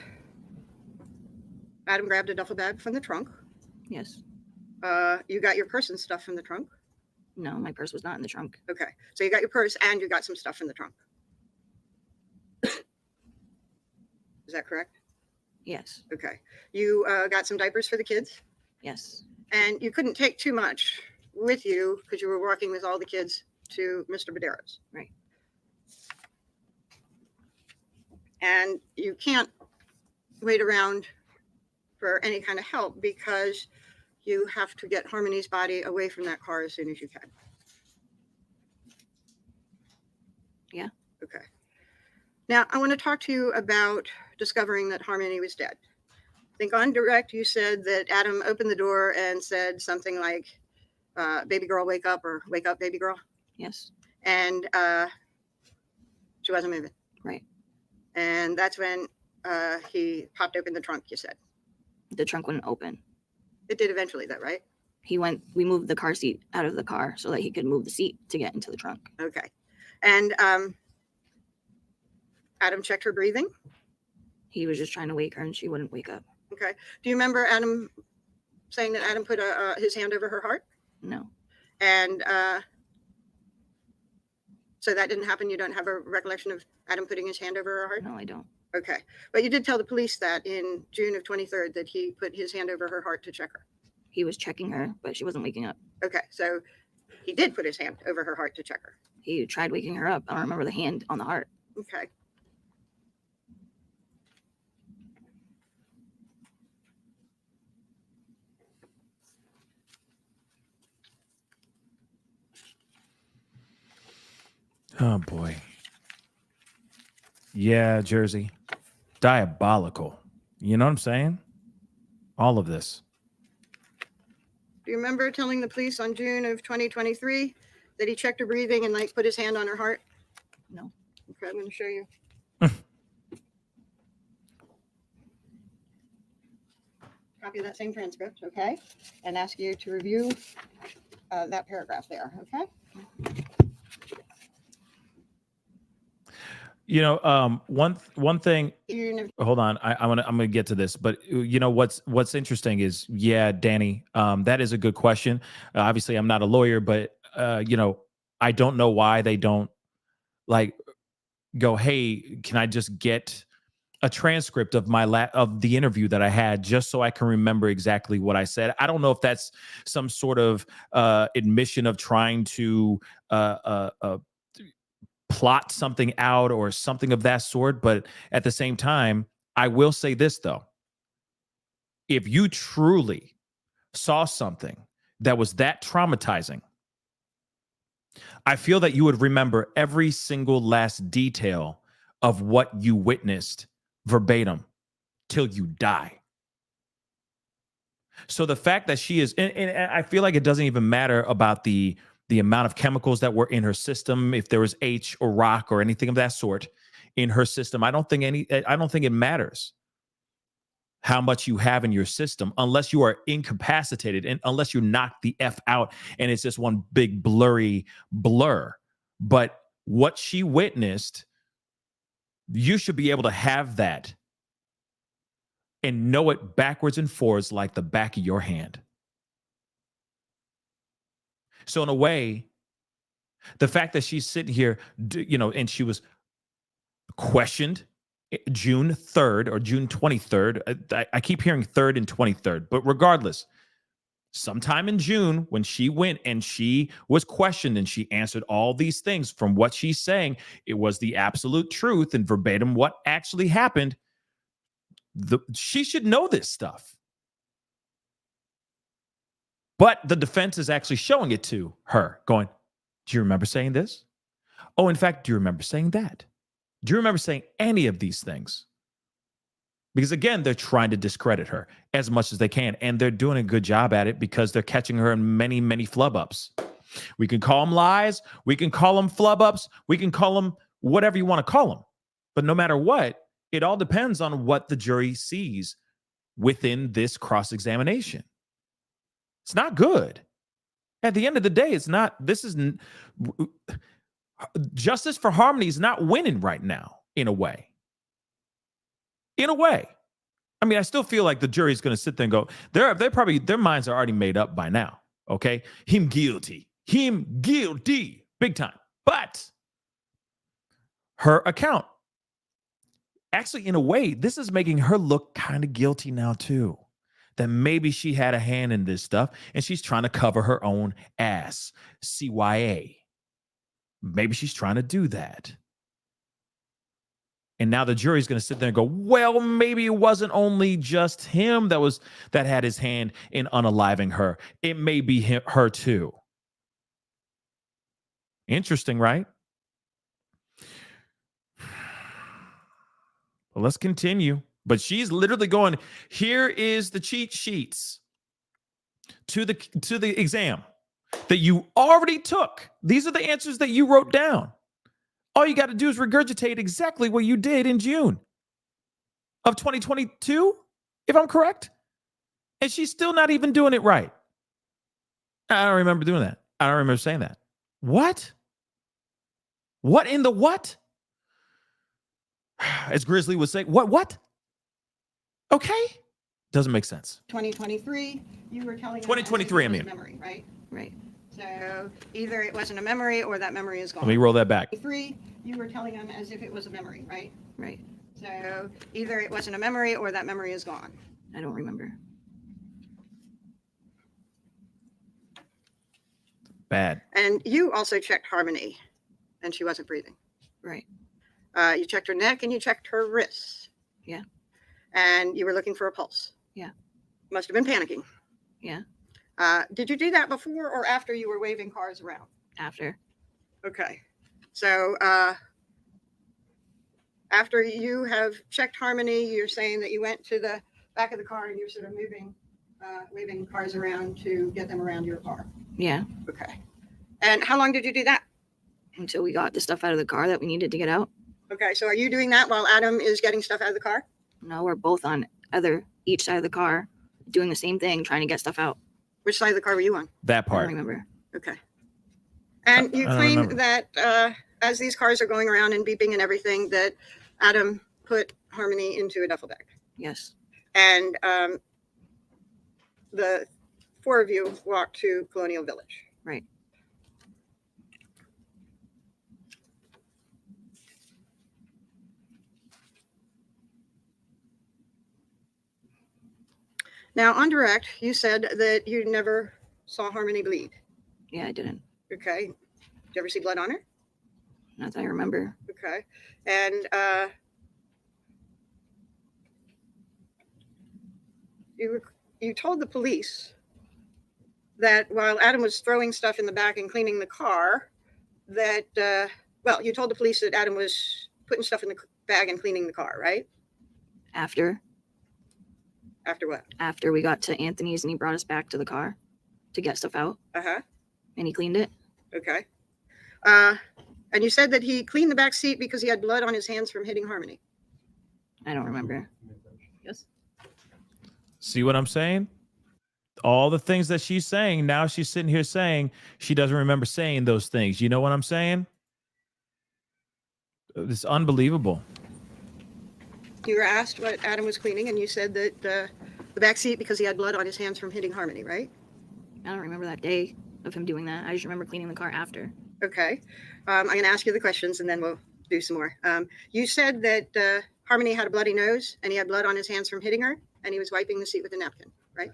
Adam grabbed a duffel bag from the trunk. Yes. You got your purse and stuff from the trunk. No, my purse was not in the trunk. Okay. So you got your purse and you got some stuff in the trunk. Is that correct? Yes. Okay. You got some diapers for the kids? Yes. And you couldn't take too much with you because you were walking with all the kids to Mr. Badero's. Right. And you can't wait around for any kind of help because you have to get Harmony's body away from that car as soon as you can. Yeah. Okay. Now, I want to talk to you about discovering that Harmony was dead. I think on direct, you said that Adam opened the door and said something like, baby girl, wake up, or wake up, baby girl. Yes. And she wasn't moving. Right. And that's when he popped open the trunk, you said. The trunk wouldn't open. It did eventually, though, right? We moved the car seat out of the car so that he could move the seat to get into the trunk. Okay. And Adam checked her breathing. He was just trying to wake her and she wouldn't wake up. Okay. Do you remember Adam saying that Adam put his hand over her heart? No. And so that didn't happen? You don't have a recollection of Adam putting his hand over her heart? No, I don't. Okay. But you did tell the police that in June of 23rd that he put his hand over her heart to check her. He was checking her, but she wasn't waking up. Okay. So he did put his hand over her heart to check her. He tried waking her up. I don't remember the hand on the heart. Okay. Oh boy. Yeah, Jersey. Diabolical. You know what I'm saying? All of this. Do you remember telling the police on June of 2023 that he checked her breathing and like put his hand on her heart? No. Okay, I'm going to show you. Copy of that same transcript, okay? And ask you to review that paragraph there, okay? You know, one thing. You Hold on, I'm gonna get to this, but you know what's interesting is, yeah, Danny, that is a good question. Obviously, I'm not a lawyer, but you know, I don't know why they don't like go, hey, can I just get a transcript of of the interview that I had just so I can remember exactly what I said. I don't know if that's some sort of admission of trying to plot something out or something of that sort. But at the same time, I will say this, though. If you truly saw something that was that traumatizing, I feel that you would remember every single last detail of what you witnessed verbatim till you die. So the fact that she is, and I feel like it doesn't even matter about the amount of chemicals that were in her system, if there was H or rock or anything of that sort in her system. I don't think it matters how much you have in your system unless you are incapacitated and unless you knock the F out and it's just one big blurry blur. But what she witnessed, you should be able to have that and know it backwards and forwards like the back of your hand. So in a way, the fact that she's sitting here, you know, and she was questioned June 3rd or June 23rd. I keep hearing 3rd and 23rd, but regardless, sometime in June when she went and she was questioned and she answered all these things from what she's saying, it was the absolute truth and verbatim what actually happened. She should know this stuff. But the defense is actually showing it to her, going, do you remember saying this? Oh, in fact, do you remember saying that? Do you remember saying any of these things? Because again, they're trying to discredit her as much as they can. And they're doing a good job at it because they're catching her in many, many flub-ups. We can call them lies. We can call them flub-ups. We can call them whatever you want to call them. But no matter what, it all depends on what the jury sees within this cross-examination. It's not good. At the end of the day, it's not, justice for harmony is not winning right now, in a way. In a way. I mean, I still feel like the jury's going to sit there and go, their minds are already made up by now. Okay. Him guilty, big time. But her account, actually, in a way, this is making her look kind of guilty now too. That maybe she had a hand in this stuff and she's trying to cover her own ass. CYA. Maybe she's trying to do that. And now the jury's going to sit there and go, well, maybe it wasn't only just him that had his hand in unaliving her. It may be her too. Interesting, right? Well, let's continue. But she's literally going, here is the cheat sheets to the exam that you already took. These are the answers that you wrote down. All you got to do is regurgitate exactly what you did in June of 2022, if I'm correct. And she's still not even doing it right. I don't remember doing that. I don't remember saying that. What? What in the what? As Grizzly would say, what? Okay. Doesn't make sense. 2023, you were telling them 2023, as if it I was mean. a memory, right? Right. So either it wasn't a memory or that memory is gone. Let me roll that back. 23, you were telling them as if it was a memory, right? Right. So either it wasn't a memory or that memory is gone. I don't remember. Bad. And you also checked Harmony, and she wasn't breathing. Right. You checked her neck and you checked her wrists. Yeah. And you were looking for a pulse. Yeah. Must have been panicking. Yeah. Did you do that before or after you were waving cars around? After. Okay. So after you have checked Harmony, you're saying that you went to the back of the car and you're sort of moving, waving cars around to get them around your car. Yeah. Okay. And how long did you do that? Until we got the stuff out of the car that we needed to get out. Okay. So are you doing that while Adam is getting stuff out of the car? No, we're both on each side of the car doing the same thing, trying to get stuff out. Which side of the car were you on? That I don't part. remember. Okay. And you I don't claim remember. that as these cars are going around and beeping and everything, that Adam put Harmony into a duffel bag. Yes. And the four of you walked to Colonial Village. Right. Now, on direct, you said that you never saw Harmony bleed. Yeah, I didn't. Okay. Did you ever see blood on her? Not that I remember. Okay. And you told the police that while Adam was throwing stuff in the back and cleaning the car, that you told the police that Adam was putting stuff in the bag and cleaning the car, right? After What? after we got to Anthony's and he brought us back to the car to get stuff out Uh-huh. and he cleaned it. Okay. And you said that he cleaned the back seat because he had blood on his hands from hitting Harmony. I don't remember. Yes. See what I'm saying? All the things that she's saying, now she's sitting here saying she doesn't remember saying those things. You know what I'm saying? It's unbelievable. You were asked what Adam was cleaning, and you said that the back seat because he had blood on his hands from hitting Harmony, right? I don't remember that day of him doing that. I just remember cleaning the car after. Okay. I'm going to ask you the questions, and then we'll do some more. You said that Harmony had a bloody nose, and he had blood on his hands from hitting her, and he was wiping the seat with a napkin, right?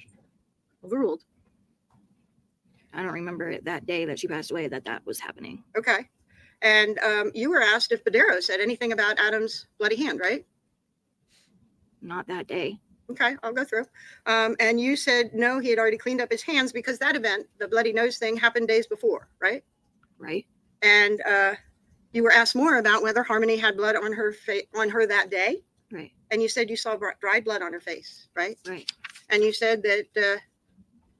Overruled. I don't remember it that day that she passed away that was happening. Okay. And you were asked if Badero said anything about Adam's bloody hand, right? Not that day. Okay, I'll go through. And you said no, he had already cleaned up his hands because that event, the bloody nose thing, happened days before, right? Right. And you were asked more about whether Harmony had blood on her on her that day, Right. and you said you saw dried blood on her face, right? Right. And you said that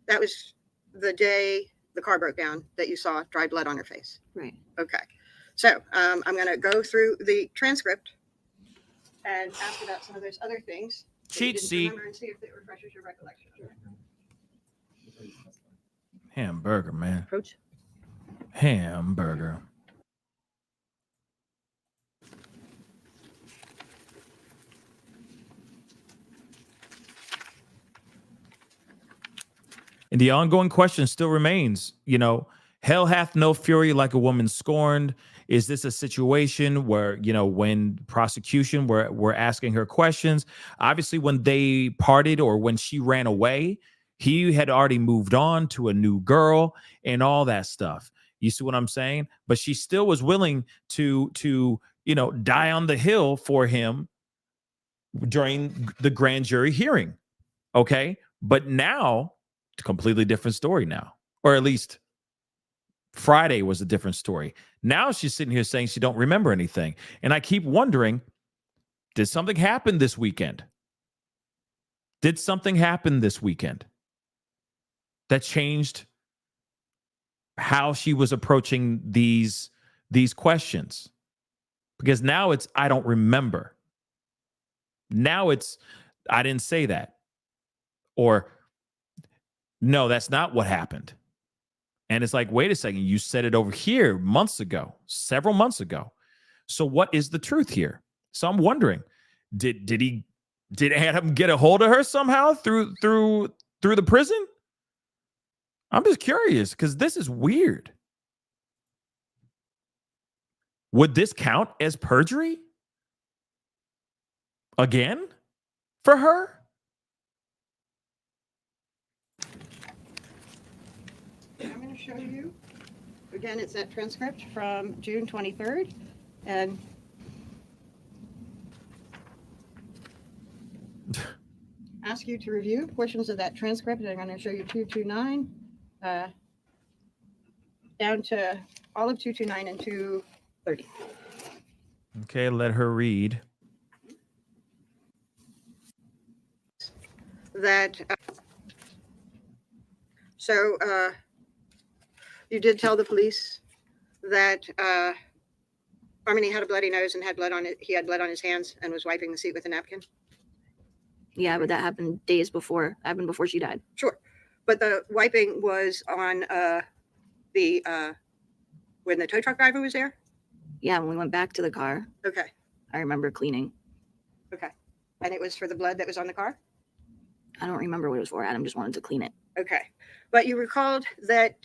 that was the day the car broke down that you saw dried blood on her face. Right. Okay, so I'm going to go through the transcript and ask about some of those other things. that you Cheat didn't sheet. remember and see if it refreshes your recollection. Hamburger, man. Approach. Hamburger. And the ongoing question still remains, hell hath no fury like a woman scorned. Is this a situation where, when prosecution were asking her questions, obviously when they parted or when she ran away, he had already moved on to a new girl and all that stuff. You see what I'm saying? But she still was willing to die on the hill for him during the grand jury hearing. Okay. But now it's a completely different story now, or at least Friday was a different story. Now she's sitting here saying she don't remember anything. And I keep wondering, did something happen this weekend? Did something happen this weekend that changed how she was approaching these questions? Because now it's, I don't remember. Now it's, I didn't say that. Or, no, that's not what happened. And it's like, wait a second, you said it over here months ago, several months ago. So what is the truth here? So I'm wondering, did Adam get a hold of her somehow through the prison? I'm just curious because this is weird. Would this count as perjury? Again? For her? I'm going to show you. Again, it's that transcript from June 23rd. And ask you to review portions of that transcript. And I'm going to show you 229 down to all of 229 and 230. Okay, let her read. That you did tell the police that Harmony had a bloody nose and had blood on it. He had blood on his hands and was wiping the seat with a napkin. Yeah, but that happened days before. Happened before she died. Sure, but the wiping was on when the tow truck driver was there. Yeah, when we went back to the car, Okay, I remember cleaning. okay, and it was for the blood that was on the car. I don't remember what it was for. Adam just wanted to clean it. Okay, but you recalled that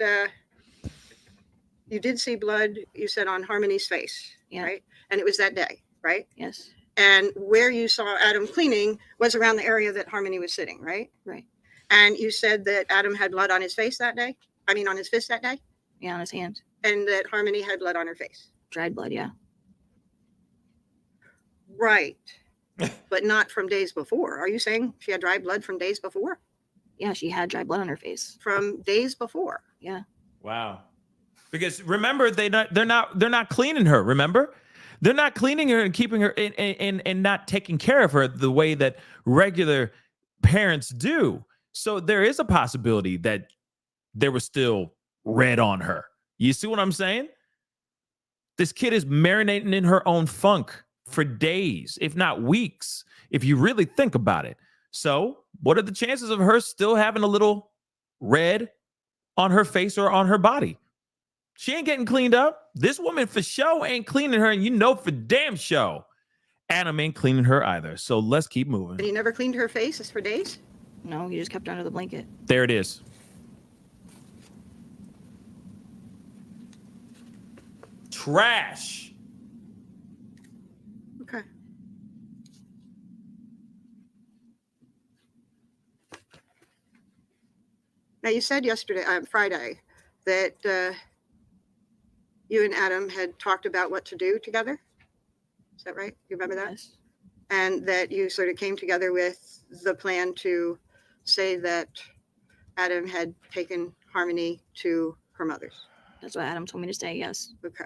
you did see blood. You said on Harmony's face, Yeah. right? And it was that day, right? Yes. And where you saw Adam cleaning was around the area that Harmony was sitting, right? Right. And you said that Adam had blood on his face that day. I mean, on his fist that day, Yeah, on his hand. and that Harmony had blood on her face. Dried blood, yeah. Right. But not from days before. Are you saying she had dry blood from days before? Yeah, she had dry blood on her face. From days before. Yeah. Wow. Because remember, they're not cleaning her. Remember, they're not cleaning her and keeping her and not taking care of her the way that regular parents do. So there is a possibility that there was still red on her. You see what I'm saying? This kid is marinating in her own funk for days, if not weeks, if you really think about it. So what are the chances of her still having a little red on her face or on her body? She ain't getting cleaned up. This woman for sure ain't cleaning her, and you know for damn sure Adam ain't cleaning her either. So let's keep moving. And he never cleaned her face for days? No, he just kept her under the blanket. There it is. Trash. Okay. Now you said Friday, that you and Adam had talked about what to do together. Is that right? You remember that? Yes. And that you sort of came together with the plan to say that Adam had taken Harmony to her mother's. That's what Adam told me to say, yes. Okay.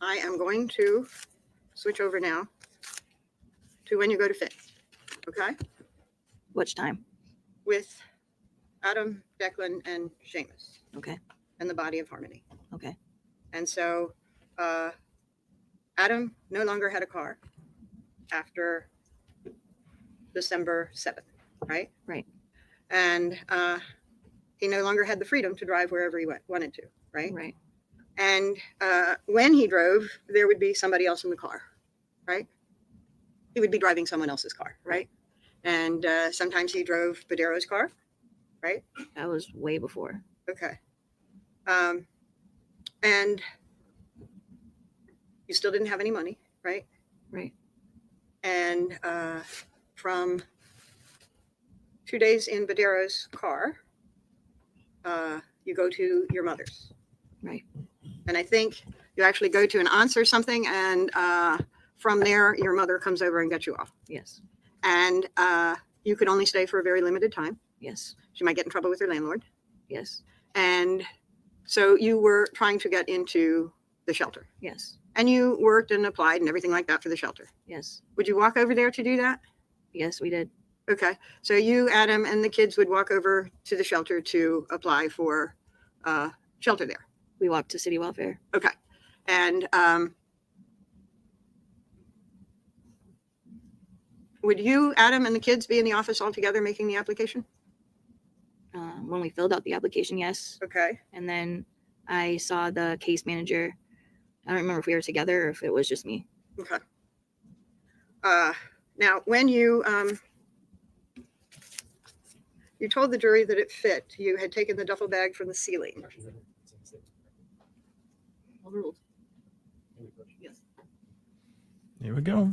I am going to switch over now to when you go to Fifth, okay? Which time? With Adam, Declan, and Seamus, Okay. and the body of Harmony. Okay. And so Adam no longer had a car after December 7th, right? Right. And he no longer had the freedom to drive wherever he wanted to, right? Right. And when he drove, there would be somebody else in the car, right? He would be driving someone else's car, right? And sometimes he drove Badero's car, right? That was way before. Okay. And you still didn't have any money, right? Right. And from 2 days in Badero's car, you go to your mother's. Right. And I think you actually go to an aunt's or something, and from there, your mother comes over and gets you off. Yes. And you could only stay for a very limited time. Yes. She might get in trouble with her landlord. Yes. And so you were trying to get into the shelter. Yes. And you worked and applied and everything like that for the shelter. Yes. Would you walk over there to do that? Yes, we did. Okay. So you, Adam, and the kids would walk over to the shelter to apply for shelter there. We walked to city welfare. Okay. And would you, Adam, and the kids be in the office all together making the application? When we filled out the application, yes. Okay. And then I saw the case manager. I don't remember if we were together or if it was just me. Okay. Now, when you told the jury that it fit, you had taken the duffel bag from the ceiling. Overruled. Yes. Here we go.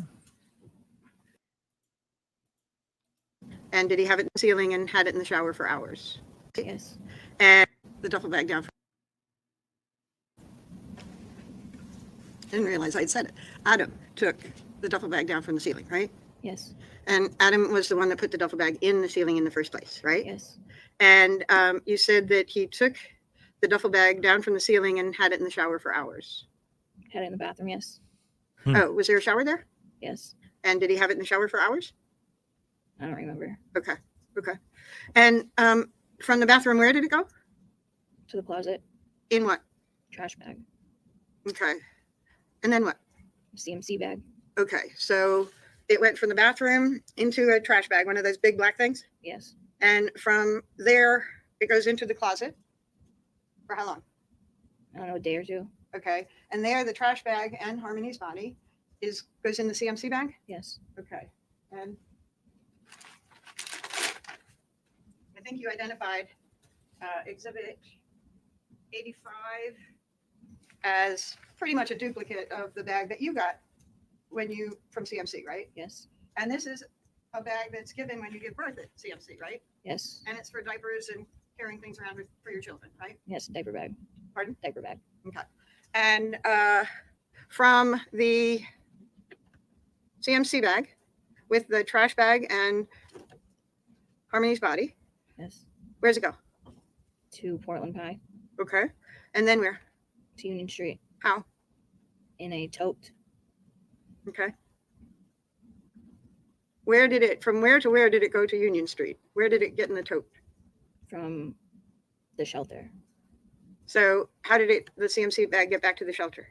And did he have it in the ceiling and had it in the shower for hours? Yes. And the duffel bag down. Didn't realize I'd said it. Adam took the duffel bag down from the ceiling, right? Yes. And Adam was the one that put the duffel bag in the ceiling in the first place, right? Yes. And you said that he took the duffel bag down from the ceiling and had it in the shower for hours. Had it in the bathroom. Yes. Oh, was there a shower there? Yes. And did he have it in the shower for hours? I don't remember. Okay. Okay. And from the bathroom, where did it go? To the closet. In what? Trash bag. Okay. And then what? CMC bag. Okay. So it went from the bathroom into a trash bag, one of those big black things. Yes. And from there, it goes into the closet. For how long? I don't know, a day or two. Okay. And there, the trash bag and Harmony's body goes in the CMC bag. Yes. Okay. And I think you identified Exhibit 85 as pretty much a duplicate of the bag that you got from CMC, right? Yes. And this is a bag that's given when you give birth at CMC, right? Yes. And it's for diapers and carrying things around for your children, right? Yes. Diaper bag. Pardon? Diaper bag. Okay. And from the CMC bag with the trash bag and Harmony's body, Yes. where's it go? To Portland Pie. Okay. And then where? To Union Street. How? In a tote. Okay. From where to where did it go to Union Street? Where did it get in the tote? From the shelter. So how did the CMC bag get back to the shelter?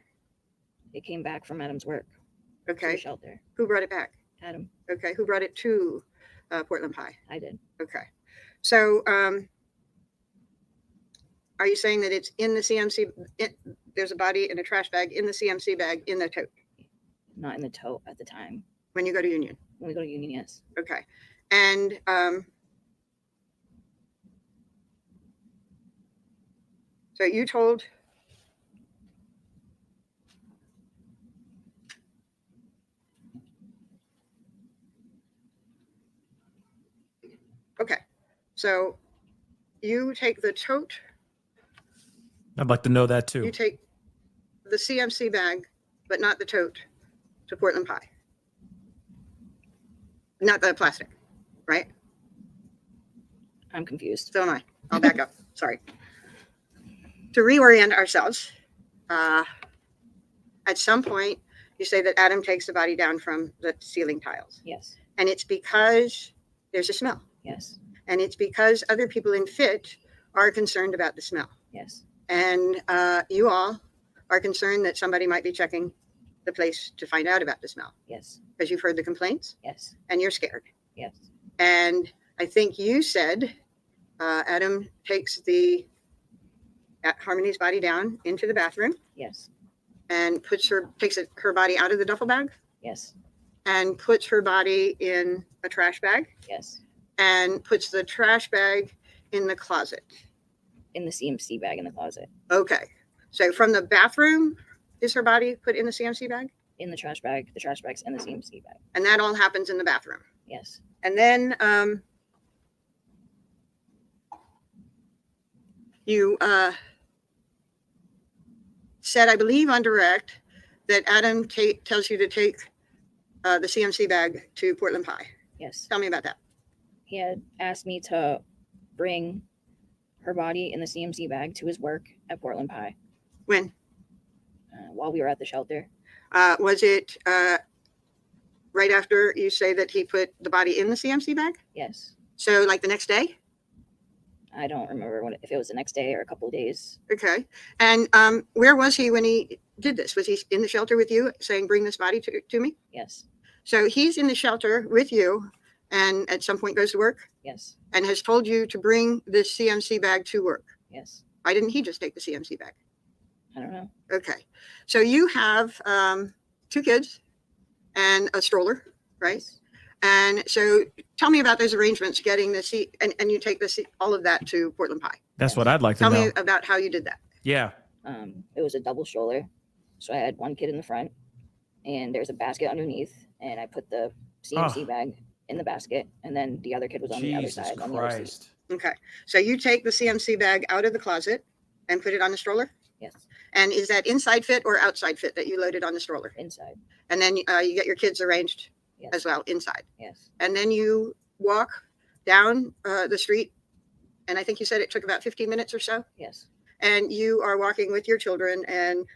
It came back from Adam's work. To the Okay. shelter. Who brought it back? Adam. Okay. Who brought it to Portland Pie? I did. Okay. So are you saying that it's in the CMC? There's a body in a trash bag in the CMC bag in the tote Not in the tote at the time. when you go to Union? When we go to Union, yes. Okay. And so you told okay. So you take the tote, I'd like to know that you too. take the CMC bag, but not the tote to Portland Pie. Not the plastic, right? I'm confused. So am I. I'll back up. Sorry. To reorient ourselves, at some point, you say that Adam takes the body down from the ceiling tiles. Yes. And it's because there's a smell. Yes. And it's because other people in FIT are concerned about the smell. Yes. And you all are concerned that somebody might be checking the place to find out about the smell Yes. because you've heard the complaints Yes. and you're scared. Yes. And I think you said Adam takes Harmony's body down into the bathroom Yes. and takes her body out of the duffel bag Yes. and puts her body in a trash bag Yes. and puts the trash bag in the closet. In the CMC bag in the closet. Okay. So from the bathroom, is her body put in the CMC bag? In the trash bag. The trash bag's in the CMC bag. And that all happens in the bathroom. Yes. And then you said, I believe on direct, that Adam tells you to take the CMC bag to Portland Pie. Yes. Tell me about that. He had asked me to bring her body in the CMC bag to his work at Portland Pie When? while we were at the shelter. Was it right after you say that he put the body in the CMC bag? Yes. So like the next day? I don't remember if it was the next day or a couple of days. Okay. And where was he when he did this? Was he in the shelter with you saying, bring this body to me? Yes. So he's in the shelter with you and at some point goes to work Yes. and has told you to bring this CMC bag to work. Yes. Why didn't he just take the CMC bag? I don't know. Okay. So you have 2 kids and a stroller, right? Yes. And so tell me about those arrangements, getting the seat, and you take all of that to Portland Pie. That's what I'd like to Tell know. me about how you did that. Yeah. It was a double stroller. So I had one kid in the front and there's a basket underneath. And I put the CMC bag in the basket. And then the other kid was on the other Jesus side. On the other seat. Christ. Okay. So you take the CMC bag out of the closet and put it on the stroller? Yes. And is that inside fit or outside fit that you loaded on the stroller? Inside. And then you get your kids arranged Yes. as well inside. Yes. And then you walk down the street. And I think you said it took about 15 minutes or so. Yes. And you are walking with your children and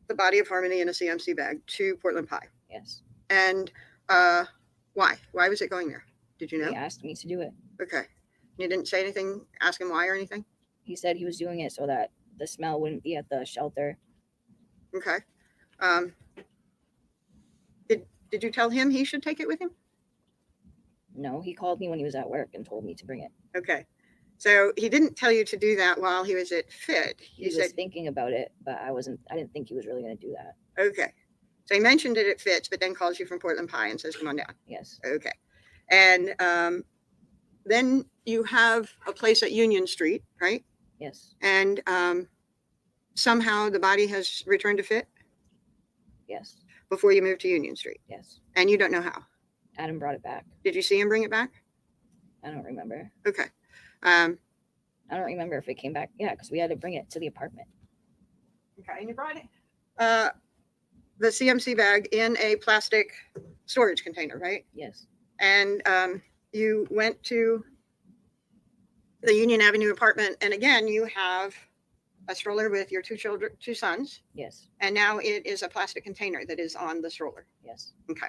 the body of Harmony in a CMC bag to Portland Pie. Yes. And why? Why was it going there? Did you know? He asked me to do it. Okay. You didn't say anything, ask him why or anything? He said he was doing it so that the smell wouldn't be at the shelter. Okay. Did you tell him he should take it with him? No, he called me when he was at work and told me to bring it. Okay. So he didn't tell you to do that while he was at FIT. He was thinking about it, but I didn't think he was really going to do that. Okay. So he mentioned it at FITS, but then calls you from Portland Pie and says, come on down. Yes. Okay. And then you have a place at Union Street, right? Yes. And somehow the body has returned to FIT Yes. before you moved to Union Street. Yes. And you don't know how. Adam brought it back. Did you see him bring it back? I don't remember. Okay. I don't remember if it came back. Yeah, because we had to bring it to the apartment. Okay. And you brought it? The CMC bag in a plastic storage container, right? Yes. And you went to the Union Avenue apartment. And again, you have a stroller with your 2 sons. Yes. And now it is a plastic container that is on the stroller. Yes. Okay.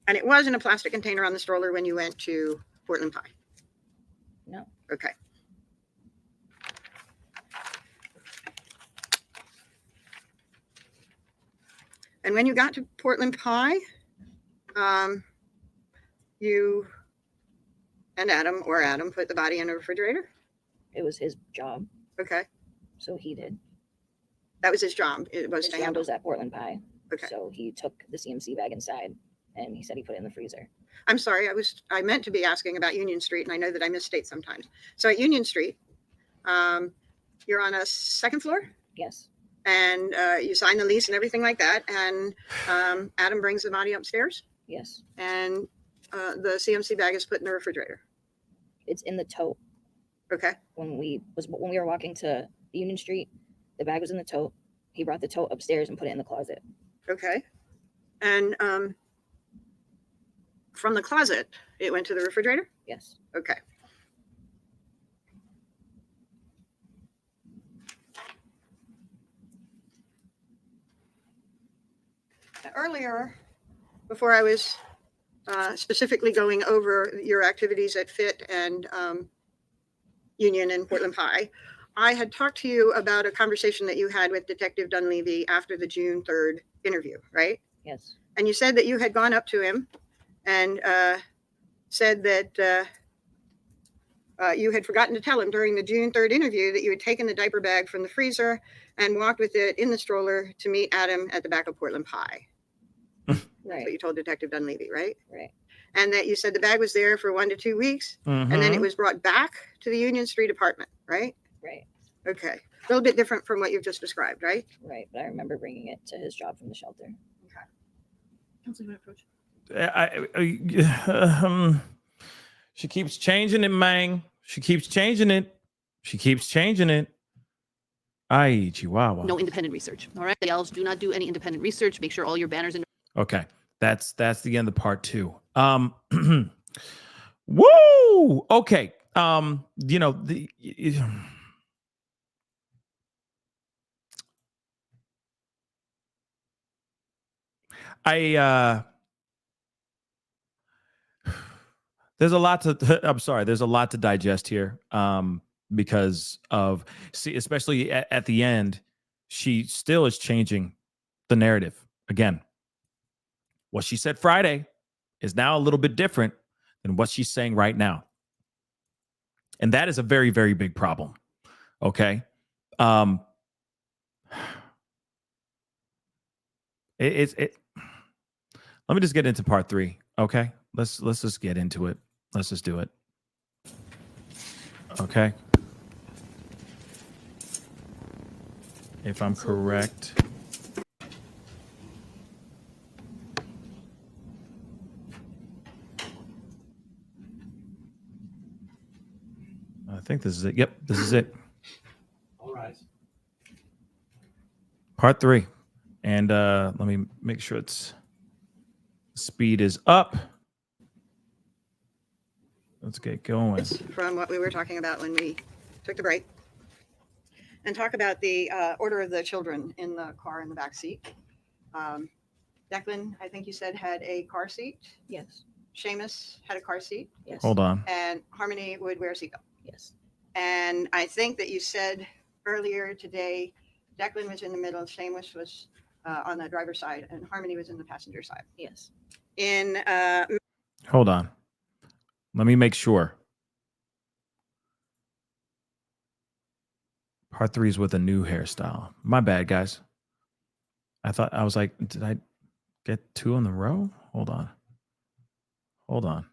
And it wasn't a plastic container on the stroller when you went to Portland Pie? No. Okay. And when you got to Portland Pie, you and Adam put the body in a refrigerator? It was his job, Okay. so he did. That was his job. It was His to job handle. was at Portland Pie. Okay. So he took the CMC bag inside and he said he put it in the freezer. I'm sorry. I meant to be asking about Union Street, and I know that I misstate sometimes. So at Union Street, you're on a 2nd floor, Yes. and you sign the lease and everything like that. And Adam brings the body upstairs, Yes. and the CMC bag is put in the refrigerator. It's in the tote. Okay. When we were walking to Union Street, the bag was in the tote. He brought the tote upstairs and put it in the closet. Okay. And from the closet, it went to the refrigerator? Yes. Okay. Earlier, before I was specifically going over your activities at FIT and Union and Portland Pie, I had talked to you about a conversation that you had with Detective Dunleavy after the June 3rd interview, right? Yes. And you said that you had gone up to him and said that you had forgotten to tell him during the June 3rd interview that you had taken the diaper bag from the freezer and walked with it in the stroller to meet Adam at the back of Portland Pie. That's what Right. you told Detective Dunleavy, right? Right. And that you said the bag was there for 1 to 2 weeks, and then it was brought back to the Union Street apartment, right? Right. Okay. A little bit different from what you've just described, right? Right. But I remember bringing it to his job from the shelter. Councilman approach. She keeps changing it, man. She keeps changing it. She keeps changing it. Ay, Chihuahua. No independent research. All right. Y'all do not do any independent research. Make sure all your banners and Okay. That's the end of part 2. Woo! Okay. You know, There's a lot to. I'm sorry. There's a lot to digest here. Because of especially at the end, she still is changing the narrative again. What she said Friday is now a little bit different than what she's saying right now. And that is a very, very big problem. Okay. Let me just get into part 3. Okay. Let's just get into it. Let's just do it. Okay. If I'm correct. I think this is it. Yep, this is it. All right. Part 3. And let me make sure speed is up. Let's get going. It's from what we were talking about when we took the break. And talk about the order of the children in the car in the back seat. Declan, I think you said, had a car seat. Yes. Seamus had a car seat. Yes. Hold on. And Harmony would wear a seatbelt. Yes. And I think that you said earlier today, Declan was in the middle, Seamus was on the driver's side, and Harmony was in the passenger side. Yes. In Hold on. Let me make sure. Part 3 is with a new hairstyle. My bad, guys. I was like, did I get 2 in a row? Hold on. Hold on.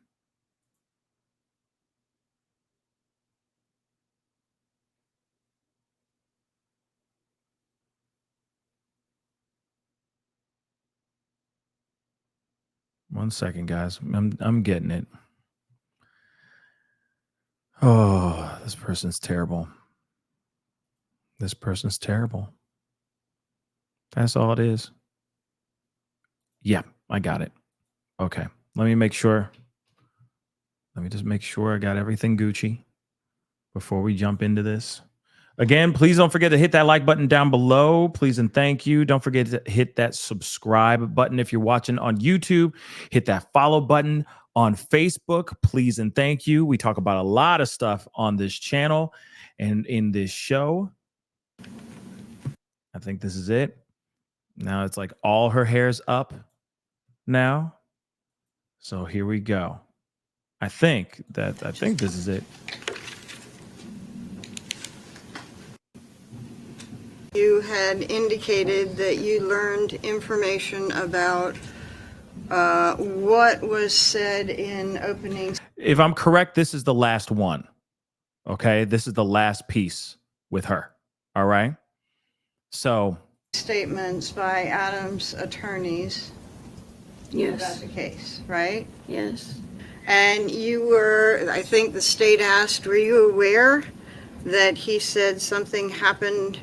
One second, guys. I'm getting it. Oh, this person's terrible. This person's terrible. That's all it is. Yeah, I got it. Okay. Let me make sure. Let me just make sure I got everything Gucci before we jump into this. Again, please don't forget to hit that like button down below. Please and thank you. Don't forget to hit that subscribe button if you're watching on YouTube. Hit that follow button on Facebook. Please and thank you. We talk about a lot of stuff on this channel and in this show. I think this is it. Now it's like all her hair's up now. So here we go. I think this is it. you had indicated that you learned information about what was said in opening If I'm correct, this is the last one. Okay, this is the last piece with her. All right. So statements by Adam's attorneys about Yes. the case, right? Yes. And you were, I think the state asked, were you aware that he said something happened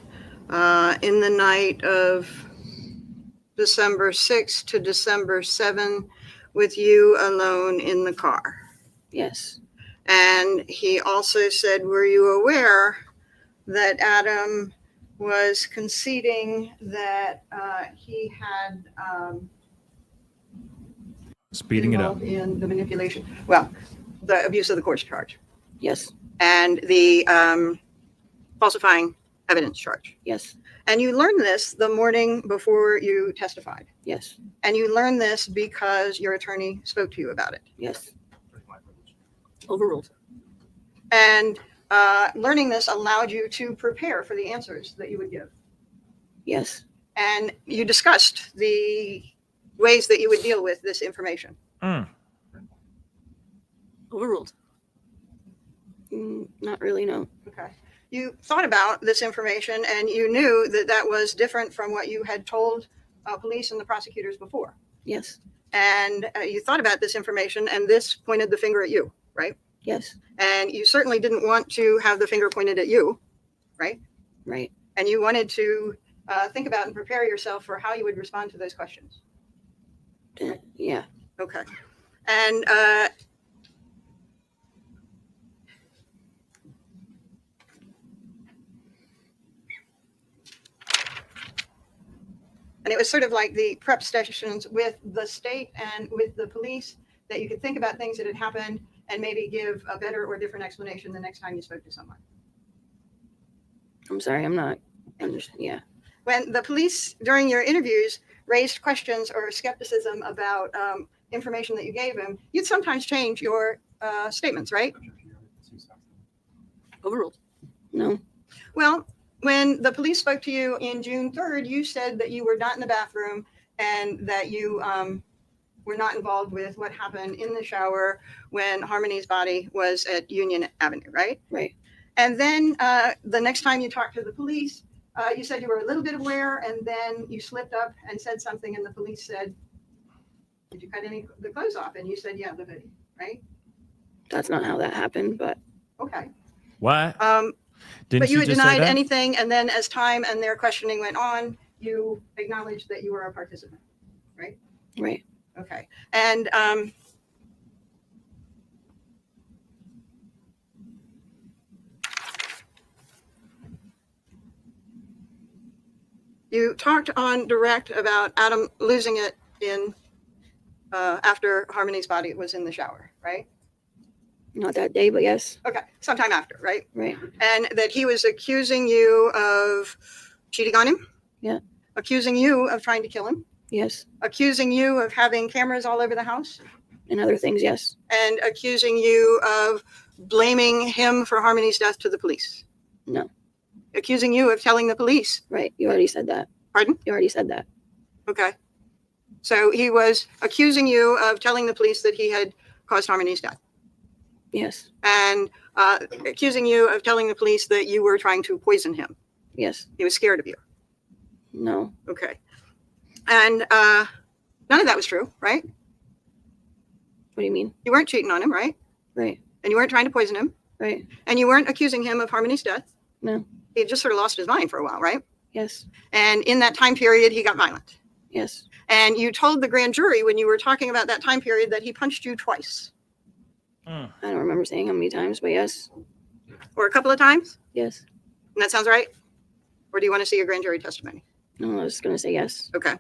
in the night of December 6th to December 7th with you alone in the car? Yes. And he also said, were you aware that Adam was conceding that he had speeding it up. involved in the manipulation, well, the abuse of the course charge Yes. and the falsifying evidence charge? Yes. And you learned this the morning before you testified. Yes. And you learned this because your attorney spoke to you about it. Yes. Overruled. And learning this allowed you to prepare for the answers that you would give. Yes. And you discussed the ways that you would deal with this information. Overruled. Not really, no. Okay. You thought about this information and you knew that that was different from what you had told police and the prosecutors before. Yes. And you thought about this information and this pointed the finger at you, right? Yes. And you certainly didn't want to have the finger pointed at you, right? Right. And you wanted to think about and prepare yourself for how you would respond to those questions. Yeah. Okay. And it was sort of like the prep sessions with the state and with the police that you could think about things that had happened and maybe give a better or different explanation the next time you spoke to someone. I'm sorry, I'm not understanding. Yeah. When the police, during your interviews, raised questions or skepticism about information that you gave them, you'd sometimes change your statements, right? Overruled. No. Well, when the police spoke to you in June 3rd, you said that you were not in the bathroom and that you were not involved with what happened in the shower when Harmony's body was at Union Avenue, right? Right. And then the next time you talked to the police, you said you were a little bit aware, and then you slipped up and said something, and the police said, "Did you cut any of the clothes off?" And you said, "Yeah, the hoodie," right? That's not how that happened, but Okay. What? Didn't But you had just say denied that? anything, and then as time and their questioning went on, you acknowledged that you were a participant, right? right. Okay. And you talked on direct about Adam losing it in after Harmony's body was in the shower, right? Not that day, but yes. Okay, sometime after, right? Right. And that he was accusing you of cheating on him? Yeah. Accusing you of trying to kill him? Yes. Accusing you of having cameras all over the house? And other things, yes. And accusing you of blaming him for Harmony's death to the police? No. Accusing you of telling the police? Right. You already said that. Pardon? You already said that. Okay. So he was accusing you of telling the police that he had caused Harmony's death, Yes. and accusing you of telling the police that you were trying to poison him. Yes. He was scared of you. No. Okay. And none of that was true, right? What do you mean? You weren't cheating on him, right? Right. And you weren't trying to poison him, Right. and you weren't accusing him of Harmony's death. No. He had just sort of lost his mind for a while, right? Yes. And in that time period, he got violent. Yes. And you told the grand jury when you were talking about that time period that he punched you twice, I don't remember saying how many times, but yes. or a couple of times. Yes. And that sounds right? Or do you want to see your grand jury testimony? No, I was going to say yes. Okay.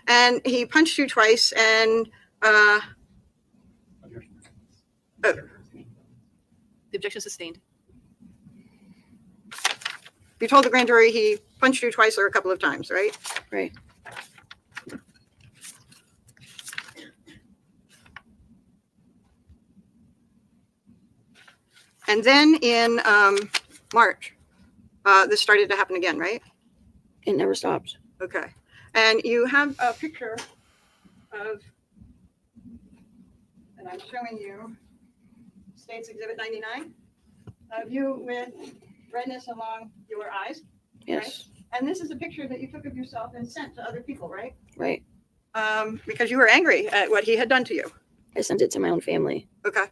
And he punched you twice, and The objection sustained. you told the grand jury he punched you twice or a couple of times, right? Right. And then in March, this started to happen again, right? It never stopped. Okay. And you have a picture of, and I'm showing you, States Exhibit 99, of you with redness along your eyes. Yes. And this is a picture that you took of yourself and sent to other people, right? Right. Because you were angry at what he had done to you. I sent it to my own family. Okay.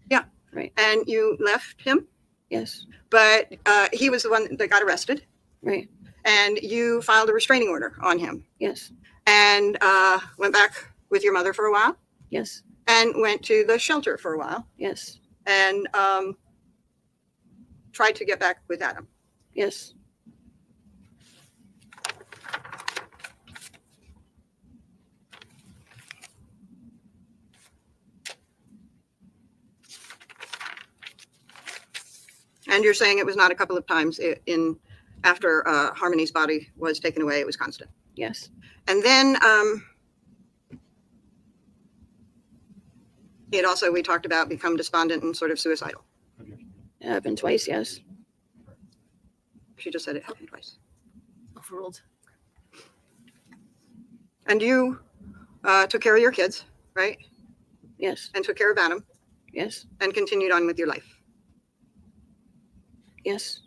Yeah. Right. And you left him, Yes. but he was the one that got arrested, Right. and you filed a restraining order on him, Yes. and went back with your mother for a while, Yes. and went to the shelter for a while, Yes. and tried to get back with Adam. Yes. And you're saying it was not a couple of times in after Harmony's body was taken away, it was constant. Yes. And then he had also, we talked about, become despondent and sort of suicidal. It happened twice. Yes. She just said it happened twice. Overruled. And you took care of your kids, right? Yes. And took care of Adam Yes. and continued on with your life. Yes.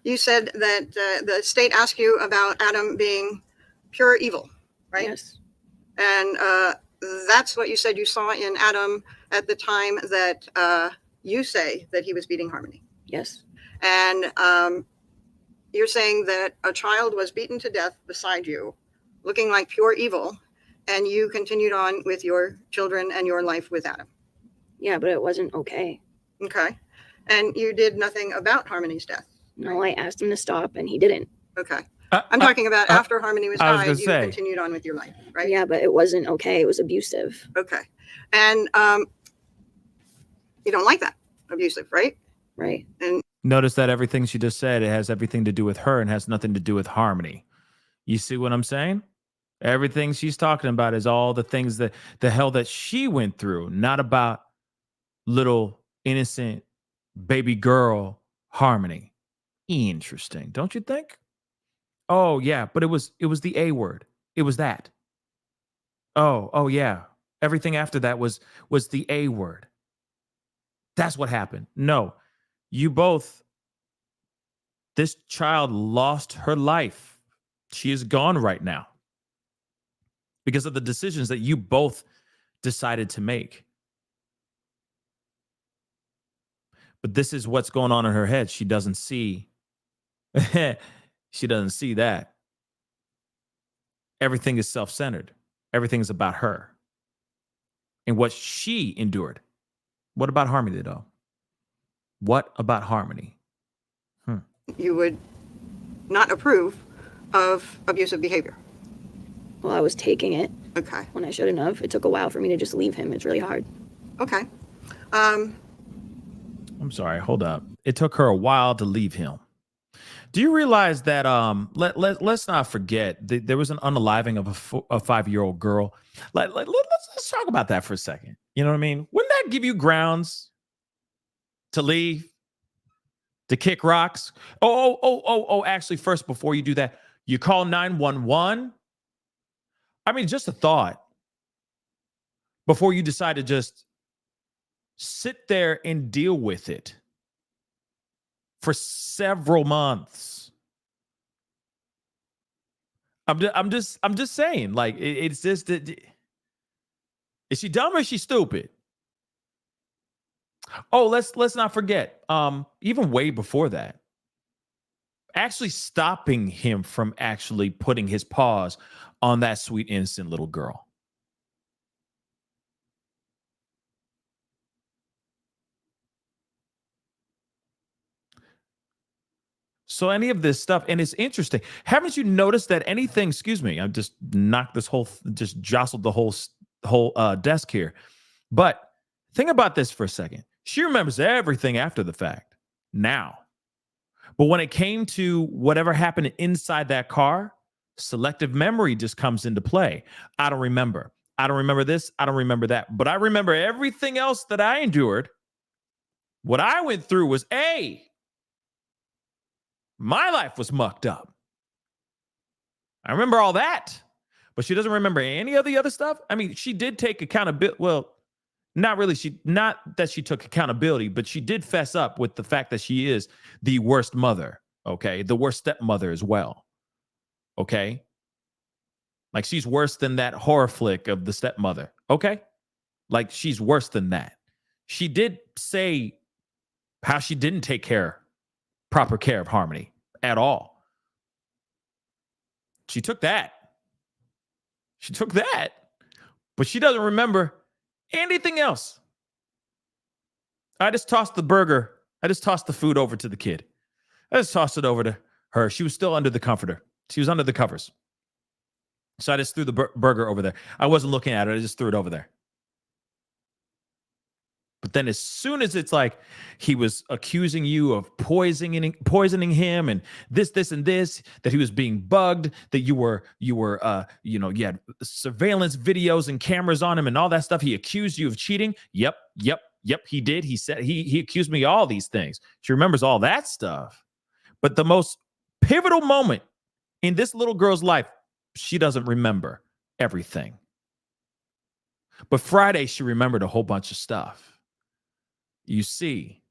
You said that the state asked you about Adam being pure evil, right? Yes. And that's what you said you saw in Adam at the time that you say that he was beating Harmony. Yes. And you're saying that a child was beaten to death beside you, looking like pure evil, and you continued on with your children and your life with Adam. Yeah, but it wasn't okay. Okay. And you did nothing about Harmony's death. No, I asked him to stop, and he didn't. Okay. I'm talking about after Harmony was I was died, gonna you say. continued on with your life, right? Yeah, but it wasn't okay. It was abusive. Okay. And You don't like that. Abusive, right? Right. And Notice that everything she just said, it has everything to do with her and has nothing to do with Harmony. You see what I'm saying? Everything she's talking about is all the things that the hell that she went through, not about little innocent baby girl Harmony. Interesting, don't you think? Oh yeah, but it was the A word. It was that. Oh yeah. Everything after that was the A word. That's what happened. No, you both. This child lost her life. She is gone right now because of the decisions that you both decided to make. But this is what's going on in her head. She doesn't see. She doesn't see that. Everything is self-centered. Everything is about her and what she endured. What about Harmony, though? What about Harmony? you would not approve of abusive behavior. Well, I was taking it Okay. when I shouldn't have. It took a while for me to just leave him. It's really hard. Okay. I'm sorry. Hold up. It took her a while to leave him. Do you realize that let's not forget there was an unaliving of a 5-year-old girl. Let's talk about that for a second. You know what I mean? Wouldn't that give you grounds to leave, to kick rocks? Actually, first, before you do that, you call 911. I mean, just a thought before you decide to just sit there and deal with it for several months. I'm just saying, like, it's just that. Is she dumb or is she stupid? Oh, let's not forget. Even way before that, actually stopping him from actually putting his paws on that sweet, innocent little girl. So any of this stuff, and it's interesting. Haven't you noticed that anything? Excuse me, I just knocked this just jostled the whole desk here. But think about this for a second. She remembers everything after the fact now. But when it came to whatever happened inside that car, selective memory just comes into play. I don't remember. I don't remember this. I don't remember that. But I remember everything else that I endured. What I went through was my life was mucked up. I remember all that, but she doesn't remember any of the other stuff. I mean, she did take accountability. Well, not really. Not that she took accountability, but she did fess up with the fact that she is the worst mother. Okay. The worst stepmother as well. Okay. Like she's worse than that horror flick of the stepmother. Okay. Like she's worse than that. She did say how she didn't take proper care of Harmony at all. She took that. But she doesn't remember anything else. I just tossed the food over to the kid. I just tossed it over to her. She was still under the comforter. She was under the covers. So I just threw the burger over there. I wasn't looking at it. I just threw it over there. But then as soon as it's like he was accusing you of poisoning him and this, and this, that he was being bugged, that you had surveillance videos and cameras on him and all that stuff. He accused you of cheating. Yep, he did. He said he accused me of all these things. She remembers all that stuff. But the most pivotal moment in this little girl's life, she doesn't remember everything. But Friday, she remembered a whole bunch of stuff. You see,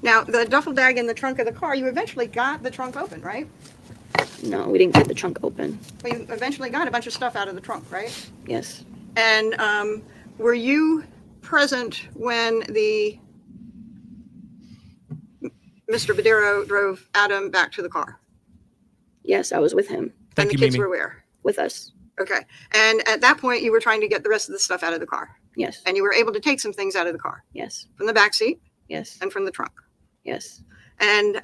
Now, the duffel bag in the trunk of the car, you eventually got the trunk open, right? No, we didn't get the trunk open. Well, you eventually got a bunch of stuff out of the trunk, right? Yes. And were you present when Mr. Badero drove Adam back to the car? Yes, I was with him. And the kids were where? With us. Okay. And at that point, you were trying to get the rest of the stuff out of the car. Yes. And you were able to take some things out of the car. Yes. From the back seat Yes. and from the trunk. Yes. And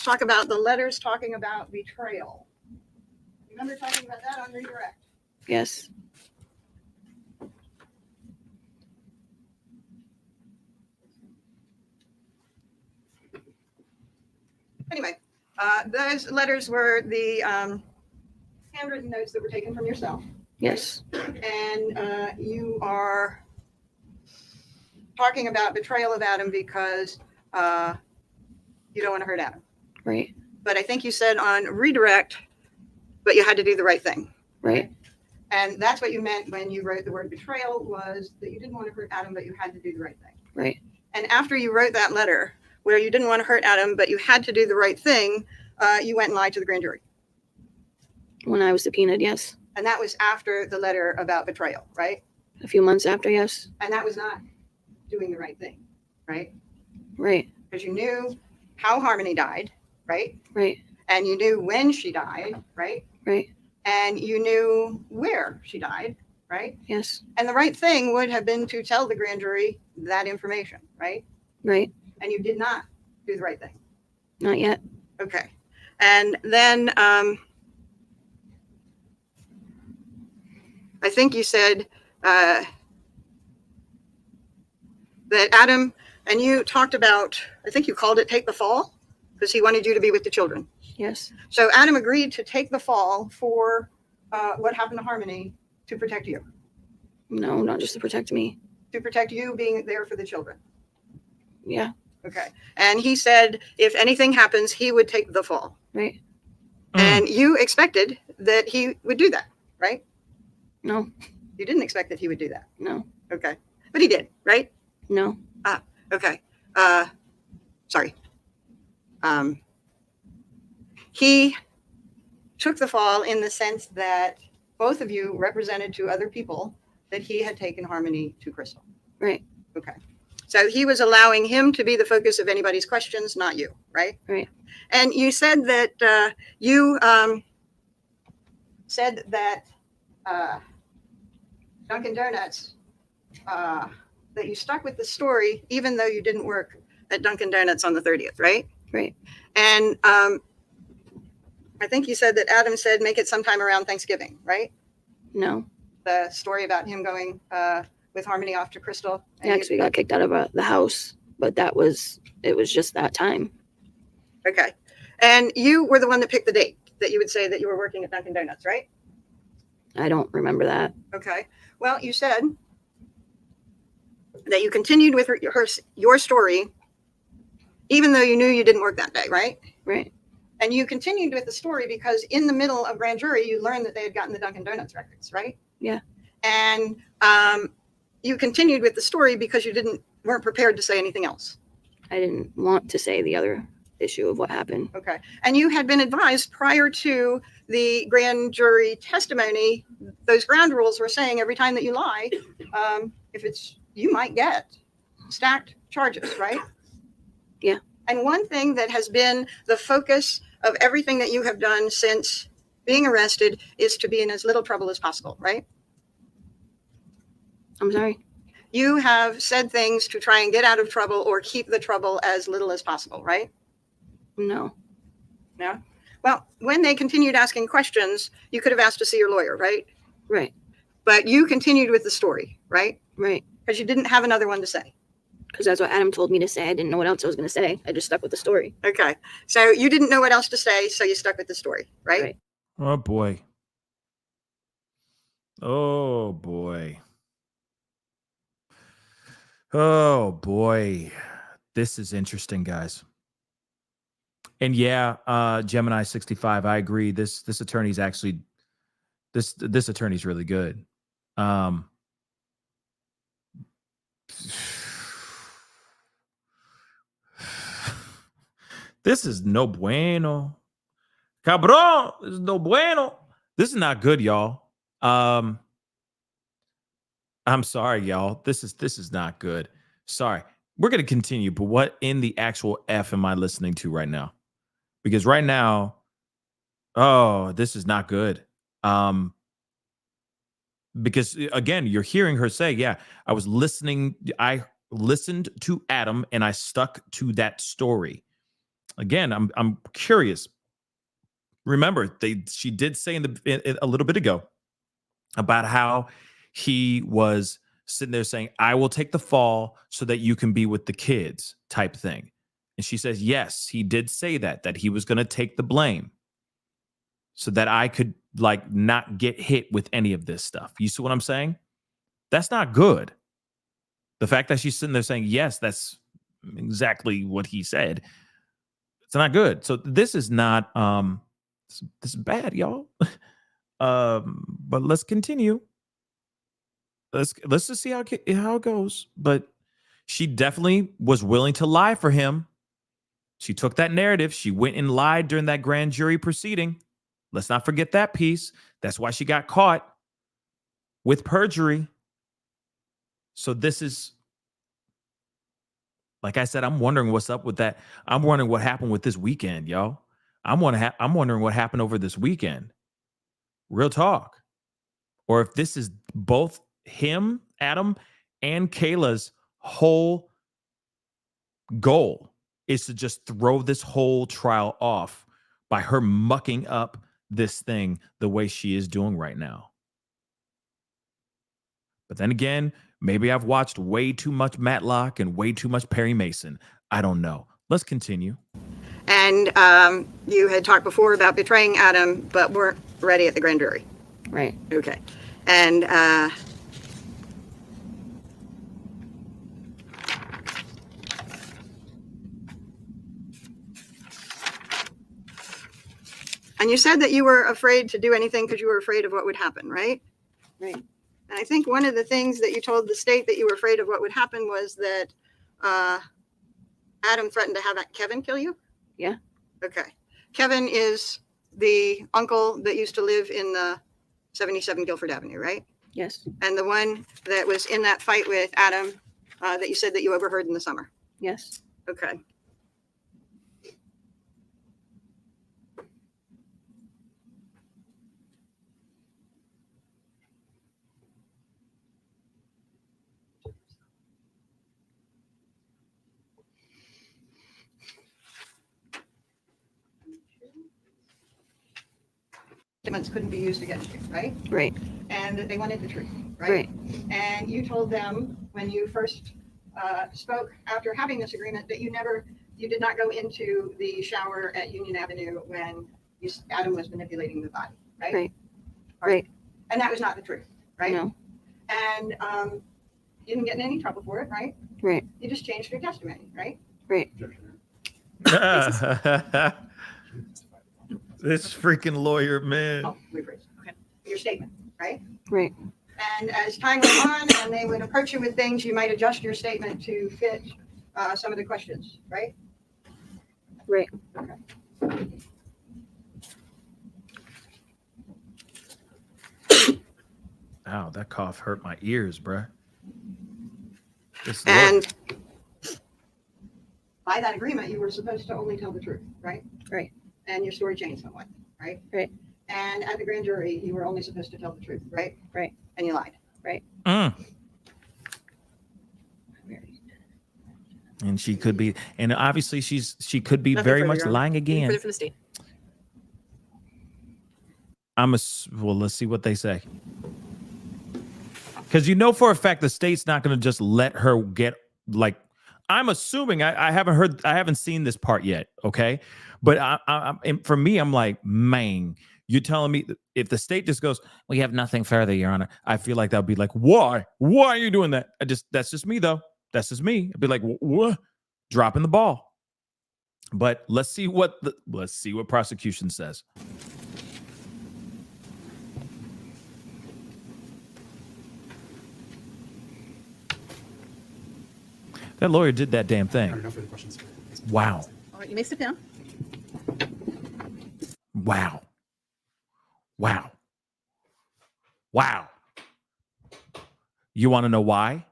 let's talk about the letters talking about betrayal. Remember talking about that on redirect? Yes. Anyway, those letters were the handwritten notes that were taken from yourself. Yes. And you are talking about betrayal of Adam because you don't want to hurt Adam. Right. But I think you said on redirect, but you had to do the right thing. Right. And that's what you meant when you wrote the word betrayal, was that you didn't want to hurt Adam, but you had to do the right thing. Right. And after you wrote that letter where you didn't want to hurt Adam, but you had to do the right thing, you went and lied to the grand jury. When I was subpoenaed, yes. And that was after the letter about betrayal, right? A few months after, yes. And that was not doing the right thing, right? Right. Because you knew how Harmony died, right? Right. And you knew when she died, right? Right. And you knew where she died, right? Yes. And the right thing would have been to tell the grand jury that information, right? Right. And you did not do the right thing. Not yet. Okay. And then I think you said that Adam, and you talked about, I think you called it take the fall, because he wanted you to be with the children. Yes. So Adam agreed to take the fall for what happened to Harmony to protect you, No, not just to protect me. to protect you being there for the children. Yeah. Okay. And he said if anything happens, he would take the fall. Right. And you expected that he would do that, right? No. You didn't expect that he would do that. No. Okay. But he did, right? No. Okay. Sorry. He took the fall in the sense that both of you represented to other people that he had taken Harmony to Crystal. Right. Okay. So he was allowing him to be the focus of anybody's questions, not you, right? Right. And you said that you said that Dunkin' Donuts, that you stuck with the story, even though you didn't work at Dunkin' Donuts on the 30th, right? Right. And I think you said that Adam said make it sometime around Thanksgiving, right? No. The story about him going with Harmony off to Crystal. And Yeah, because we got kicked out of the house, but it was just that time. Okay. And you were the one that picked the date that you would say that you were working at Dunkin' Donuts, right? I don't remember that. Okay. Well, you said that you continued with your story, even though you knew you didn't work that day, right? Right. And you continued with the story because in the middle of grand jury, you learned that they had gotten the Dunkin' Donuts records, right? Yeah. And you continued with the story because you weren't prepared to say anything else. I didn't want to say the other issue of what happened. Okay. And you had been advised prior to the grand jury testimony, those ground rules were saying every time that you lie, you might get stacked charges, right? Yeah. And one thing that has been the focus of everything that you have done since being arrested is to be in as little trouble as possible, right? I'm sorry. You have said things to try and get out of trouble or keep the trouble as little as possible, right? No. Yeah. Well, when they continued asking questions, you could have asked to see your lawyer, right? Right. But you continued with the story, right? Right. Because you didn't have another one to say. Because that's what Adam told me to say. I didn't know what else I was going to say. I just stuck with the story. Okay. So you didn't know what else to say, so you stuck with the story, right? Right. Oh boy. Oh boy. Oh boy. This is interesting, guys. And yeah, Gemini 65, I agree. This attorney's actually this attorney's really good. This is no bueno. Cabrón, this is no bueno. This is not good, y'all. I'm sorry, y'all. This is not good. Sorry. We're going to continue, but what in the actual F am I listening to right now? Because right now, oh, this is not good. Because again, you're hearing her say, yeah, I listened to Adam and I stuck to that story. again, I'm curious. Remember, she did say a little bit ago about how he was sitting there saying, I will take the fall so that you can be with the kids type thing. And she says, yes, he did say that he was going to take the blame so that I could like not get hit with any of this stuff. You see what I'm saying? That's not good. The fact that she's sitting there saying, yes, that's exactly what he said. It's not good. So this is not, this is bad, y'all. But let's continue. Let's just see how it goes. But she definitely was willing to lie for him. She took that narrative. She went and lied during that grand jury proceeding. Let's not forget that piece. That's why she got caught with perjury. So this is, like I said, I'm wondering what's up with that. I'm wondering what happened with this weekend, y'all. I'm wondering what happened over this weekend. Real talk. Or if this is both him, Adam, and Kayla's whole goal is to just throw this whole trial off by her mucking up this thing the way she is doing right now. But then again, maybe I've watched way too much Matlock and way too much Perry Mason. I don't know. Let's continue. And you had talked before about betraying Adam, but weren't ready at the grand jury. Right. Okay. And you said that you were afraid to do anything because you were afraid of what would happen, right? Right. And I think one of the things that you told the state that you were afraid of what would happen was that Adam threatened to have Kevin kill you? Yeah. Okay. Kevin is the uncle that used to live in the 77 Guilford Avenue, right? Yes. And the one that was in that fight with Adam that you said that you overheard in the summer? Yes. Okay. Statements couldn't be used against you, right? Right. And that they wanted the truth, right? Right. And you told them when you first spoke after having this agreement that you did not go into the shower at Union Avenue when Adam was manipulating the body, right? Right. All right. Right. And that was not the truth, right? No. And you didn't get in any trouble for it, right? Right. You just changed your testimony, right? Right. This freaking lawyer, man. Oh, rephrase. Okay. Your statement, right? Right. And as time went on and they would approach you with things, you might adjust your statement to fit some of the questions, right? Right. Okay. Ow, that cough hurt my ears, bruh. And by that agreement, you were supposed to only tell the truth, right? Right. And your story changed somewhat, right? Right. And at the grand jury, you were only supposed to tell the truth, right? Right. And you lied. Right. And she could be, and obviously she could be Nothing very further, much Your Honor. lying again. Further from the state. Well, let's see what they say. Because you know for a fact the state's not going to just let her get, like, I'm assuming, I haven't seen this part yet, okay? But for me, I'm like, man, you're telling me if the state just goes, we have nothing further, Your Honor, I feel like that would be like, why? Why are you doing that? That's just me, though. That's just me. I'd be like, what? Dropping the ball. But let's see what prosecution says. That lawyer did that damn thing. Wow. All right, you may sit down. Wow. Wow. Wow. You want to know why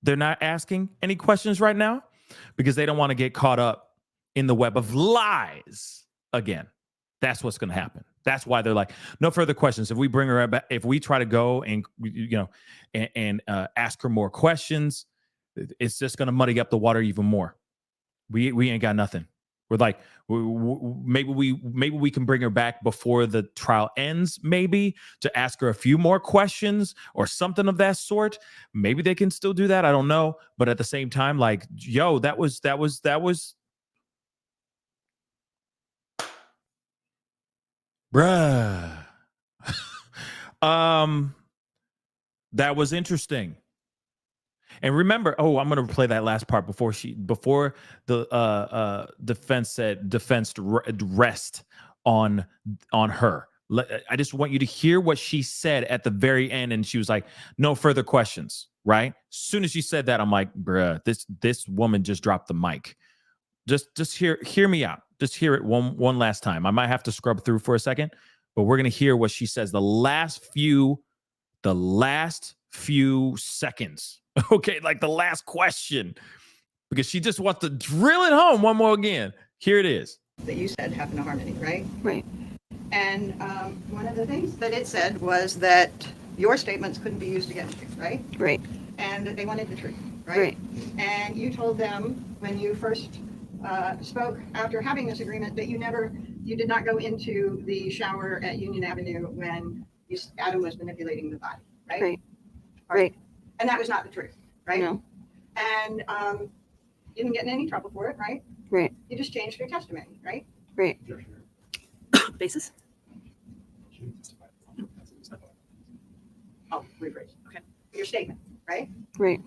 they're not asking any questions right now? Because they don't want to get caught up in the web of lies again. That's what's going to happen. That's why they're like, no further questions. If we bring her back, if we try to go and, and ask her more questions, it's just going to muddy up the water even more. We ain't got nothing. We're like, maybe we can bring her back before the trial ends, maybe to ask her a few more questions or something of that sort. Maybe they can still do that. I don't know. But at the same time, like, yo, that was bruh. That was interesting. And remember, I'm going to play that last part before the defense rest on her. I just want you to hear what she said at the very end, and she was like, "No further questions." Right? As soon as she said that, I'm like, "Bruh, this woman just dropped the mic." Just hear me out. Just hear it one last time. I might have to scrub through for a second, but we're gonna hear what she says. The last few seconds. Okay, like the last question, because she just wants to drill it home one more again. Here it is. That you said happened to Harmony, right? Right. And one of the things that it said was that your statements couldn't be used against you, right? Right. And that they wanted the truth, right? Right. And you told them when you first spoke after having this agreement that you did not go into the shower at Union Avenue when Adam was manipulating the body, right? Right. Right. And that was not the truth, right? No. And you didn't get in any trouble for it, right? Right. You just changed your testimony, right? Right. Basis? Oh, rephrase. Okay. Your statement, right? Right.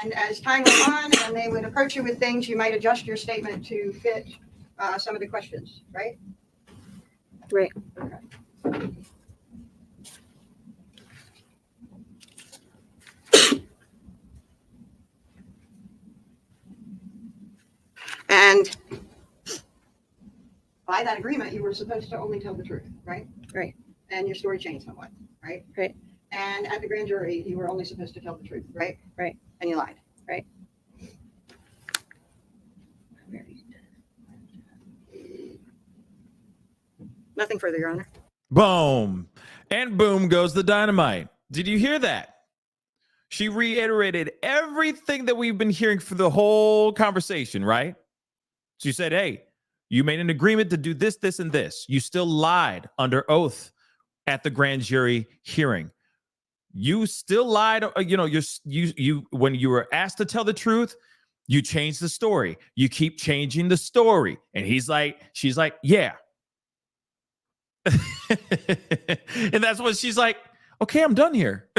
And as time went on and they would approach you with things, you might adjust your statement to fit some of the questions, right? Right. Okay. And by that agreement, you were supposed to only tell the truth, right? Right. And your story changed somewhat, right? Right. And at the grand jury, you were only supposed to tell the truth, right? Right. And you lied. Right. Nothing further, Your Honor. Boom. And boom goes the dynamite. Did you hear that? She reiterated everything that we've been hearing for the whole conversation, right? She said, hey, you made an agreement to do this, this, and this. You still lied under oath at the grand jury hearing. You still lied. You when you were asked to tell the truth, you changed the story. You keep changing the story. And she's like, yeah. And that's what she's like, okay, I'm done here.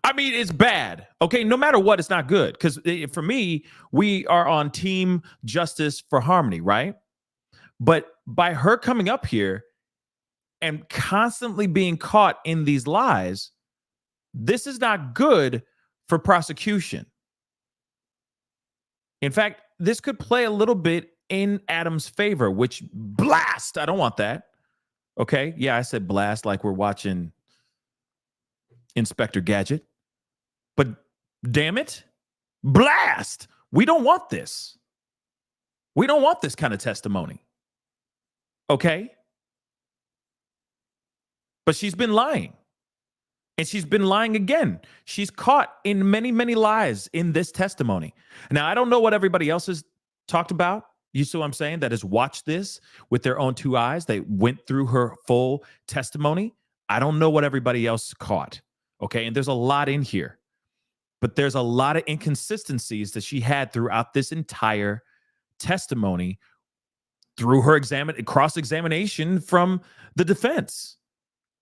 I mean, it's bad. Okay, no matter what, it's not good. Because for me, we are on team justice for Harmony, right? But by her coming up here and constantly being caught in these lies, this is not good for prosecution. In fact, this could play a little bit in Adam's favor, which blast. I don't want that. Okay. Yeah, I said blast like we're watching Inspector Gadget. But damn it, blast. We don't want this. We don't want this kind of testimony. Okay? But she's been lying. And she's been lying again. She's caught in many, many lies in this testimony. Now, I don't know what everybody else has talked about. You see what I'm saying? That has watched this with their own two eyes. They went through her full testimony. I don't know what everybody else caught. Okay? And there's a lot in here. But there's a lot of inconsistencies that she had throughout this entire testimony through her cross-examination from the defense.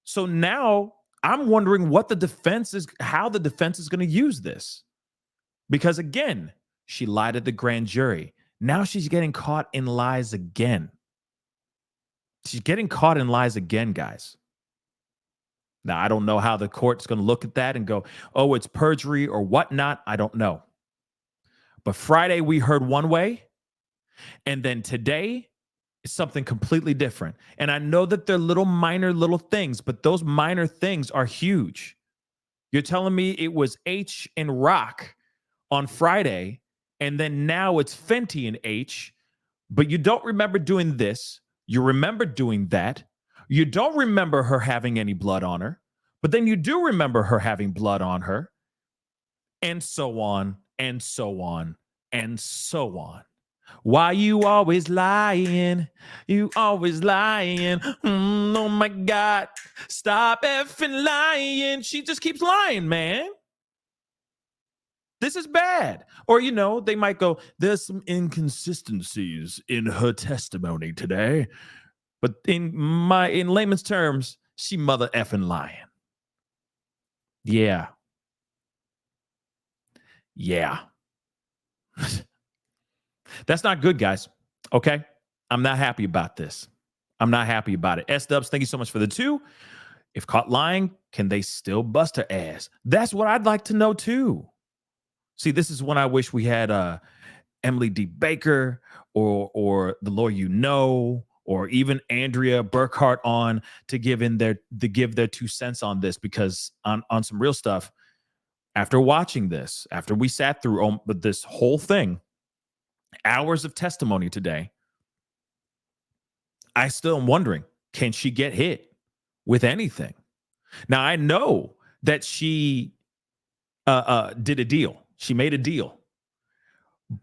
So now I'm wondering how the defense is going to use this. Because again, she lied at the grand jury. Now she's getting caught in lies again. She's getting caught in lies again, guys. Now, I don't know how the court's going to look at that and go, oh, it's perjury or whatnot. I don't know. But Friday, we heard one way. And then today, it's something completely different. And I know that they're minor little things, but those minor things are huge. You're telling me it was H and Rock on Friday, and then now it's Fenty and H, but you don't remember doing this. You remember doing that. You don't remember her having any blood on her, but then you do remember her having blood on her, and so on, and so on, and so on. Why you always lying? You always lying. Oh my God. Stop effing lying. She just keeps lying, man. This is bad. Or, you know, they might go, there's some inconsistencies in her testimony today. But in layman's terms, she mother effing lying. Yeah. Yeah. That's not good, guys. Okay? I'm not happy about this. I'm not happy about it. S-Dubs, thank you so much for the 2. If caught lying, can they still bust her ass? That's what I'd like to know too. See, this is when I wish we had Emily D. Baker or the lawyer you know, or even Andrea Burkhart on to give their 2 cents on this, because on some real stuff, after watching this, after we sat through this whole thing, hours of testimony today, I still am wondering, can she get hit with anything? Now, I know that she did a deal. She made a deal.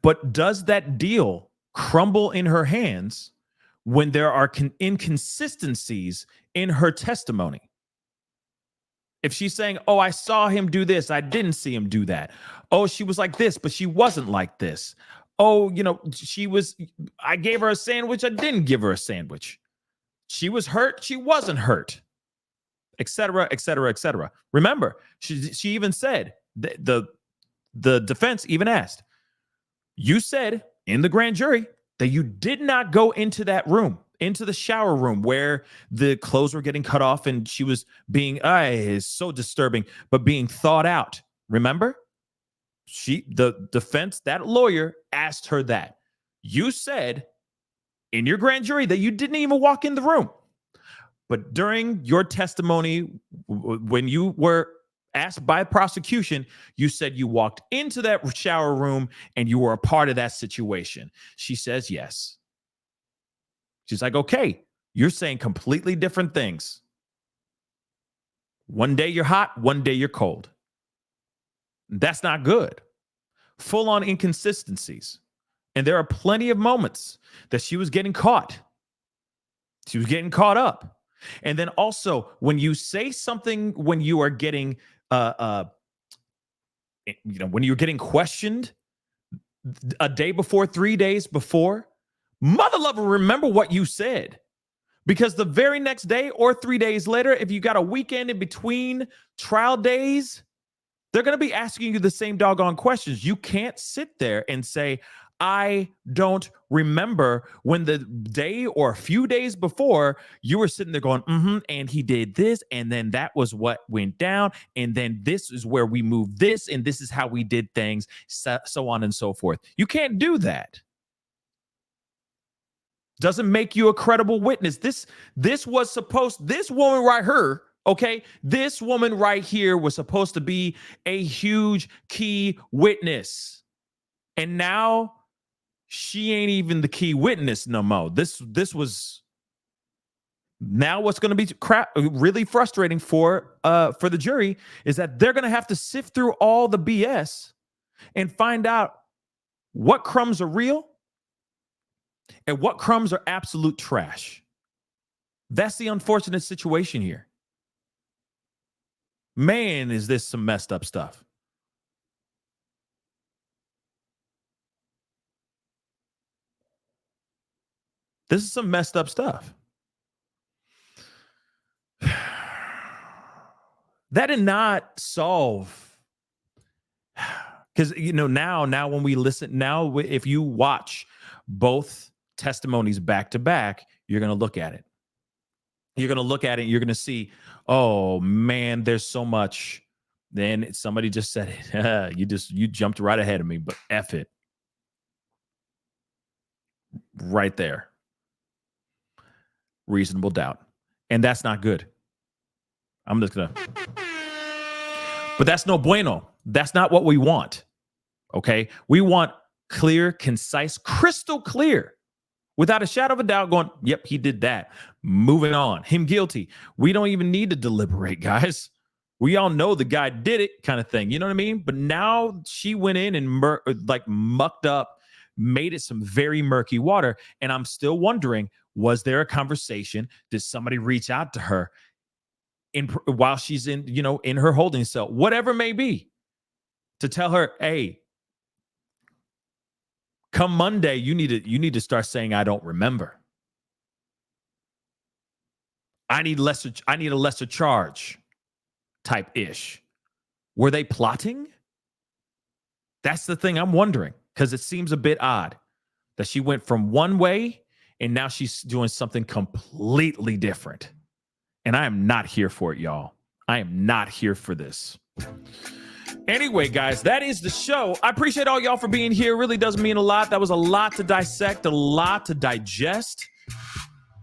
But does that deal crumble in her hands when there are inconsistencies in her testimony? If she's saying, oh, I saw him do this, I didn't see him do that. Oh, she was like this, but she wasn't like this. Oh, you know, I gave her a sandwich, I didn't give her a sandwich. She was hurt, she wasn't hurt, etc., etc., etc. Remember, she even said, the defense even asked, you said in the grand jury that you did not go into that room, into the shower room where the clothes were getting cut off and she was is so disturbing, but being thawed out. Remember? The defense, that lawyer asked her that. You said in your grand jury that you didn't even walk in the room. But during your testimony, when you were asked by prosecution, you said you walked into that shower room and you were a part of that situation. She says yes. She's like, okay, you're saying completely different things. One day you're hot, one day you're cold. That's not good. Full on inconsistencies. And there are plenty of moments that she was getting caught. She was getting caught up. And then also, when you say something, when you are getting, when you're getting questioned a day before, 3 days before, mother lover, remember what you said. Because the very next day or 3 days later, if you got a weekend in between trial days, they're going to be asking you the same doggone questions. You can't sit there and say, I don't remember when the day or a few days before you were sitting there going, and he did this, and then that was what went down, and then this is where we moved this, and this is how we did things, so on and so forth. You can't do that. Doesn't make you a credible witness. This woman right here, okay, this woman right here was supposed to be a huge key witness. And now she ain't even the key witness no more. This was now what's going to be really frustrating for the jury is that they're going to have to sift through all the BS and find out what crumbs are real and what crumbs are absolute trash. That's the unfortunate situation here. Man, is this some messed up stuff. This is some messed up stuff. That did not solve, because now when we listen, now if you watch both testimonies back to back, you're going to look at it. You're going to look at it and you're going to see, oh man, there's so much. Then somebody just said it. You jumped right ahead of me, but F it. Right there. Reasonable doubt. And that's not good. I'm just going to. But that's no bueno. That's not what we want. Okay? We want clear, concise, crystal clear. Without a shadow of a doubt going, yep, he did that. Moving on. Him guilty. We don't even need to deliberate, guys. We all know the guy did it kind of thing. You know what I mean? But now she went in and mucked up, made it some very murky water. And I'm still wondering, was there a conversation? Did somebody reach out to her while she's in, in her holding cell, whatever it may be, to tell her, hey, come Monday, you need to start saying, I don't remember. I need a lesser charge type ish. Were they plotting? That's the thing I'm wondering, because it seems a bit odd that she went from one way and now she's doing something completely different. And I am not here for it, y'all. I am not here for this. Anyway, guys, that is the show. I appreciate all y'all for being here. It really does mean a lot. That was a lot to dissect, a lot to digest.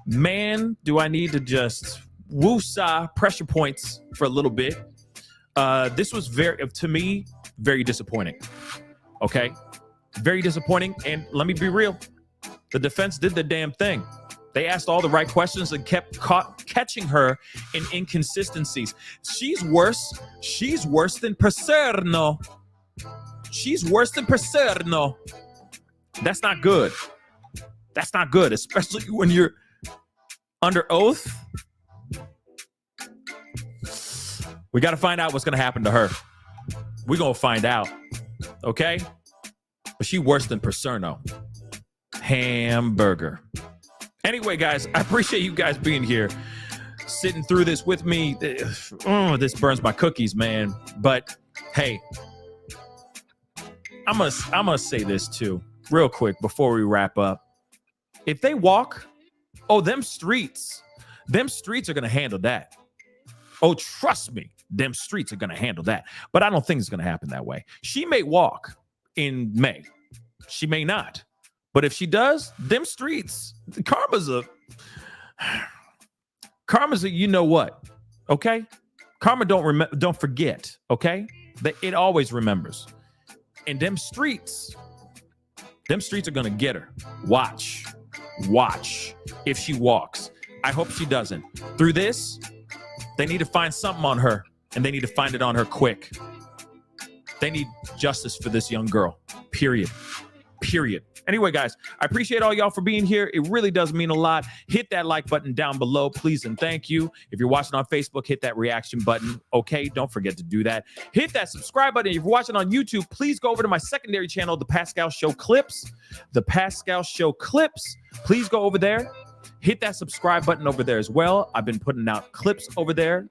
Man, do I need to just woosah pressure points for a little bit. This was to me, very disappointing. Okay? Very disappointing. And let me be real. The defense did the damn thing. They asked all the right questions and kept catching her in inconsistencies. She's worse. She's worse than Paserno. She's worse than Paserno. That's not good. That's not good, especially when you're under oath. We got to find out what's going to happen to her. We're going to find out. Okay? But she's worse than Paserno. Hamburger. Anyway, guys, I appreciate you guys being here, sitting through this with me. This burns my cookies, man. But hey, I'm gonna say this too, real quick before we wrap up. If they walk, them streets are gonna handle that. Oh, trust me, them streets are gonna handle that. But I don't think it's gonna happen that way. She may walk in May. She may not. But if she does, them streets, karma's a, you know what, okay? Karma don't forget, okay? It always remembers. And them streets are gonna get her. Watch if she walks. I hope she doesn't. Through this, they need to find something on her, and they need to find it on her quick. They need justice for this young girl, period. Anyway, guys, I appreciate all y'all for being here. It really does mean a lot. Hit that like button down below, please, and thank you. If you're watching on Facebook, hit that reaction button. Okay, don't forget to do that. Hit that subscribe button. If you're watching on YouTube, please go over to my secondary channel, The Pascal Show Clips. The Pascal Show Clips. Please go over there. Hit that subscribe button over there as well. I've been putting out clips over there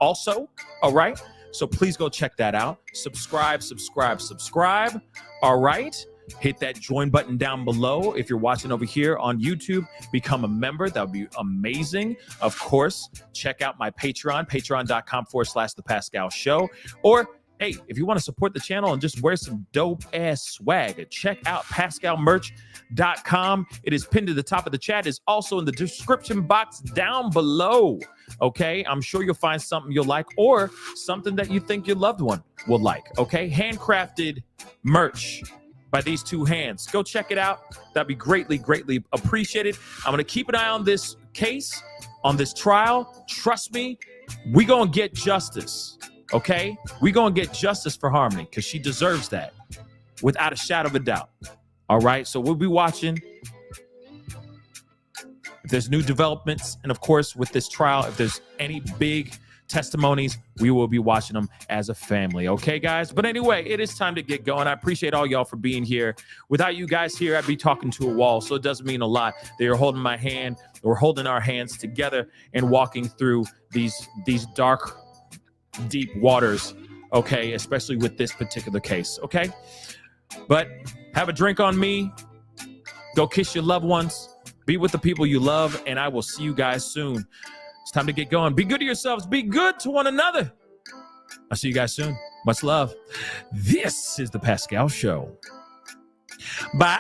also, all right? So please go check that out. Subscribe. All right? Hit that join button down below. If you're watching over here on YouTube, become a member. That would be amazing. Of course, check out my Patreon, patreon.com/The Pascal Show. Or, hey, if you want to support the channel and just wear some dope ass swag, check out pascalmerch.com. It is pinned to the top of the chat. It's also in the description box down below. Okay, I'm sure you'll find something you'll like or something that you think your loved one will like. Okay, handcrafted merch by these two hands. Go check it out. That'd be greatly appreciated. I'm going to keep an eye on this case, on this trial. Trust me, we going to get justice. Okay? We going to get justice for Harmony because she deserves that without a shadow of a doubt. All right? So we'll be watching. If there's new developments, and of course, with this trial, if there's any big testimonies, we will be watching them as a family. Okay, guys? But anyway, it is time to get going. I appreciate all y'all for being here. Without you guys here, I'd be talking to a wall, so it does mean a lot that you're holding my hand. We're holding our hands together and walking through these dark, deep waters, okay? Especially with this particular case, okay? But have a drink on me. Go kiss your loved ones. Be with the people you love, and I will see you guys soon. It's time to get going. Be good to yourselves. Be good to one another. I'll see you guys soon. Much love. This is The Pascal Show. Bye.